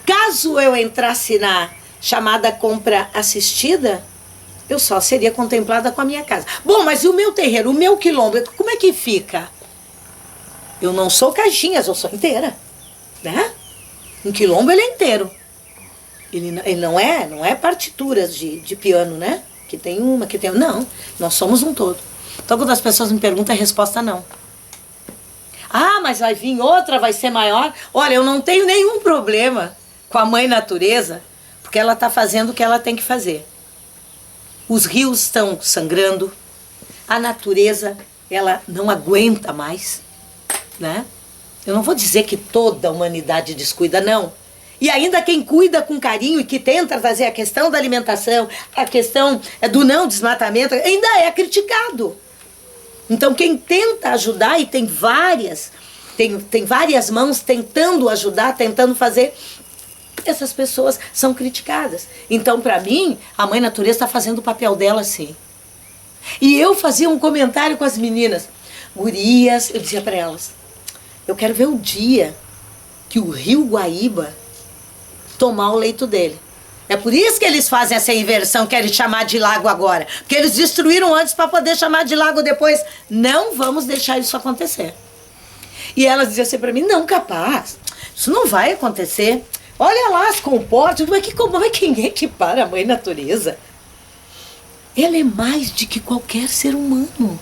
S1: Caso eu entrasse na chamada compra assistida, eu só seria contemplada com a minha casa. Bom, mas e o meu terreiro, o meu quilombo, como é que fica? Eu não sou caixinhas, eu sou inteira, né? Um quilombo ele é inteiro. Ele não é partituras de piano, né? Que tem uma, que tem... Não, nós somos um todo. Então, quando as pessoas me perguntam, a resposta é não. Mas vai vir outra, vai ser maior. Olha, eu não tenho nenhum problema com a mãe natureza, porque ela está fazendo o que ela tem que fazer. Os rios estão sangrando, a natureza, ela não aguenta mais, né? Eu não vou dizer que toda a humanidade descuida, não. E ainda quem cuida com carinho e que tenta trazer a questão da alimentação, a questão do não desmatamento, ainda é criticado. Então quem tenta ajudar, e tem várias mãos tentando ajudar, tentando fazer, essas pessoas são criticadas. Então para mim, a mãe natureza está fazendo o papel dela sim. E eu fazia um comentário com as meninas, gurias, eu dizia para elas, eu quero ver o dia que o rio Guaíba tomar o leito dele. É por isso que eles fazem essa inversão, querem chamar de lago agora. Porque eles destruíram antes para poder chamar de lago depois. Não vamos deixar isso acontecer. E elas diziam assim para mim, não, capaz, isso não vai acontecer. Olha lá as comportas, mas quem é que para a mãe natureza? Ela é mais do que qualquer ser humano.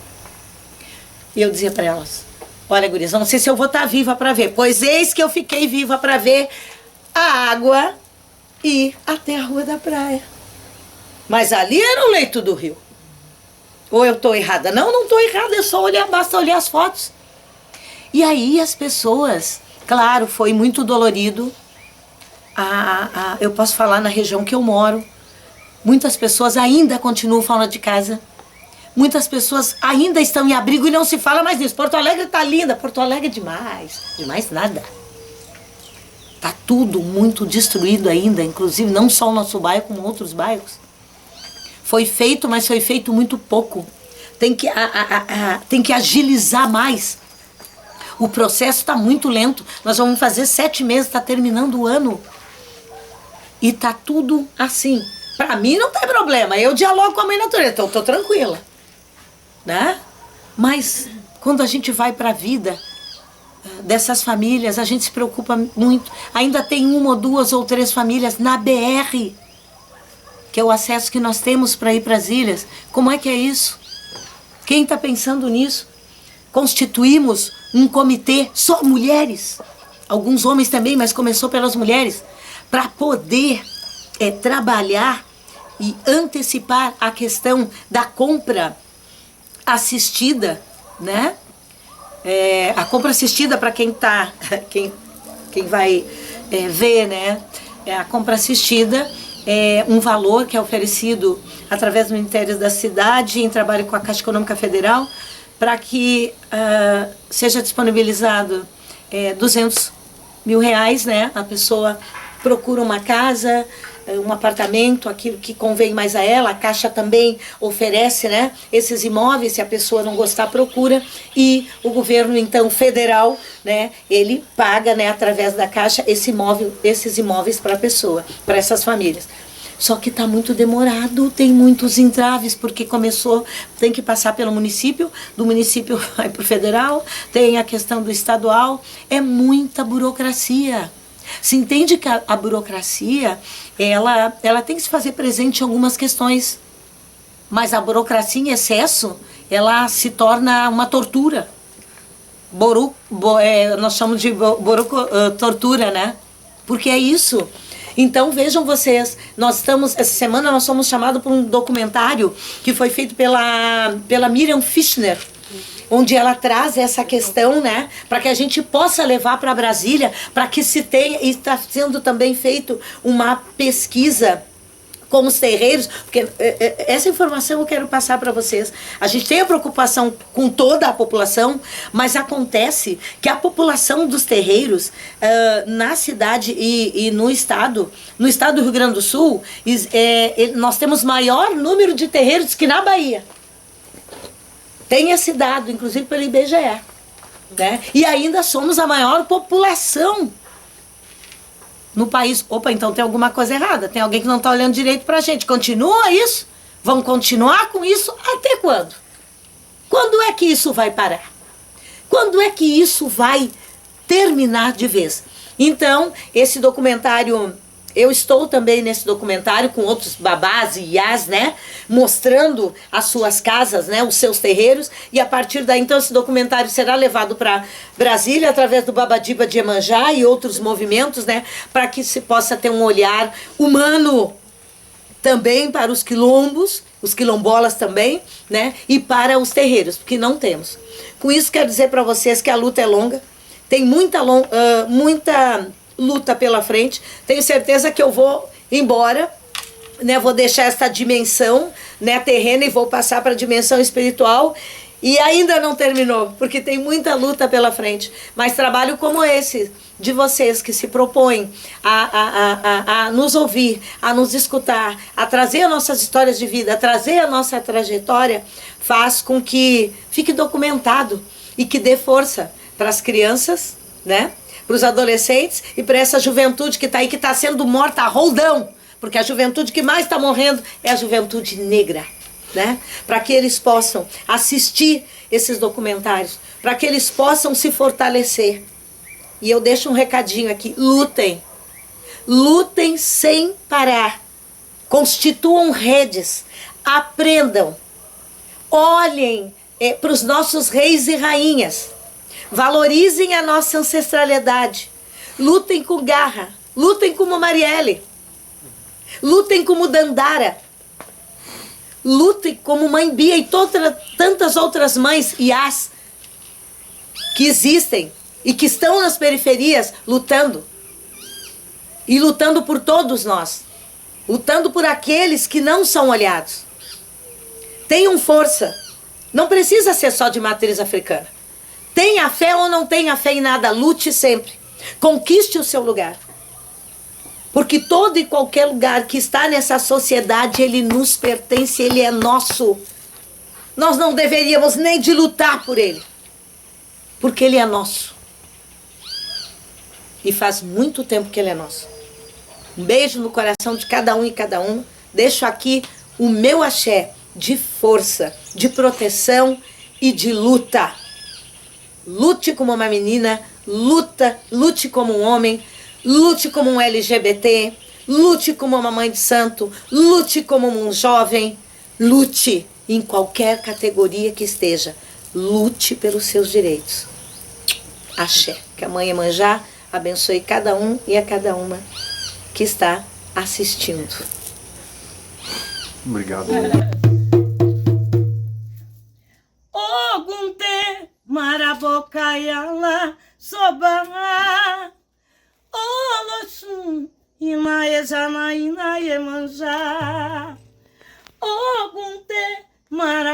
S1: E eu dizia para elas, olha, gurias, não sei se eu vou estar viva para ver, pois eis que eu fiquei viva para ver a água e até a rua da praia. Mas ali era o leito do rio. Ou eu estou errada? Não, não estou errada, é só olhar, basta olhar as fotos. E aí as pessoas, claro, foi muito dolorido. Eu posso falar na região que eu moro, muitas pessoas ainda continuam fora de casa. Muitas pessoas ainda estão em abrigo e não se fala mais nisso. Porto Alegre está linda, Porto Alegre é demais, demais nada. Está tudo muito destruído ainda, inclusive não só o nosso bairro, como outros bairros. Foi feito, mas foi feito muito pouco. Tem que agilizar mais. O processo está muito lento. Nós vamos fazer 7 meses, está terminando o ano. E está tudo assim. Para mim não tem problema, eu dialogo com a mãe natureza, então eu estou tranquila. Né? Mas quando a gente vai para a vida dessas famílias, a gente se preocupa muito. Ainda tem 1 ou 2 ou 3 famílias na BR, que é o acesso que nós temos para ir para as ilhas. Como é que é isso? Quem está pensando nisso? Constituímos um comitê, só mulheres, alguns homens também, mas começou pelas mulheres, para poder trabalhar e antecipar a questão da compra assistida, né? A compra assistida, para quem vai ver, né? A compra assistida é um valor que é oferecido através do Ministério da Cidade, em trabalho com a Caixa Econômica Federal, para que seja disponibilizado R$200 mil, né? A pessoa procura uma casa, um apartamento, aquilo que convém mais a ela. A Caixa também oferece, né, esses imóveis, se a pessoa não gostar, procura, e o governo, então, federal, né, ele paga, né, através da Caixa esses imóveis para a pessoa, para essas famílias. Só que está muito demorado, tem muitos entraves, porque tem que passar pelo município, do município vai para o federal, tem a questão do estadual, é muita burocracia. Se entende que a burocracia, ela tem que se fazer presente em algumas questões, mas a burocracia em excesso, ela se torna uma tortura. Nós chamamos de tortura, né? Porque é isso. Então vejam vocês, essa semana nós somos chamados por um documentário que foi feito pela Miriam Fischner, onde ela traz essa questão, né, para que a gente possa levar para Brasília, para que se tenha, e está sendo também feito uma pesquisa com os terreiros, porque essa informação eu quero passar para vocês. A gente tem a preocupação com toda a população, mas acontece que a população dos terreiros na cidade e no estado do Rio Grande do Sul, nós temos maior número de terreiros que na Bahia. Tem esse dado, inclusive pelo IBGE, né? E ainda somos a maior população no país. Opa, então tem alguma coisa errada, tem alguém que não está olhando direito para a gente. Continua isso? Vamos continuar com isso até quando? Quando é que isso vai parar? Quando é que isso vai terminar de vez? Então, esse documentário... Eu estou também nesse documentário com outros babás e iás, né? Mostrando as suas casas, né? Os seus terreiros. E a partir daí, então, esse documentário será levado para Brasília através do Babadiba de Iemanjá e outros movimentos, né? Para que se possa ter um olhar humano também para os quilombos, os quilombolas também, né? E para os terreiros, porque não temos. Com isso, quero dizer para vocês que a luta é longa. Tem muita luta pela frente. Tenho certeza que eu vou embora, né? Vou deixar esta dimensão, né, terrena, e vou passar para a dimensão espiritual. E ainda não terminou, porque tem muita luta pela frente. Mas trabalho como esse de vocês, que se propõem a nos ouvir, a nos escutar, a trazer as nossas histórias de vida, a trazer a nossa trajetória, faz com que fique documentado e que dê força para as crianças, né? Para os adolescentes e para essa juventude que está aí, que está sendo morta a roldão, porque a juventude que mais está morrendo é a juventude negra, né? Para que eles possam assistir esses documentários, para que eles possam se fortalecer. E eu deixo um recadinho aqui: lutem, lutem sem parar, constituam redes, aprendam, olhem para os nossos reis e rainhas. Valorizem a nossa ancestralidade. Lutem com garra. Lutem como Marielle. Lutem como Dandara. Lutem como Mãe Bia e tantas outras mães iás que existem e que estão nas periferias lutando. E lutando por todos nós. Lutando por aqueles que não são olhados. Tenham força. Não precisa ser só de matriz africana. Tenha fé ou não tenha fé em nada, lute sempre. Conquiste o seu lugar. Porque todo e qualquer lugar que está nessa sociedade, ele nos pertence, ele é nosso. Nós não deveríamos nem de lutar por ele. Porque ele é nosso. E faz muito tempo que ele é nosso. Um beijo no coração de cada um e cada uma. Deixo aqui o meu axé de força, de proteção e de luta. Lute como uma menina, lute como um homem, lute como um LGBT, lute como uma mãe de santo, lute como um jovem, lute em qualquer categoria que esteja, lute pelos seus direitos. Axé, que a Mãe Iemanjá abençoe cada um e a cada uma que está assistindo.
S2: Obrigado.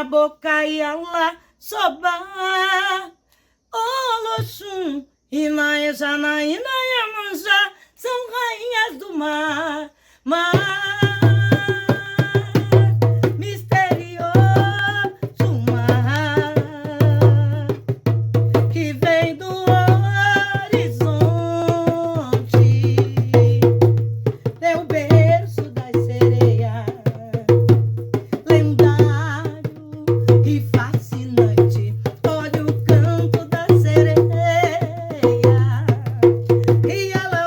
S2: boca e ala soba. Oloxum, Inaê, Janaína e Iemanjá são rainhas do mar. Misterioso mar que vem do horizonte, é o berço das sereias, lendário e fascinante. Olha o canto da sereia e ela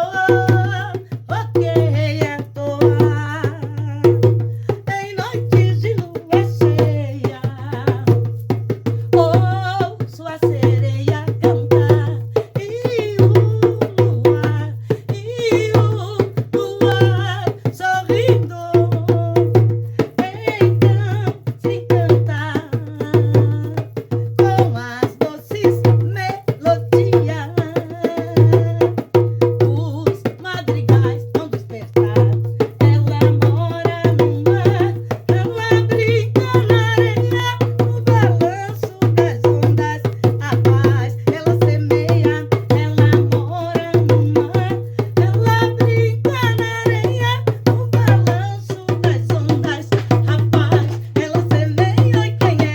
S2: queria toar em noites de lua cheia. Ouço a sereia cantar e o luar sorrindo então se encantar com as doces melodias. Os madrigais vão despertar. Ela mora no mar, ela brinca na areia, no balanço das ondas. A paz ela semeia. Ela mora no mar, ela brinca na areia, no balanço das ondas. A paz ela semeia. E quem é?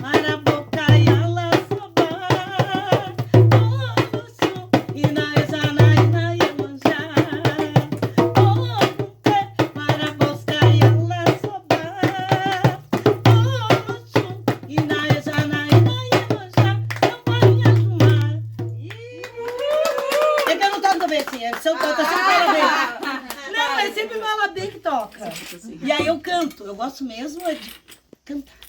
S2: Para a boca e ala sobar. Inaê, Janaína e Iemanjá. Para a boca e ala sobar. Inaê, Janaína e Iemanjá são rainhas do mar. É que eu não toco bem assim, se eu toco assim, fala bem. Não, é sempre fala bem que toca. E aí eu canto, eu gosto mesmo é de cantar.